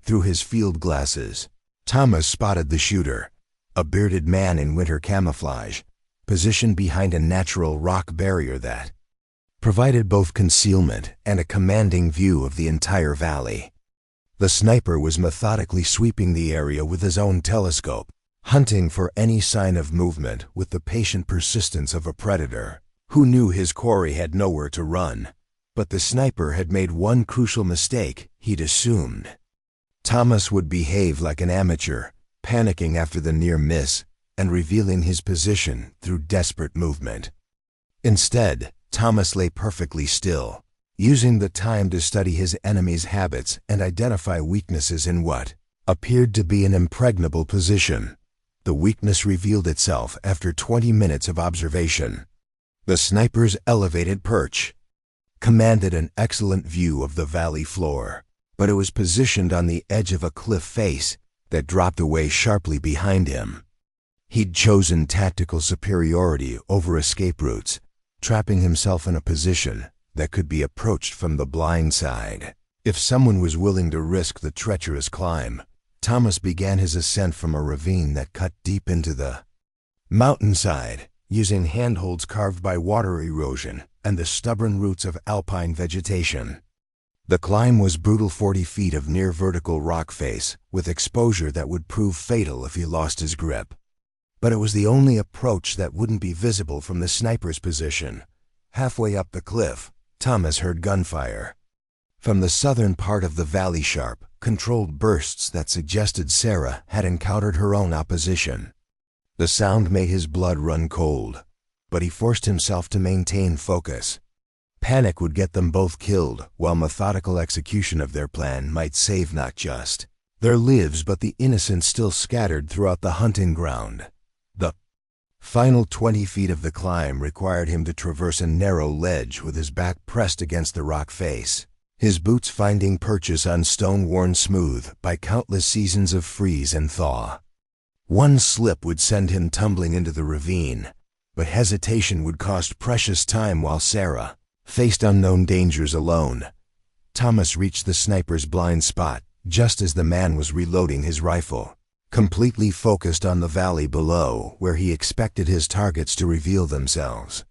Through his field glasses, Thomas spotted the shooter, a bearded man in winter camouflage, positioned behind a natural rock barrier that provided both concealment and a commanding view of the entire valley. The sniper was methodically sweeping the area with his own telescope, hunting for any sign of movement with the patient persistence of a predator who knew his quarry had nowhere to run. But the sniper had made one crucial mistake. He'd assumed Thomas would behave like an amateur, panicking after the near miss and revealing his position through desperate movement. Instead, Thomas lay perfectly still, using the time to study his enemy's habits and identify weaknesses in what appeared to be an impregnable position. The weakness revealed itself after 20 minutes of observation. The sniper's elevated perch commanded an excellent view of the valley floor, but it was positioned on the edge of a cliff face that dropped away sharply behind him. He'd chosen tactical superiority over escape routes, trapping himself in a position that could be approached from the blind side. If someone was willing to risk the treacherous climb, Thomas began his ascent from a ravine that cut deep into the mountainside, using handholds carved by water erosion and the stubborn roots of alpine vegetation. The climb was brutal, 40 feet of near-vertical rock face, with exposure that would prove fatal if he lost his grip. But it was the only approach that wouldn't be visible from the sniper's position. Halfway up the cliff, Thomas heard gunfire. From the southern part of the valley sharp, controlled bursts that suggested Sarah had encountered her own opposition. The sound made his blood run cold, but he forced himself to maintain focus. Panic would get them both killed, while methodical execution of their plan might save not just their lives but the innocent still scattered throughout the hunting ground. The final 20 feet of the climb required him to traverse a narrow ledge with his back pressed against the rock face, his boots finding purchase on stone worn smooth by countless seasons of freeze and thaw. One slip would send him tumbling into the ravine, but hesitation would cost precious time while Sarah faced unknown dangers alone. Thomas reached the sniper's blind spot just as the man was reloading his rifle, completely focused on the valley below where he expected his targets to reveal themselves.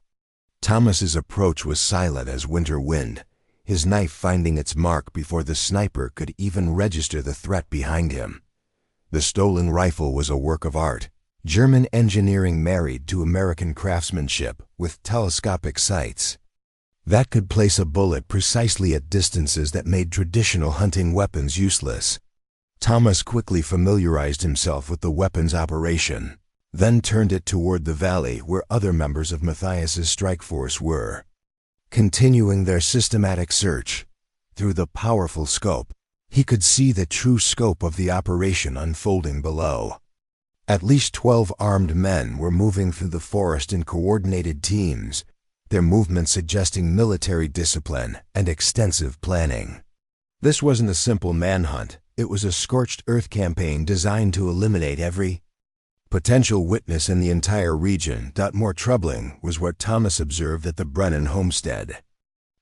Thomas's approach was silent as winter wind, his knife finding its mark before the sniper could even register the threat behind him. The stolen rifle was a work of art, German engineering married to American craftsmanship with telescopic sights that could place a bullet precisely at distances that made traditional hunting weapons useless. Thomas quickly familiarized himself with the weapon's operation, then turned it toward the valley where other members of Matthias's strike force were continuing their systematic search. Through the powerful scope, he could see the true scope of the operation unfolding below. At least 12 armed men were moving through the forest in coordinated teams, their movements suggesting military discipline and extensive planning. This wasn't a simple manhunt, it was a scorched earth campaign designed to eliminate every potential witness in the entire region. More troubling was what Thomas observed at the Brennan homestead.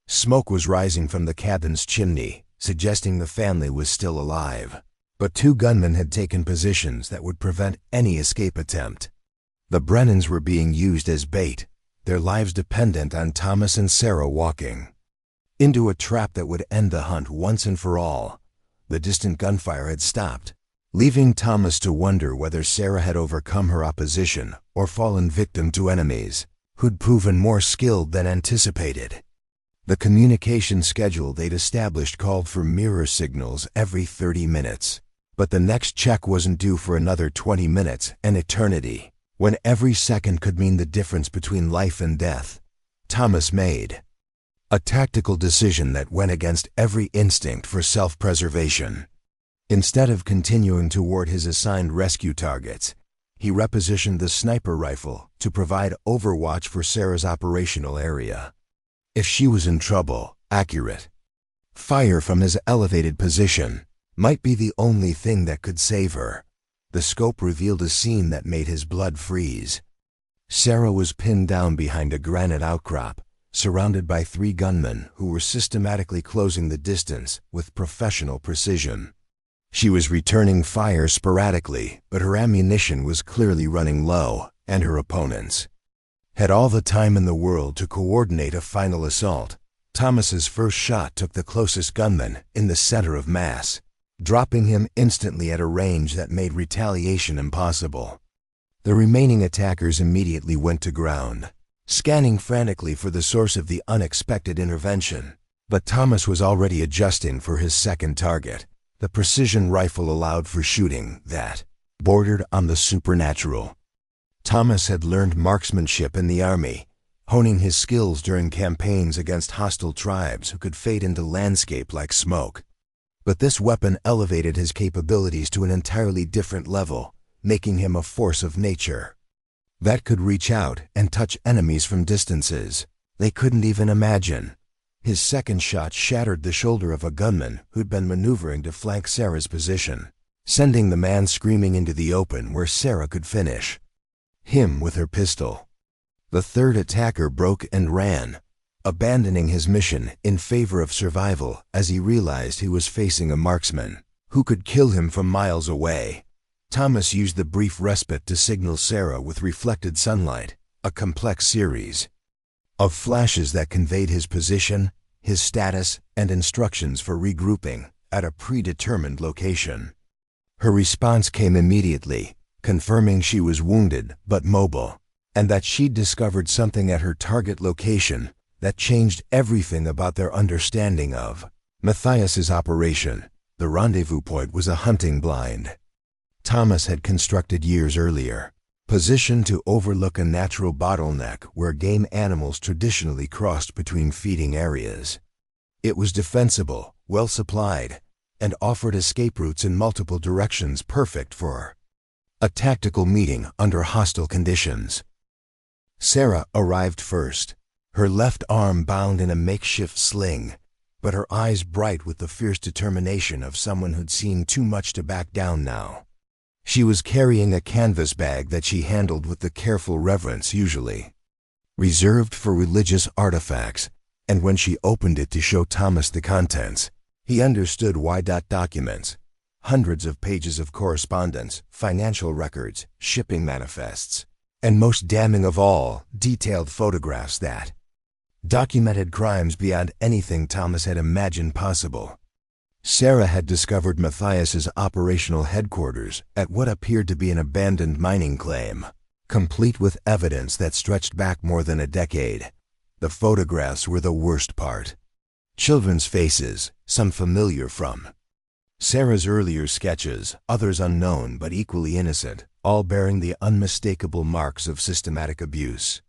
Smoke was rising from the cabin's chimney, suggesting the family was still alive, but 2 gunmen had taken positions that would prevent any escape attempt. The Brennans were being used as bait, their lives dependent on Thomas and Sarah walking into a trap that would end the hunt once and for all. The distant gunfire had stopped, leaving Thomas to wonder whether Sarah had overcome her opposition or fallen victim to enemies who'd proven more skilled than anticipated. The communication schedule they'd established called for mirror signals every 30 minutes, but the next check wasn't due for another 20 minutes, an eternity, when every second could mean the difference between life and death. Thomas made a tactical decision that went against every instinct for self-preservation. Instead of continuing toward his assigned rescue targets, he repositioned the sniper rifle to provide overwatch for Sarah's operational area. If she was in trouble, accurate fire from his elevated position might be the only thing that could save her. The scope revealed a scene that made his blood freeze. Sarah was pinned down behind a granite outcrop, surrounded by 3 gunmen who were systematically closing the distance with professional precision. She was returning fire sporadically, but her ammunition was clearly running low, and her opponents had all the time in the world to coordinate a final assault. Thomas's first shot took the closest gunman in the center of mass, dropping him instantly at a range that made retaliation impossible. The remaining attackers immediately went to ground, scanning frantically for the source of the unexpected intervention. But Thomas was already adjusting for his second target. The precision rifle allowed for shooting that bordered on the supernatural. Thomas had learned marksmanship in the army, honing his skills during campaigns against hostile tribes who could fade into landscape like smoke. But this weapon elevated his capabilities to an entirely different level, making him a force of nature that could reach out and touch enemies from distances they couldn't even imagine. His second shot shattered the shoulder of a gunman who'd been maneuvering to flank Sarah's position, sending the man screaming into the open where Sarah could finish him with her pistol. The third attacker broke and ran, abandoning his mission in favor of survival as he realized he was facing a marksman who could kill him from miles away. Thomas used the brief respite to signal Sarah with reflected sunlight, a complex series of flashes that conveyed his position, his status, and instructions for regrouping at a predetermined location. Her response came immediately, confirming she was wounded but mobile, and that she'd discovered something at her target location that changed everything about their understanding of Matthias's operation. The rendezvous point was a hunting blind Thomas had constructed years earlier, positioned to overlook a natural bottleneck where game animals traditionally crossed between feeding areas. It was defensible, well supplied, and offered escape routes in multiple directions perfect for a tactical meeting under hostile conditions. Sarah arrived first, her left arm bound in a makeshift sling, but her eyes bright with the fierce determination of someone who'd seen too much to back down now. She was carrying a canvas bag that she handled with the careful reverence usually reserved for religious artifacts, and when she opened it to show Thomas the contents, he understood why. Documents, hundreds of pages of correspondence, financial records, shipping manifests, and most damning of all, detailed photographs that documented crimes beyond anything Thomas had imagined possible. Sarah had discovered Matthias's operational headquarters at what appeared to be an abandoned mining claim, complete with evidence that stretched back more than a decade. The photographs were the worst part. Children's faces, some familiar from Sarah's earlier sketches, others unknown but equally innocent, all bearing the unmistakable marks of systematic abuse.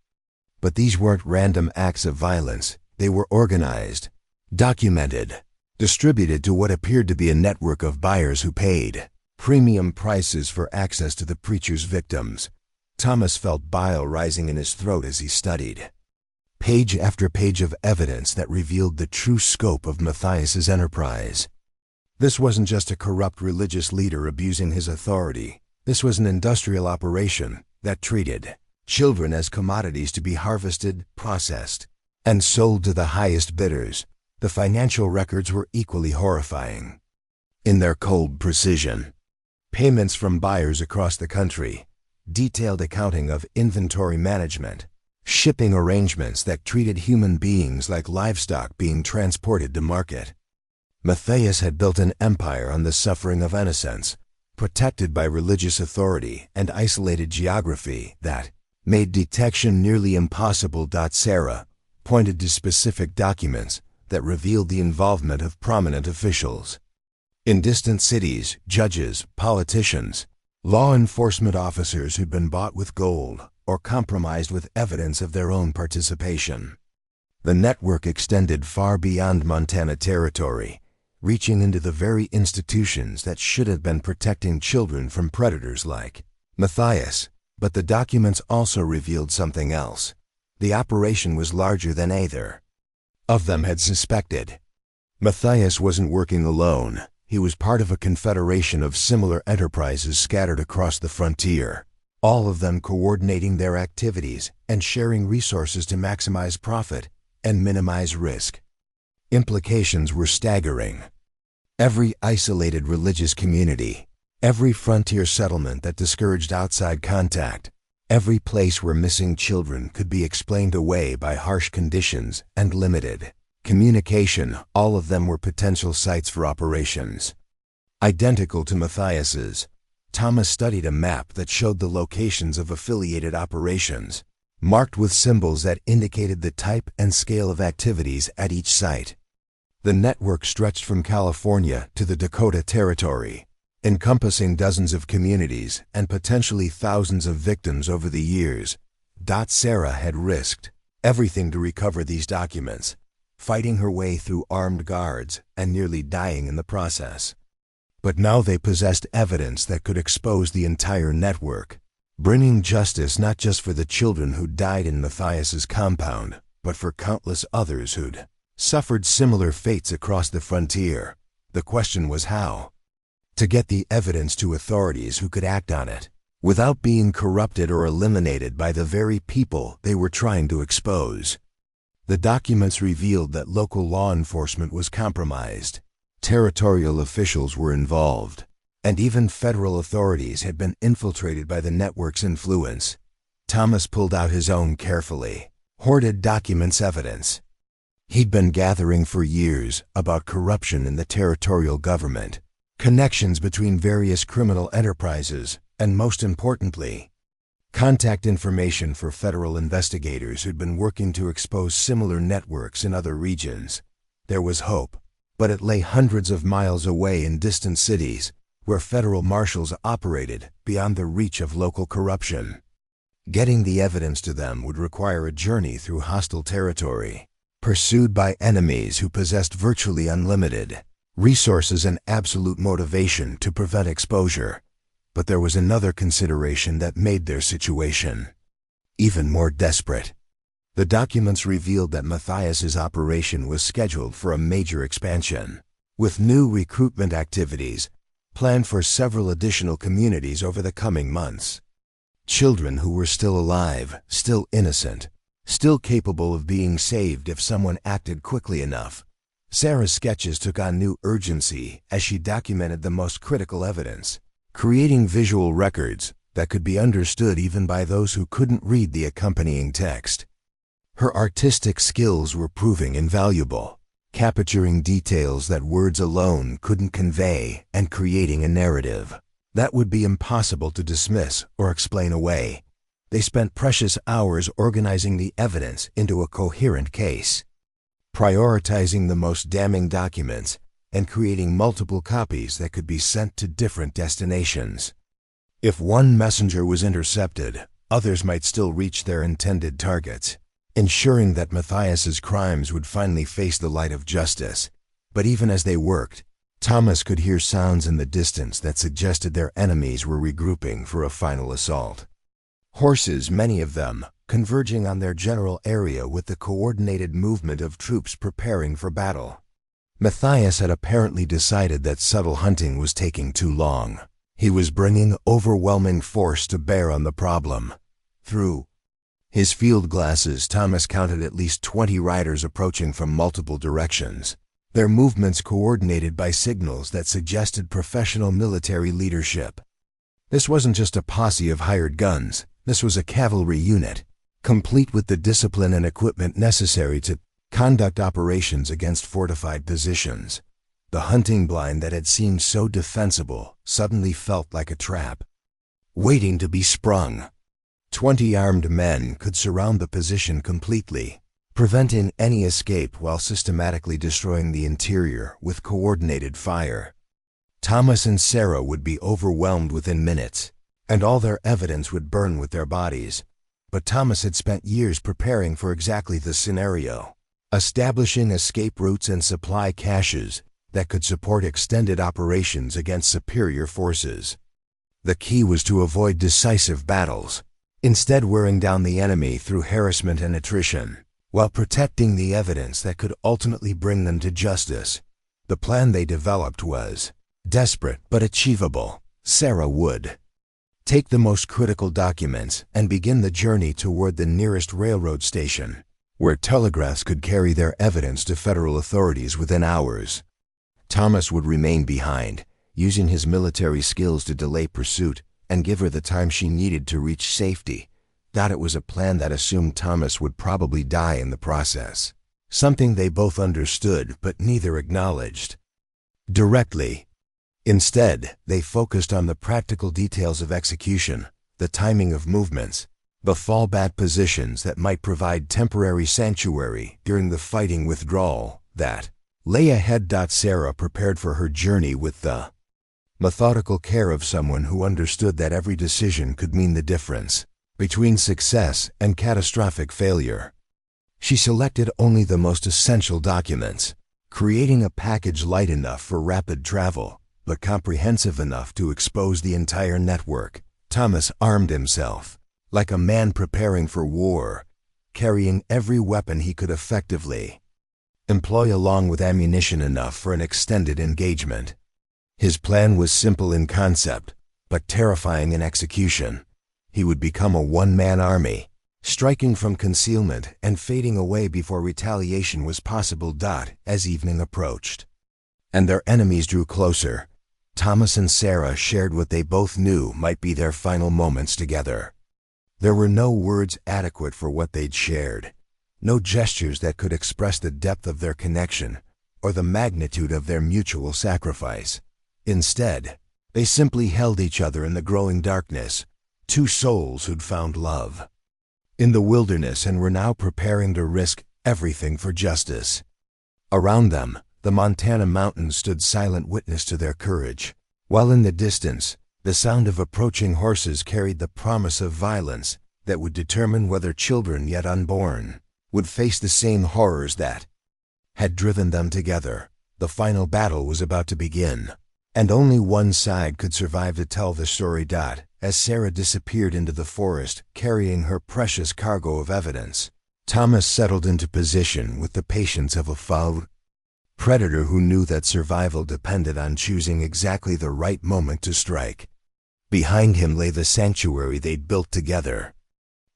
But these weren't random acts of violence. They were organized, documented, distributed to what appeared to be a network of buyers who paid premium prices for access to the preacher's victims. Thomas felt bile rising in his throat as he studied page after page of evidence that revealed the true scope of Matthias's enterprise. This wasn't just a corrupt religious leader abusing his authority. This was an industrial operation that treated children as commodities to be harvested, processed, and sold to the highest bidders. The financial records were equally horrifying in their cold precision. Payments from buyers across the country, detailed accounting of inventory management, shipping arrangements that treated human beings like livestock being transported to market. Matthias had built an empire on the suffering of innocents, protected by religious authority and isolated geography that made detection nearly impossible. Sarah pointed to specific documents that revealed the involvement of prominent officials in distant cities, judges, politicians, law enforcement officers who'd been bought with gold or compromised with evidence of their own participation. The network extended far beyond Montana territory, reaching into the very institutions that should have been protecting children from predators like Matthias. But the documents also revealed something else. The operation was larger than either of them had suspected. Matthias wasn't working alone. He was part of a confederation of similar enterprises scattered across the frontier, all of them coordinating their activities and sharing resources to maximize profit and minimize risk. Implications were staggering. Every isolated religious community, every frontier settlement that discouraged outside contact, every place where missing children could be explained away by harsh conditions and limited communication, all of them were potential sites for operations. Identical to Matthias's, Thomas studied a map that showed the locations of affiliated operations, marked with symbols that indicated the type and scale of activities at each site. The network stretched from California to the Dakota Territory, encompassing dozens of communities and potentially thousands of victims over the years. Sarah had risked everything to recover these documents, fighting her way through armed guards and nearly dying in the process. But now they possessed evidence that could expose the entire network, bringing justice not just for the children who died in Matthias's compound, but for countless others who'd suffered similar fates across the frontier. The question was how to get the evidence to authorities who could act on it, without being corrupted or eliminated by the very people they were trying to expose. The documents revealed that local law enforcement was compromised, territorial officials were involved, and even federal authorities had been infiltrated by the network's influence. Thomas pulled out his own carefully hoarded documents evidence he'd been gathering for years about corruption in the territorial government, connections between various criminal enterprises, and most importantly, contact information for federal investigators who'd been working to expose similar networks in other regions. There was hope. but it lay hundreds of miles away in distant cities, where federal marshals operated beyond the reach of local corruption. Getting the evidence to them would require a journey through hostile territory, pursued by enemies who possessed virtually unlimited resources and absolute motivation to prevent exposure. But there was another consideration that made their situation even more desperate. The documents revealed that Matthias's operation was scheduled for a major expansion, with new recruitment activities planned for several additional communities over the coming months. Children who were still alive, still innocent, still capable of being saved if someone acted quickly enough. Sarah's sketches took on new urgency as she documented the most critical evidence, creating visual records that could be understood even by those who couldn't read the accompanying text. Her artistic skills were proving invaluable, capturing details that words alone couldn't convey and creating a narrative that would be impossible to dismiss or explain away. They spent precious hours organizing the evidence into a coherent case, prioritizing the most damning documents and creating multiple copies that could be sent to different destinations. If one messenger was intercepted, others might still reach their intended targets, ensuring that Matthias's crimes would finally face the light of justice. But even as they worked, Thomas could hear sounds in the distance that suggested their enemies were regrouping for a final assault. Horses, many of them, converging on their general area with the coordinated movement of troops preparing for battle. Matthias had apparently decided that subtle hunting was taking too long. He was bringing overwhelming force to bear on the problem. Through his field glasses, Thomas counted at least 20 riders approaching from multiple directions, their movements coordinated by signals that suggested professional military leadership. This wasn't just a posse of hired guns. This was a cavalry unit, complete with the discipline and equipment necessary to conduct operations against fortified positions. The hunting blind that had seemed so defensible suddenly felt like a trap, waiting to be sprung. 20 armed men could surround the position completely, preventing any escape while systematically destroying the interior with coordinated fire. Thomas and Sarah would be overwhelmed within minutes, and all their evidence would burn with their bodies. But Thomas had spent years preparing for exactly this scenario, establishing escape routes and supply caches that could support extended operations against superior forces. The key was to avoid decisive battles, instead wearing down the enemy through harassment and attrition, while protecting the evidence that could ultimately bring them to justice. The plan they developed was desperate but achievable. Sarah would take the most critical documents and begin the journey toward the nearest railroad station, where telegraphs could carry their evidence to federal authorities within hours. Thomas would remain behind, using his military skills to delay pursuit and give her the time she needed to reach safety. It was a plan that assumed Thomas would probably die in the process, something they both understood but neither acknowledged directly. Instead, they focused on the practical details of execution, the timing of movements, the fallback positions that might provide temporary sanctuary during the fighting withdrawal that lay ahead. Sarah prepared for her journey with the methodical care of someone who understood that every decision could mean the difference between success and catastrophic failure. She selected only the most essential documents, creating a package light enough for rapid travel, but comprehensive enough to expose the entire network. Thomas armed himself like a man preparing for war, carrying every weapon he could effectively employ along with ammunition enough for an extended engagement. His plan was simple in concept, but terrifying in execution. He would become a one-man army, striking from concealment and fading away before retaliation was possible. As evening approached, and their enemies drew closer, Thomas and Sarah shared what they both knew might be their final moments together. There were no words adequate for what they'd shared, no gestures that could express the depth of their connection or the magnitude of their mutual sacrifice. Instead, they simply held each other in the growing darkness, two souls who'd found love in the wilderness and were now preparing to risk everything for justice. Around them, the Montana mountains stood silent witness to their courage, while in the distance, the sound of approaching horses carried the promise of violence that would determine whether children yet unborn would face the same horrors that had driven them together. The final battle was about to begin, and only one side could survive to tell the story. As Sarah disappeared into the forest, carrying her precious cargo of evidence, Thomas settled into position with the patience of a foul predator who knew that survival depended on choosing exactly the right moment to strike. Behind him lay the sanctuary they'd built together.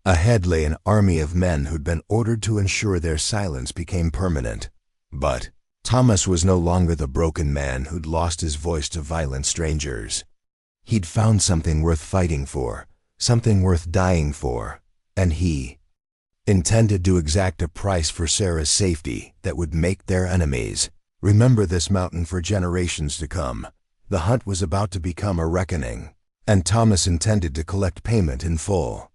Ahead lay an army of men who'd been ordered to ensure their silence became permanent. But Thomas was no longer the broken man who'd lost his voice to violent strangers. He'd found something worth fighting for, something worth dying for, and he intended to exact a price for Sarah's safety that would make their enemies remember this mountain for generations to come. The hunt was about to become a reckoning, and Thomas intended to collect payment in full.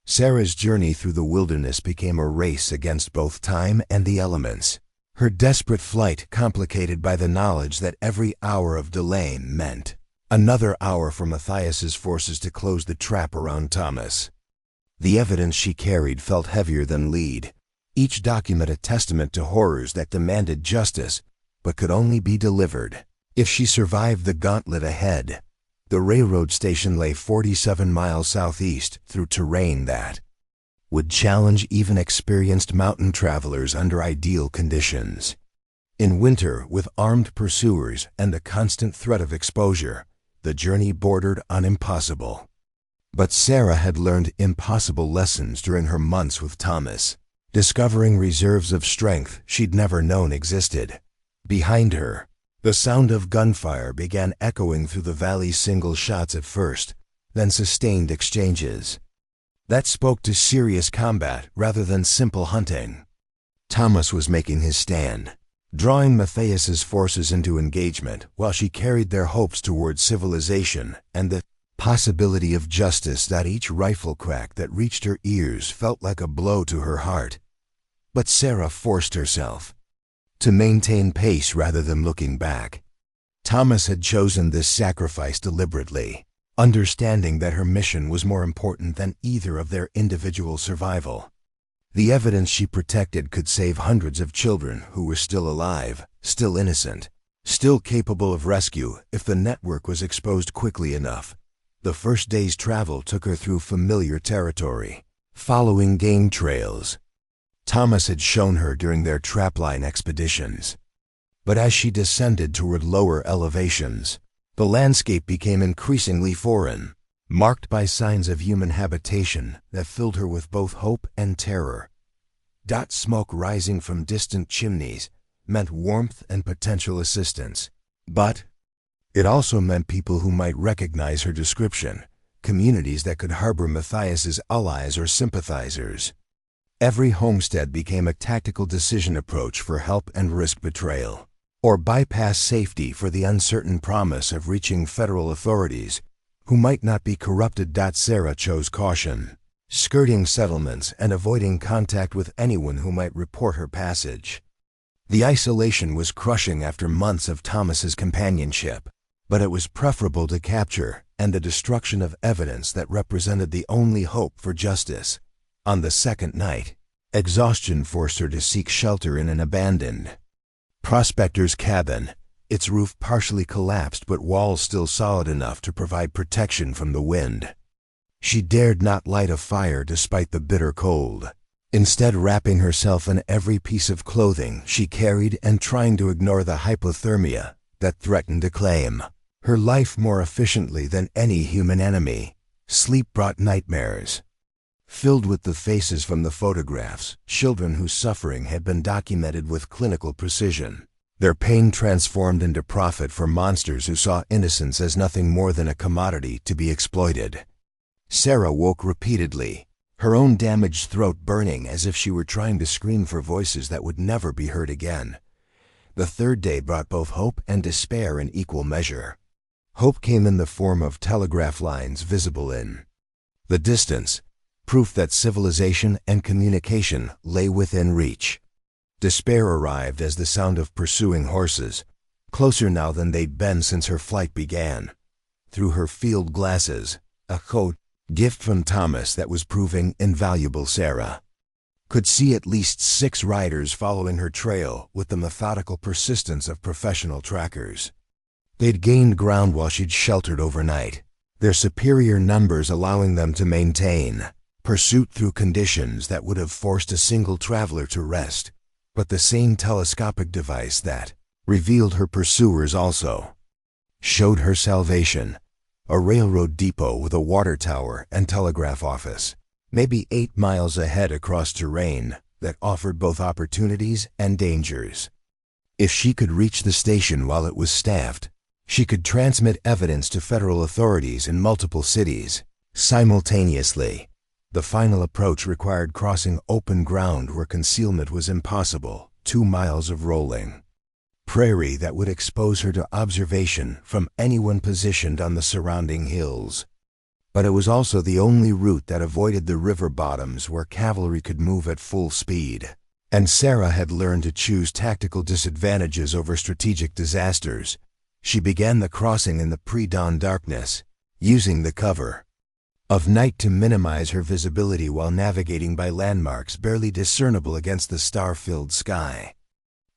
Sarah's journey through the wilderness became a race against both time and the elements, her desperate flight complicated by the knowledge that every hour of delay meant another hour for Matthias's forces to close the trap around Thomas. The evidence she carried felt heavier than lead, each document a testament to horrors that demanded justice but could only be delivered if she survived the gauntlet ahead. The railroad station lay 47 miles southeast through terrain that would challenge even experienced mountain travelers under ideal conditions. In winter, with armed pursuers and the constant threat of exposure, the journey bordered on impossible. But Sarah had learned impossible lessons during her months with Thomas, discovering reserves of strength she'd never known existed. Behind her, the sound of gunfire began echoing through the valley, single shots at first, then sustained exchanges that spoke to serious combat rather than simple hunting. Thomas was making his stand, drawing Matthias's forces into engagement while she carried their hopes toward civilization and the possibility of justice. Each rifle crack that reached her ears felt like a blow to her heart. But Sarah forced herself to maintain pace rather than looking back. Thomas had chosen this sacrifice deliberately, understanding that her mission was more important than either of their individual survival. The evidence she protected could save hundreds of children who were still alive, still innocent, still capable of rescue if the network was exposed quickly enough. The first day's travel took her through familiar territory, following game trails Thomas had shown her during their trapline expeditions. But as she descended toward lower elevations, the landscape became increasingly foreign, marked by signs of human habitation that filled her with both hope and terror. Smoke rising from distant chimneys meant warmth and potential assistance, but it also meant people who might recognize her description, communities that could harbor Matthias's allies or sympathizers. Every homestead became a tactical decision approach for help and risk betrayal, or bypass safety for the uncertain promise of reaching federal authorities who might not be corrupted. Sarah chose caution, skirting settlements and avoiding contact with anyone who might report her passage. The isolation was crushing after months of Thomas's companionship, but it was preferable to capture and the destruction of evidence that represented the only hope for justice. On the second night, exhaustion forced her to seek shelter in an abandoned prospector's cabin, its roof partially collapsed but walls still solid enough to provide protection from the wind. She dared not light a fire despite the bitter cold, instead wrapping herself in every piece of clothing she carried and trying to ignore the hypothermia that threatened to claim her life more efficiently than any human enemy. Sleep brought nightmares, filled with the faces from the photographs, children whose suffering had been documented with clinical precision, their pain transformed into profit for monsters who saw innocence as nothing more than a commodity to be exploited. Sarah woke repeatedly, her own damaged throat burning as if she were trying to scream for voices that would never be heard again. The third day brought both hope and despair in equal measure. Hope came in the form of telegraph lines visible in the distance, proof that civilization and communication lay within reach. Despair arrived as the sound of pursuing horses, closer now than they'd been since her flight began. Through her field glasses, a gift from Thomas that was proving invaluable, Sarah could see at least 6 riders following her trail with the methodical persistence of professional trackers. They'd gained ground while she'd sheltered overnight, their superior numbers allowing them to maintain pursuit through conditions that would have forced a single traveler to rest. But the same telescopic device that revealed her pursuers also showed her salvation, a railroad depot with a water tower and telegraph office, maybe 8 miles ahead across terrain that offered both opportunities and dangers. If she could reach the station while it was staffed, she could transmit evidence to federal authorities in multiple cities simultaneously. The final approach required crossing open ground where concealment was impossible, 2 miles of rolling prairie that would expose her to observation from anyone positioned on the surrounding hills. But it was also the only route that avoided the river bottoms where cavalry could move at full speed. And Sarah had learned to choose tactical disadvantages over strategic disasters. She began the crossing in the pre-dawn darkness, using the cover of night to minimize her visibility while navigating by landmarks barely discernible against the star-filled sky.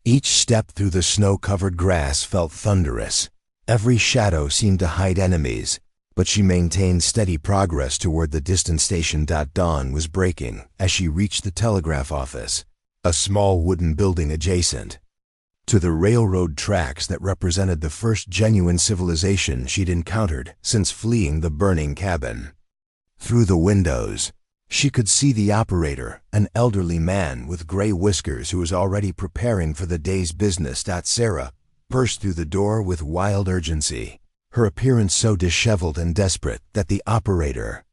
Each step through the snow-covered grass felt thunderous. Every shadow seemed to hide enemies, but she maintained steady progress toward the distant station. Dawn was breaking as she reached the telegraph office, a small wooden building adjacent to the railroad tracks that represented the first genuine civilization she'd encountered since fleeing the burning cabin. Through the windows, she could see the operator, an elderly man with gray whiskers who was already preparing for the day's business. Sarah burst through the door with wild urgency, her appearance so disheveled and desperate that the operator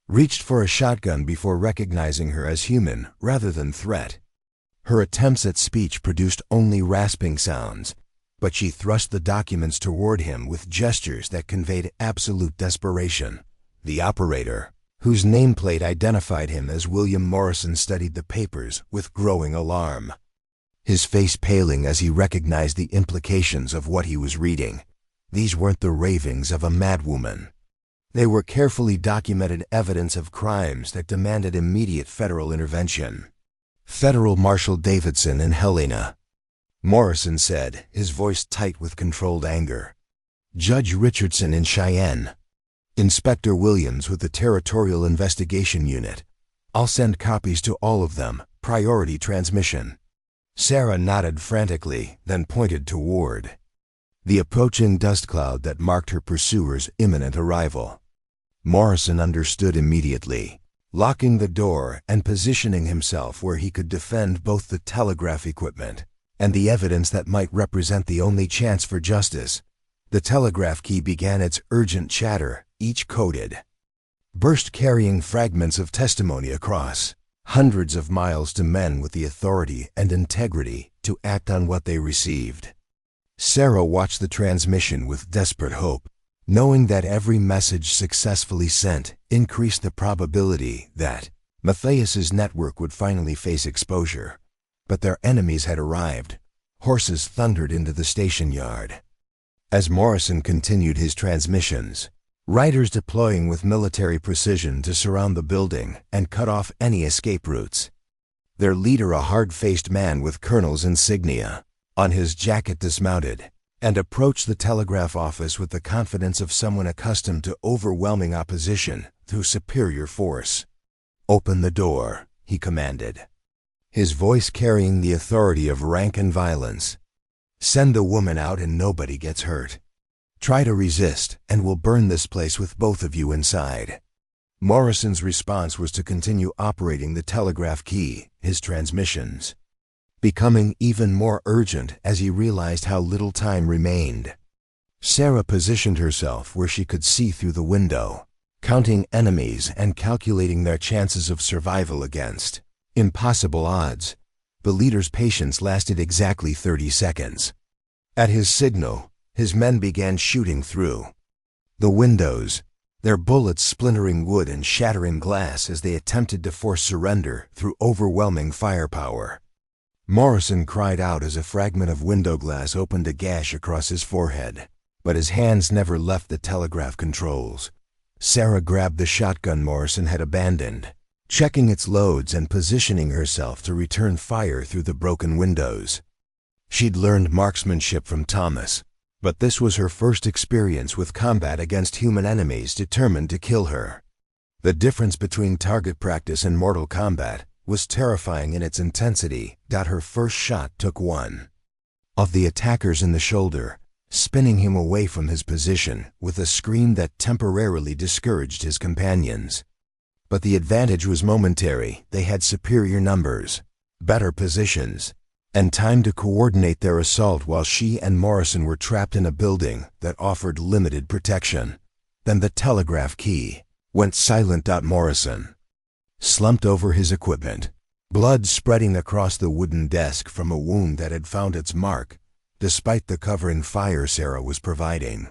reached for a shotgun before recognizing her as human rather than threat. Her attempts at speech produced only rasping sounds, but she thrust the documents toward him with gestures that conveyed absolute desperation. The operator, whose nameplate identified him as William Morrison, studied the papers with growing alarm, his face paling as he recognized the implications of what he was reading. These weren't the ravings of a madwoman. They were carefully documented evidence of crimes that demanded immediate federal intervention. Federal Marshal Davidson in Helena, Morrison said, his voice tight with controlled anger. Judge Richardson in Cheyenne. Inspector Williams with the Territorial Investigation Unit. I'll send copies to all of them, priority transmission. Sarah nodded frantically, then pointed toward the approaching dust cloud that marked her pursuer's imminent arrival. Morrison understood immediately, locking the door and positioning himself where he could defend both the telegraph equipment and the evidence that might represent the only chance for justice. The telegraph key began its urgent chatter, each coded burst carrying fragments of testimony across hundreds of miles to men with the authority and integrity to act on what they received. Sarah watched the transmission with desperate hope, knowing that every message successfully sent increased the probability that Matthias's network would finally face exposure. But their enemies had arrived. Horses thundered into the station yard. As Morrison continued his transmissions, riders deploying with military precision to surround the building and cut off any escape routes. Their leader, a hard-faced man with colonel's insignia on his jacket, dismounted and approached the telegraph office with the confidence of someone accustomed to overwhelming opposition through superior force. "Open the door," he commanded, his voice carrying the authority of rank and violence. "Send the woman out and nobody gets hurt. Try to resist, and we'll burn this place with both of you inside." Morrison's response was to continue operating the telegraph key, his transmissions becoming even more urgent as he realized how little time remained. Sarah positioned herself where she could see through the window, counting enemies and calculating their chances of survival against impossible odds. The leader's patience lasted exactly 30 seconds. At his signal, his men began shooting through the windows, their bullets splintering wood and shattering glass as they attempted to force surrender through overwhelming firepower. Morrison cried out as a fragment of window glass opened a gash across his forehead, but his hands never left the telegraph controls. Sarah grabbed the shotgun Morrison had abandoned, checking its loads and positioning herself to return fire through the broken windows. She'd learned marksmanship from Thomas, but this was her first experience with combat against human enemies determined to kill her. The difference between target practice and mortal combat was terrifying in its intensity. Her first shot took one of the attackers in the shoulder, spinning him away from his position with a scream that temporarily discouraged his companions. But the advantage was momentary. They had superior numbers, better positions, and time to coordinate their assault while she and Morrison were trapped in a building that offered limited protection. Then the telegraph key went silent. Morrison slumped over his equipment, blood spreading across the wooden desk from a wound that had found its mark, despite the covering fire Sarah was providing.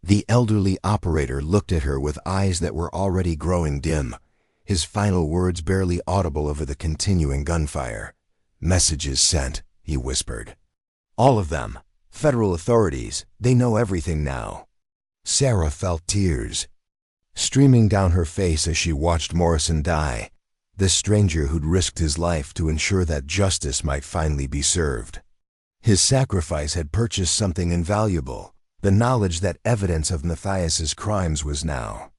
The elderly operator looked at her with eyes that were already growing dim, his final words barely audible over the continuing gunfire. "Messages sent," he whispered. "All of them. Federal authorities. They know everything now." Sarah felt tears streaming down her face as she watched Morrison die, this stranger who'd risked his life to ensure that justice might finally be served. His sacrifice had purchased something invaluable, the knowledge that evidence of Matthias's crimes was now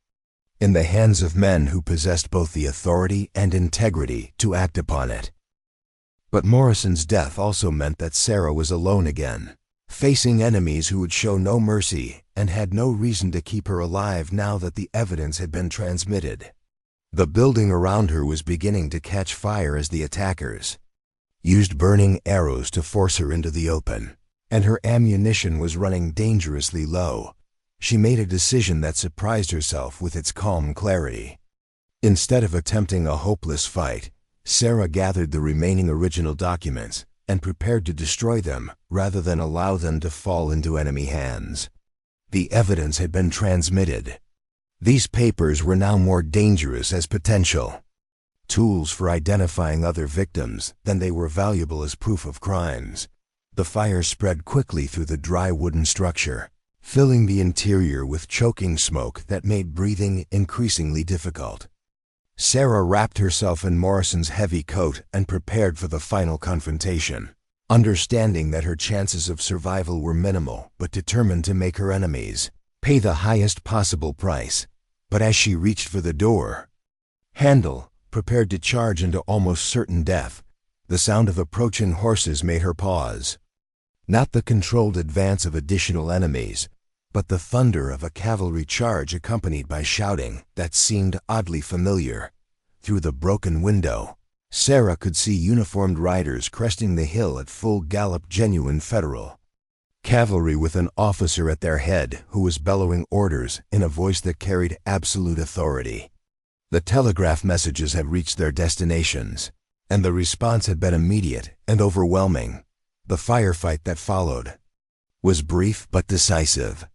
in the hands of men who possessed both the authority and integrity to act upon it. But Morrison's death also meant that Sarah was alone again, facing enemies who would show no mercy and had no reason to keep her alive now that the evidence had been transmitted. The building around her was beginning to catch fire as the attackers used burning arrows to force her into the open, and her ammunition was running dangerously low. She made a decision that surprised herself with its calm clarity. Instead of attempting a hopeless fight, Sarah gathered the remaining original documents and prepared to destroy them rather than allow them to fall into enemy hands. The evidence had been transmitted. These papers were now more dangerous as potential tools for identifying other victims than they were valuable as proof of crimes. The fire spread quickly through the dry wooden structure, filling the interior with choking smoke that made breathing increasingly difficult. Sarah wrapped herself in Morrison's heavy coat and prepared for the final confrontation, understanding that her chances of survival were minimal but determined to make her enemies pay the highest possible price. But as she reached for the door handle, prepared to charge into almost certain death, the sound of approaching horses made her pause. Not the controlled advance of additional enemies, but the thunder of a cavalry charge accompanied by shouting that seemed oddly familiar. Through the broken window, Sarah could see uniformed riders cresting the hill at full gallop, genuine Federal cavalry with an officer at their head who was bellowing orders in a voice that carried absolute authority. The telegraph messages had reached their destinations, and the response had been immediate and overwhelming. The firefight that followed was brief but decisive.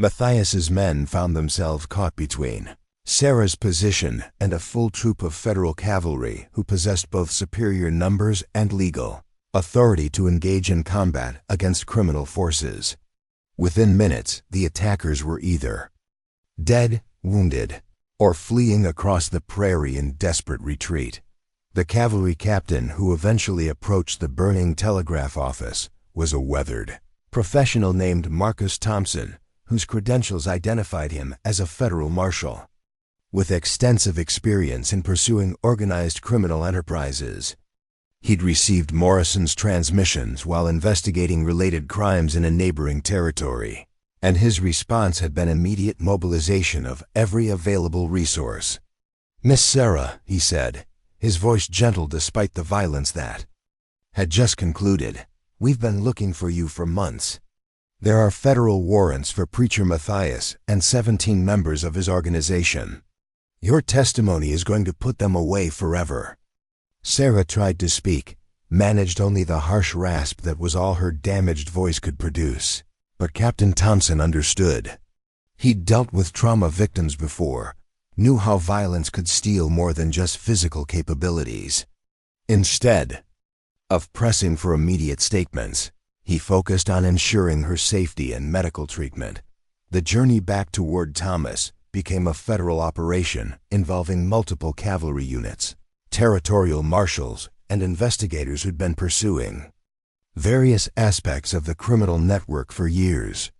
Matthias's men found themselves caught between Sarah's position and a full troop of Federal cavalry who possessed both superior numbers and legal authority to engage in combat against criminal forces. Within minutes, the attackers were either dead, wounded, or fleeing across the prairie in desperate retreat. The cavalry captain who eventually approached the burning telegraph office was a weathered professional named Marcus Thompson, whose credentials identified him as a Federal marshal with extensive experience in pursuing organized criminal enterprises. He'd received Morrison's transmissions while investigating related crimes in a neighboring territory, and his response had been immediate mobilization of every available resource. "Miss Sarah," he said, his voice gentle despite the violence that had just concluded, "we've been looking for you for months. There are Federal warrants for Preacher Matthias and 17 members of his organization. Your testimony is going to put them away forever." Sarah tried to speak, managed only the harsh rasp that was all her damaged voice could produce. But Captain Thompson understood. He'd dealt with trauma victims before, knew how violence could steal more than just physical capabilities. Instead, of pressing for immediate statements. He focused on ensuring her safety and medical treatment. The journey back toward Thomas became a federal operation involving multiple cavalry units, territorial marshals, and investigators who'd been pursuing various aspects of the criminal network for years.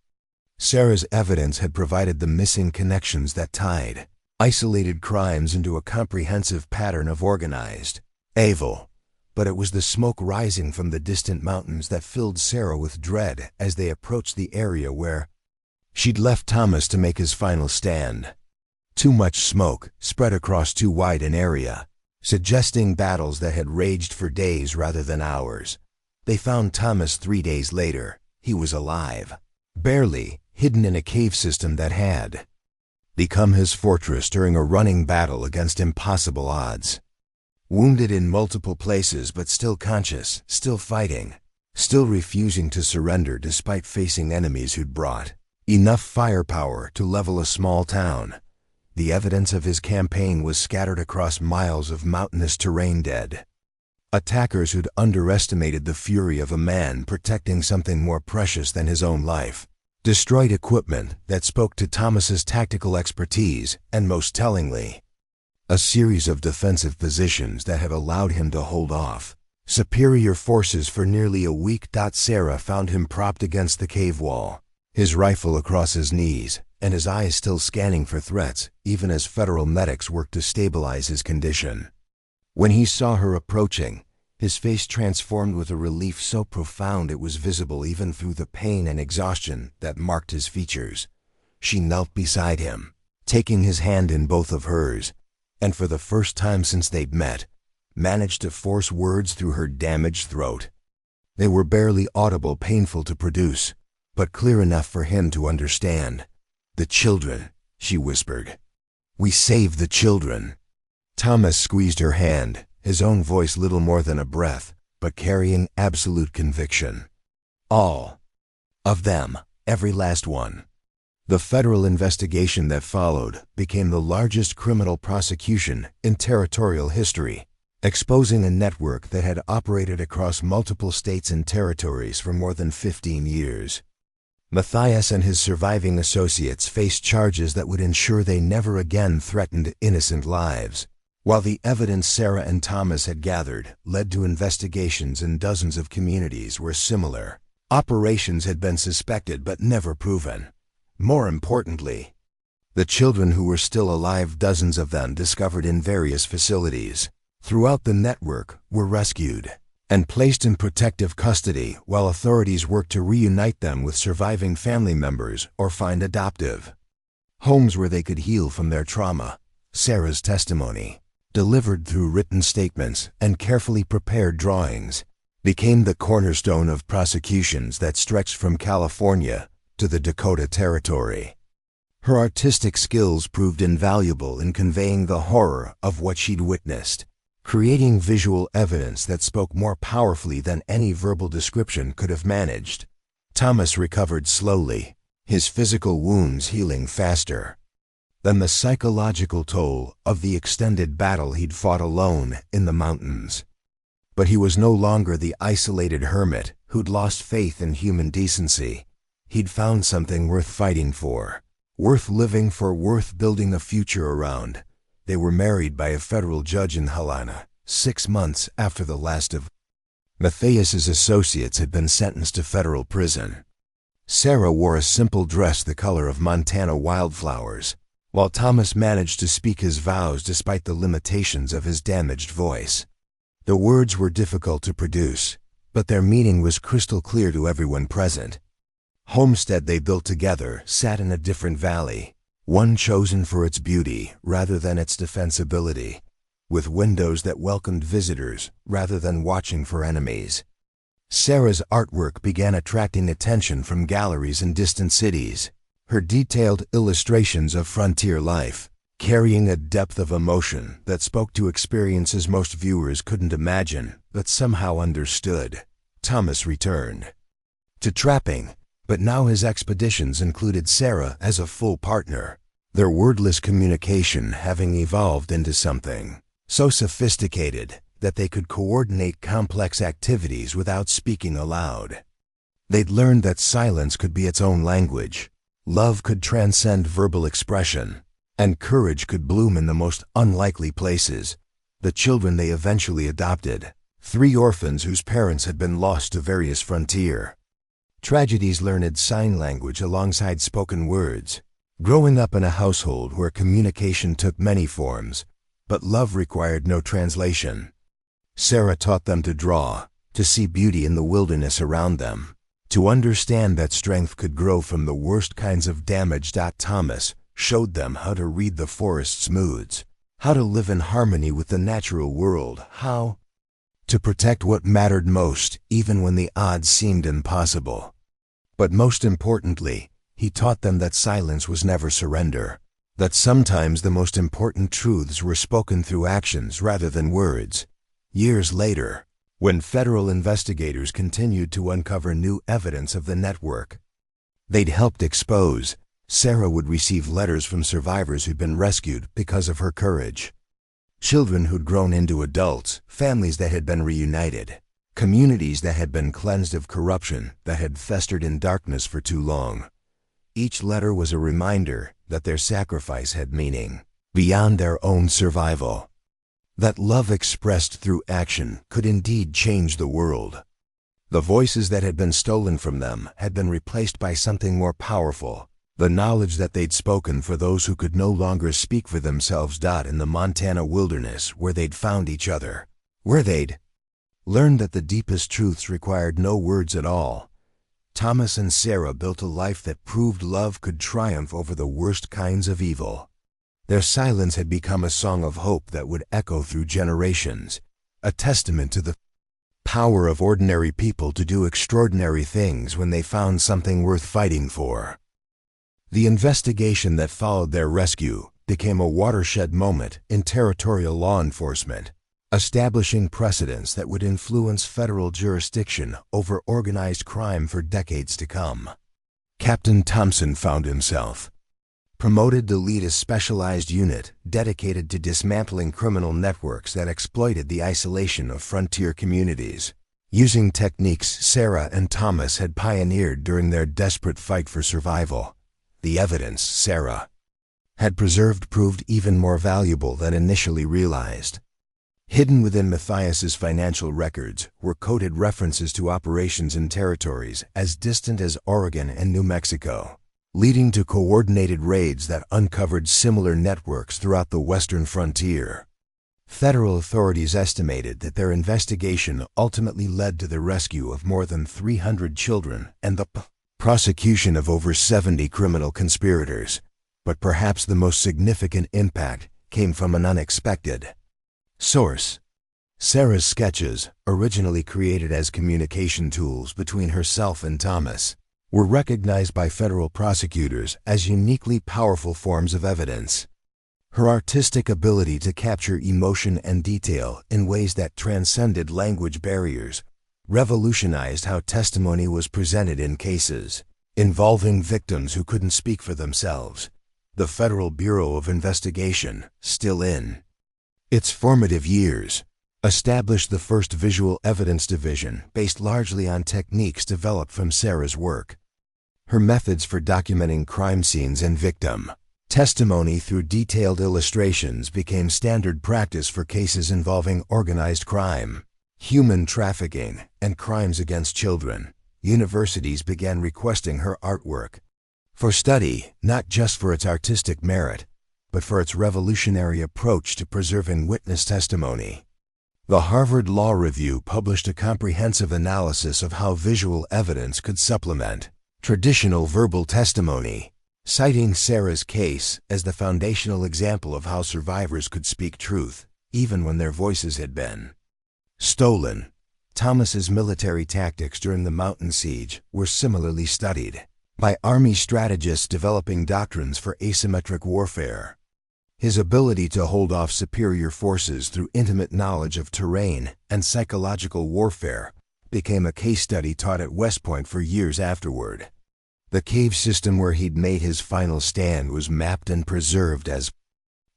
Sarah's evidence had provided the missing connections that tied isolated crimes into a comprehensive pattern of organized evil. But it was the smoke rising from the distant mountains that filled Sarah with dread as they approached the area where she'd left Thomas to make his final stand. Too much smoke spread across too wide an area, suggesting battles that had raged for days rather than hours. They found Thomas 3 days later. He was alive, barely, hidden in a cave system that had become his fortress during a running battle against impossible odds. Wounded in multiple places but still conscious, still fighting, still refusing to surrender despite facing enemies who'd brought enough firepower to level a small town. The evidence of his campaign was scattered across miles of mountainous terrain. Dead attackers who'd underestimated the fury of a man protecting something more precious than his own life. Destroyed equipment that spoke to Thomas's tactical expertise, and most tellingly, a series of defensive positions that had allowed him to hold off superior forces for nearly a week. Sarah found him propped against the cave wall, his rifle across his knees, and his eyes still scanning for threats, even as federal medics worked to stabilize his condition. When he saw her approaching, his face transformed with a relief so profound it was visible even through the pain and exhaustion that marked his features. She knelt beside him, taking his hand in both of hers, and for the first time since they'd met, managed to force words through her damaged throat. They were barely audible, painful to produce, but clear enough for him to understand. "The children," she whispered. "We saved the children." Thomas squeezed her hand, his own voice little more than a breath, but carrying absolute conviction. "All of them, every last one." The federal investigation that followed became the largest criminal prosecution in territorial history, exposing a network that had operated across multiple states and territories for more than 15 years. Matthias and his surviving associates faced charges that would ensure they never again threatened innocent lives, while the evidence Sarah and Thomas had gathered led to investigations in dozens of communities where similar operations had been suspected but never proven. More importantly, the children who were still alive, dozens of them discovered in various facilities throughout the network, were rescued and placed in protective custody while authorities worked to reunite them with surviving family members or find adoptive homes where they could heal from their trauma. Sarah's testimony, delivered through written statements and carefully prepared drawings, became the cornerstone of prosecutions that stretched from California to the Dakota Territory. Her artistic skills proved invaluable in conveying the horror of what she'd witnessed, creating visual evidence that spoke more powerfully than any verbal description could have managed. Thomas recovered slowly, his physical wounds healing faster than the psychological toll of the extended battle he'd fought alone in the mountains. But he was no longer the isolated hermit who'd lost faith in human decency. He'd found something worth fighting for, worth living for, worth building a future around. They were married by a federal judge in Helena, 6 months after the last of Matthias's associates had been sentenced to federal prison. Sarah wore a simple dress the color of Montana wildflowers, while Thomas managed to speak his vows despite the limitations of his damaged voice. The words were difficult to produce, but their meaning was crystal clear to everyone present. Homestead they built together sat in a different valley, one chosen for its beauty rather than its defensibility, with windows that welcomed visitors rather than watching for enemies. Sarah's artwork began attracting attention from galleries in distant cities, her detailed illustrations of frontier life carrying a depth of emotion that spoke to experiences most viewers couldn't imagine but somehow understood. Thomas returned to trapping, but now his expeditions included Sarah as a full partner, their wordless communication having evolved into something so sophisticated that they could coordinate complex activities without speaking aloud. They'd learned that silence could be its own language, love could transcend verbal expression, and courage could bloom in the most unlikely places. The children they eventually adopted, 3 orphans whose parents had been lost to various frontier tragedies, learned sign language alongside spoken words, growing up in a household where communication took many forms, but love required no translation. Sarah taught them to draw, to see beauty in the wilderness around them, to understand that strength could grow from the worst kinds of damage. Thomas showed them how to read the forest's moods, how to live in harmony with the natural world, how to protect what mattered most even when the odds seemed impossible. But most importantly, he taught them that silence was never surrender, that sometimes the most important truths were spoken through actions rather than words. Years later, when federal investigators continued to uncover new evidence of the network they'd helped expose, Sarah would receive letters from survivors who'd been rescued because of her courage. Children who'd grown into adults, families that had been reunited, communities that had been cleansed of corruption that had festered in darkness for too long. Each letter was a reminder that their sacrifice had meaning beyond their own survival, that love expressed through action could indeed change the world. The voices that had been stolen from them had been replaced by something more powerful, the knowledge that they'd spoken for those who could no longer speak for themselves. In the Montana wilderness, where they'd found each other, where they'd learned that the deepest truths required no words at all, Thomas and Sarah built a life that proved love could triumph over the worst kinds of evil. Their silence had become a song of hope that would echo through generations, a testament to the power of ordinary people to do extraordinary things when they found something worth fighting for. The investigation that followed their rescue became a watershed moment in territorial law enforcement, establishing precedents that would influence federal jurisdiction over organized crime for decades to come. Captain Thompson found himself promoted to lead a specialized unit dedicated to dismantling criminal networks that exploited the isolation of frontier communities, using techniques Sarah and Thomas had pioneered during their desperate fight for survival. The evidence Sarah had preserved proved even more valuable than initially realized. Hidden within Matthias's financial records were coded references to operations in territories as distant as Oregon and New Mexico, leading to coordinated raids that uncovered similar networks throughout the western frontier. Federal authorities estimated that their investigation ultimately led to the rescue of more than 300 children and the prosecution of over 70 criminal conspirators. But perhaps the most significant impact came from an unexpected source. Sarah's sketches, originally created as communication tools between herself and Thomas, were recognized by federal prosecutors as uniquely powerful forms of evidence. Her artistic ability to capture emotion and detail in ways that transcended language barriers revolutionized how testimony was presented in cases involving victims who couldn't speak for themselves. The Federal Bureau of Investigation, still in its formative years, established the first Visual Evidence Division based largely on techniques developed from Sarah's work. Her methods for documenting crime scenes and victim testimony through detailed illustrations became standard practice for cases involving organized crime, human trafficking, and crimes against children. Universities began requesting her artwork for study, not just for its artistic merit, but for its revolutionary approach to preserving witness testimony. The Harvard Law Review published a comprehensive analysis of how visual evidence could supplement traditional verbal testimony, citing Sarah's case as the foundational example of how survivors could speak truth, even when their voices had been stolen. Thomas's military tactics during the mountain siege were similarly studied by Army strategists developing doctrines for asymmetric warfare. His ability to hold off superior forces through intimate knowledge of terrain and psychological warfare became a case study taught at West Point for years afterward. The cave system where he'd made his final stand was mapped and preserved as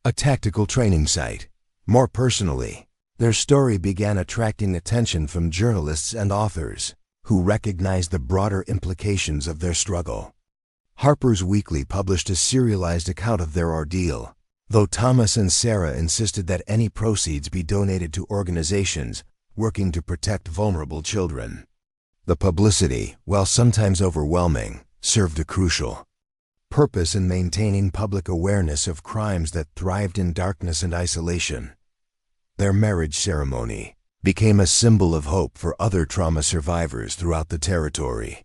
a tactical training site. More personally, Their story began attracting attention from journalists and authors, who recognized the broader implications of their struggle. Harper's Weekly published a serialized account of their ordeal, though Thomas and Sarah insisted that any proceeds be donated to organizations working to protect vulnerable children. The publicity, while sometimes overwhelming, served a crucial purpose in maintaining public awareness of crimes that thrived in darkness and isolation. Their marriage ceremony became a symbol of hope for other trauma survivors throughout the territory.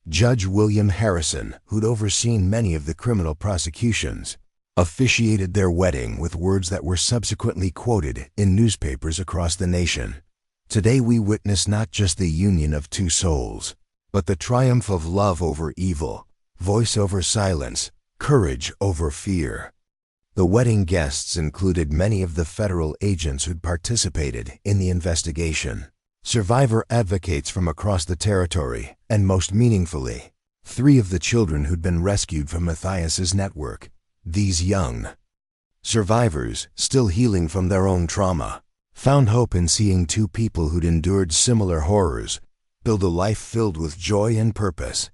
Judge William Harrison, who'd overseen many of the criminal prosecutions, officiated their wedding with words that were subsequently quoted in newspapers across the nation. Today we witness not just the union of two souls, but the triumph of love over evil, voice over silence, courage over fear. The wedding guests included many of the federal agents who'd participated in the investigation, survivor advocates from across the territory, and most meaningfully, 3 of the children who'd been rescued from Matthias's network. These young survivors, still healing from their own trauma, found hope in seeing 2 people who'd endured similar horrors build a life filled with joy and purpose.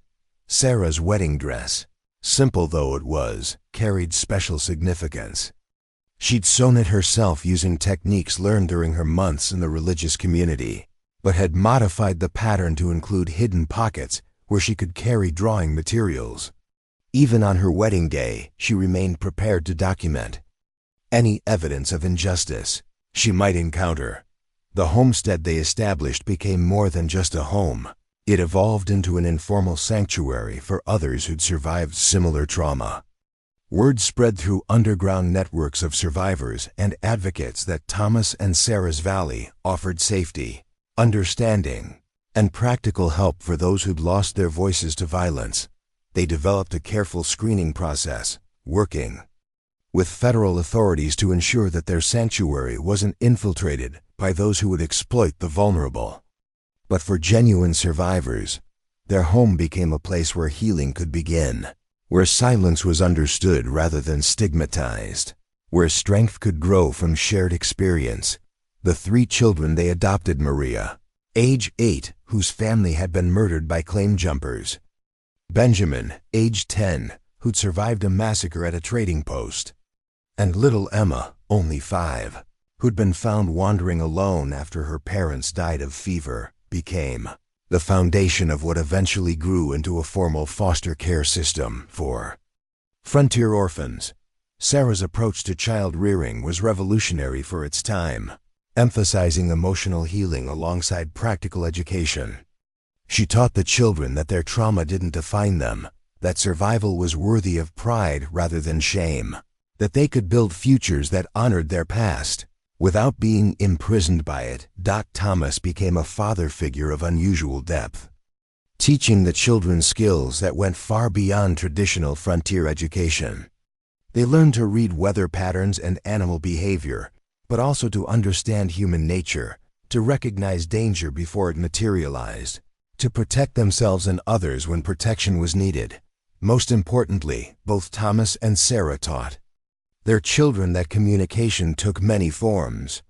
Sarah's wedding dress, simple though it was, carried special significance. She'd sewn it herself using techniques learned during her months in the religious community, but had modified the pattern to include hidden pockets where she could carry drawing materials. Even on her wedding day, she remained prepared to document any evidence of injustice she might encounter. The homestead they established became more than just a home. It evolved into an informal sanctuary for others who'd survived similar trauma. Word spread through underground networks of survivors and advocates that Thomas and Sarah's Valley offered safety, understanding, and practical help for those who'd lost their voices to violence. They developed a careful screening process, working with federal authorities to ensure that their sanctuary wasn't infiltrated by those who would exploit the vulnerable. But for genuine survivors, their home became a place where healing could begin, where silence was understood rather than stigmatized, where strength could grow from shared experience. The 3 children they adopted: Maria, age 8, whose family had been murdered by claim jumpers; Benjamin, age 10, who'd survived a massacre at a trading post; and little Emma, only 5, who'd been found wandering alone after her parents died of fever, became the foundation of what eventually grew into a formal foster care system for frontier orphans. Sarah's approach to child rearing was revolutionary for its time, emphasizing emotional healing alongside practical education. She taught the children that their trauma didn't define them, that survival was worthy of pride rather than shame, that they could build futures that honored their past without being imprisoned by it. Thomas became a father figure of unusual depth, teaching the children skills that went far beyond traditional frontier education. They learned to read weather patterns and animal behavior, but also to understand human nature, to recognize danger before it materialized, to protect themselves and others when protection was needed. Most importantly, both Thomas and Sarah taught their children that communication took many forms.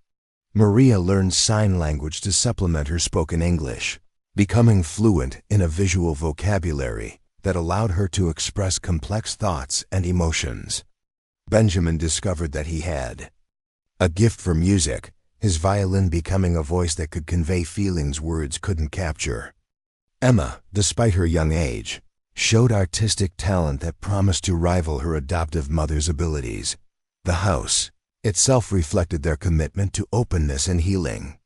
Maria learned sign language to supplement her spoken English, becoming fluent in a visual vocabulary that allowed her to express complex thoughts and emotions. Benjamin discovered that he had a gift for music, his violin becoming a voice that could convey feelings words couldn't capture. Emma, despite her young age, showed artistic talent that promised to rival her adoptive mother's abilities. The house itself reflected their commitment to openness and healing.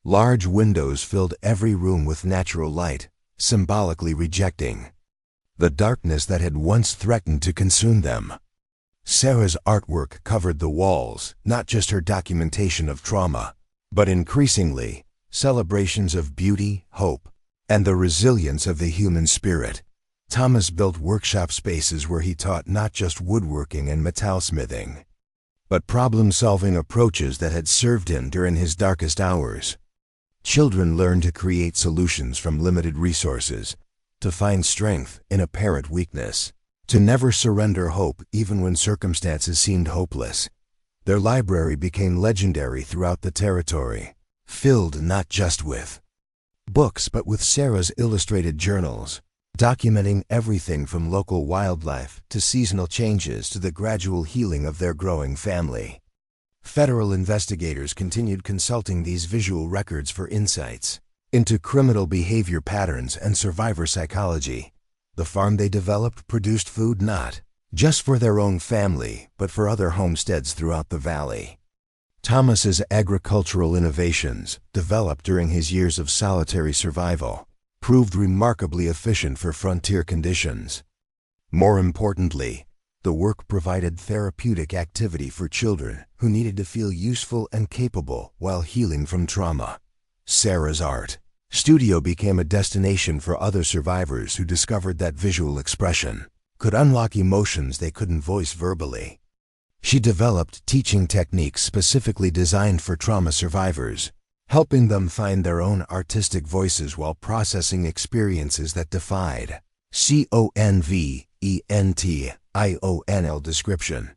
Large windows filled every room with natural light, symbolically rejecting the darkness that had once threatened to consume them. Sarah's artwork covered the walls, not just her documentation of trauma, but increasingly celebrations of beauty, hope, and the resilience of the human spirit. Thomas built workshop spaces where he taught not just woodworking and metalsmithing, but problem-solving approaches that had served him during his darkest hours. Children learned to create solutions from limited resources, to find strength in apparent weakness, to never surrender hope even when circumstances seemed hopeless. Their library became legendary throughout the territory, filled not just with books but with Sarah's illustrated journals, documenting everything from local wildlife to seasonal changes to the gradual healing of their growing family. Federal investigators continued consulting these visual records for insights into criminal behavior patterns and survivor psychology. The farm they developed produced food not just for their own family, but for other homesteads throughout the valley. Thomas's agricultural innovations, developed during his years of solitary survival, proved remarkably efficient for frontier conditions. More importantly, the work provided therapeutic activity for children who needed to feel useful and capable while healing from trauma. Sarah's art studio became a destination for other survivors who discovered that visual expression could unlock emotions they couldn't voice verbally. She developed teaching techniques specifically designed for trauma survivors, helping them find their own artistic voices while processing experiences that defied conventional description.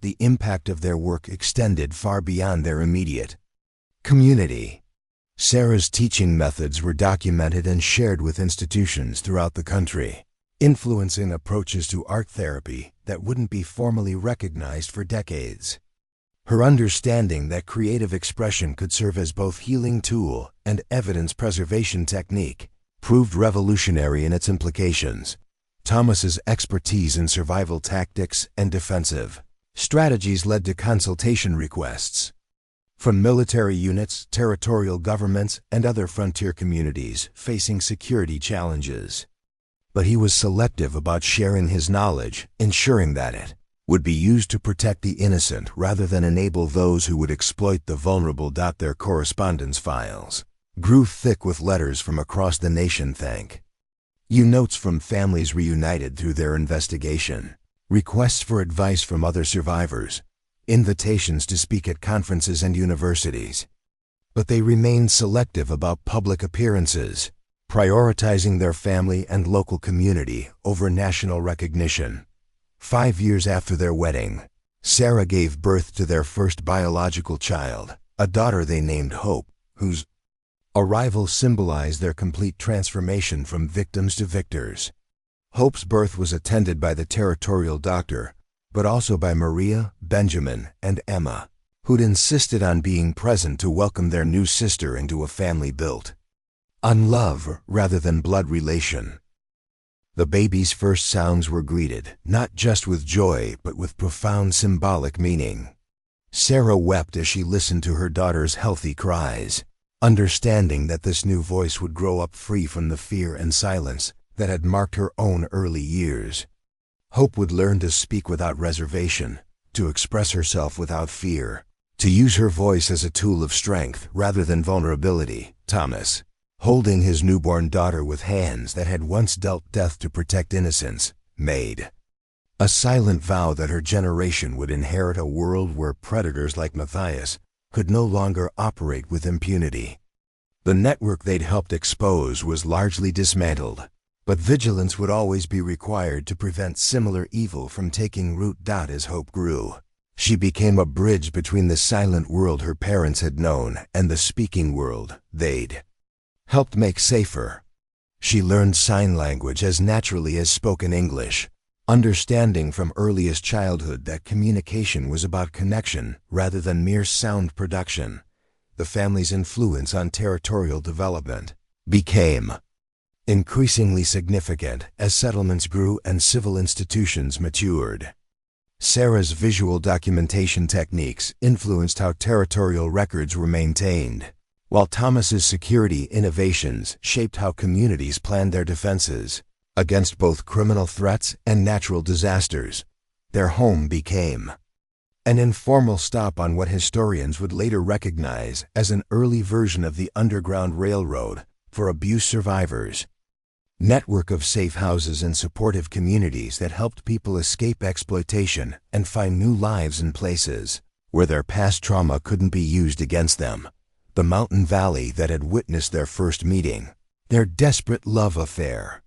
The impact of their work extended far beyond their immediate community. Sarah's teaching methods were documented and shared with institutions throughout the country, influencing approaches to art therapy that wouldn't be formally recognized for decades. Her understanding that creative expression could serve as both healing tool and evidence preservation technique proved revolutionary in its implications. Thomas's expertise in survival tactics and defensive strategies led to consultation requests from military units, territorial governments, and other frontier communities facing security challenges. But he was selective about sharing his knowledge, ensuring that it would be used to protect the innocent rather than enable those who would exploit the vulnerable. Their correspondence files grew thick with letters from across the nation, thank you notes from families reunited through their investigation, requests for advice from other survivors, invitations to speak at conferences and universities. But they remained selective about public appearances, prioritizing their family and local community over national recognition. 5 years after their wedding, Sarah gave birth to their first biological child, a daughter they named Hope, whose arrival symbolized their complete transformation from victims to victors. Hope's birth was attended by the territorial doctor, but also by Maria, Benjamin, and Emma, who'd insisted on being present to welcome their new sister into a family built on love rather than blood relation. The baby's first sounds were greeted not just with joy but with profound symbolic meaning. Sarah wept as she listened to her daughter's healthy cries, understanding that this new voice would grow up free from the fear and silence that had marked her own early years. Hope would learn to speak without reservation, to express herself without fear, to use her voice as a tool of strength rather than vulnerability. Thomas, holding his newborn daughter with hands that had once dealt death to protect innocence, made a silent vow that her generation would inherit a world where predators like Matthias could no longer operate with impunity. The network they'd helped expose was largely dismantled, but vigilance would always be required to prevent similar evil from taking root. As Hope grew, she became a bridge between the silent world her parents had known and the speaking world they'd helped make safer. She learned sign language as naturally as spoken English, understanding from earliest childhood that communication was about connection rather than mere sound production. The family's influence on territorial development became increasingly significant as settlements grew and civil institutions matured. Sarah's visual documentation techniques influenced how territorial records were maintained, while Thomas's security innovations shaped how communities planned their defenses against both criminal threats and natural disasters. Their home became an informal stop on what historians would later recognize as an early version of the Underground Railroad for abuse survivors. Network of safe houses and supportive communities that helped people escape exploitation and find new lives in places where their past trauma couldn't be used against them. The mountain valley that had witnessed their first meeting, their desperate love affair,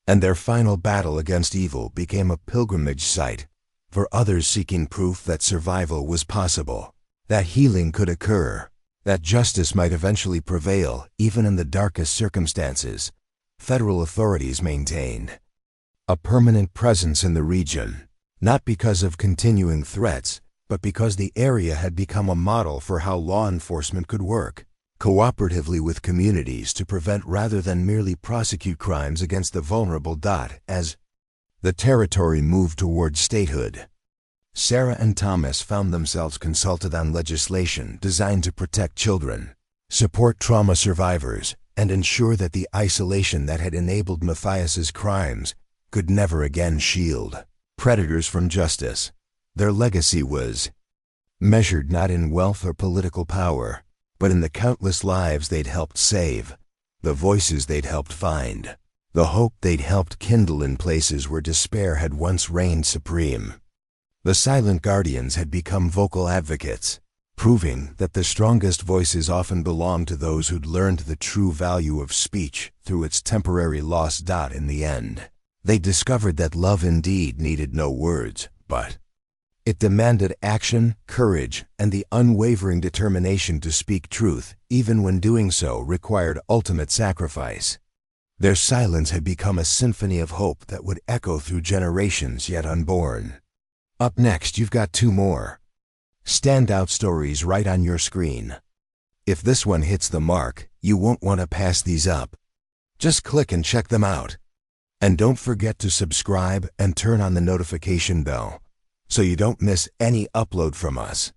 and their final battle against evil became a pilgrimage site for others seeking proof that survival was possible, that healing could occur, that justice might eventually prevail even in the darkest circumstances. Federal authorities maintained a permanent presence in the region, not because of continuing threats, but because the area had become a model for how law enforcement could work cooperatively with communities to prevent rather than merely prosecute crimes against the vulnerable. As the territory moved toward statehood, Sarah and Thomas found themselves consulted on legislation designed to protect children, support trauma survivors, and ensure that the isolation that had enabled Matthias's crimes could never again shield predators from justice. Their legacy was measured not in wealth or political power, but in the countless lives they'd helped save, the voices they'd helped find, the hope they'd helped kindle in places where despair had once reigned supreme. The silent guardians had become vocal advocates, proving that the strongest voices often belong to those who'd learned the true value of speech through its temporary loss. In the end, they discovered that love indeed needed no words, but it demanded action, courage, and the unwavering determination to speak truth, even when doing so required ultimate sacrifice. Their silence had become a symphony of hope that would echo through generations yet unborn. Up next, you've got two more standout stories right on your screen. If this one hits the mark, you won't want to pass these up. Just click and check them out. And don't forget to subscribe and turn on the notification bell so you don't miss any upload from us.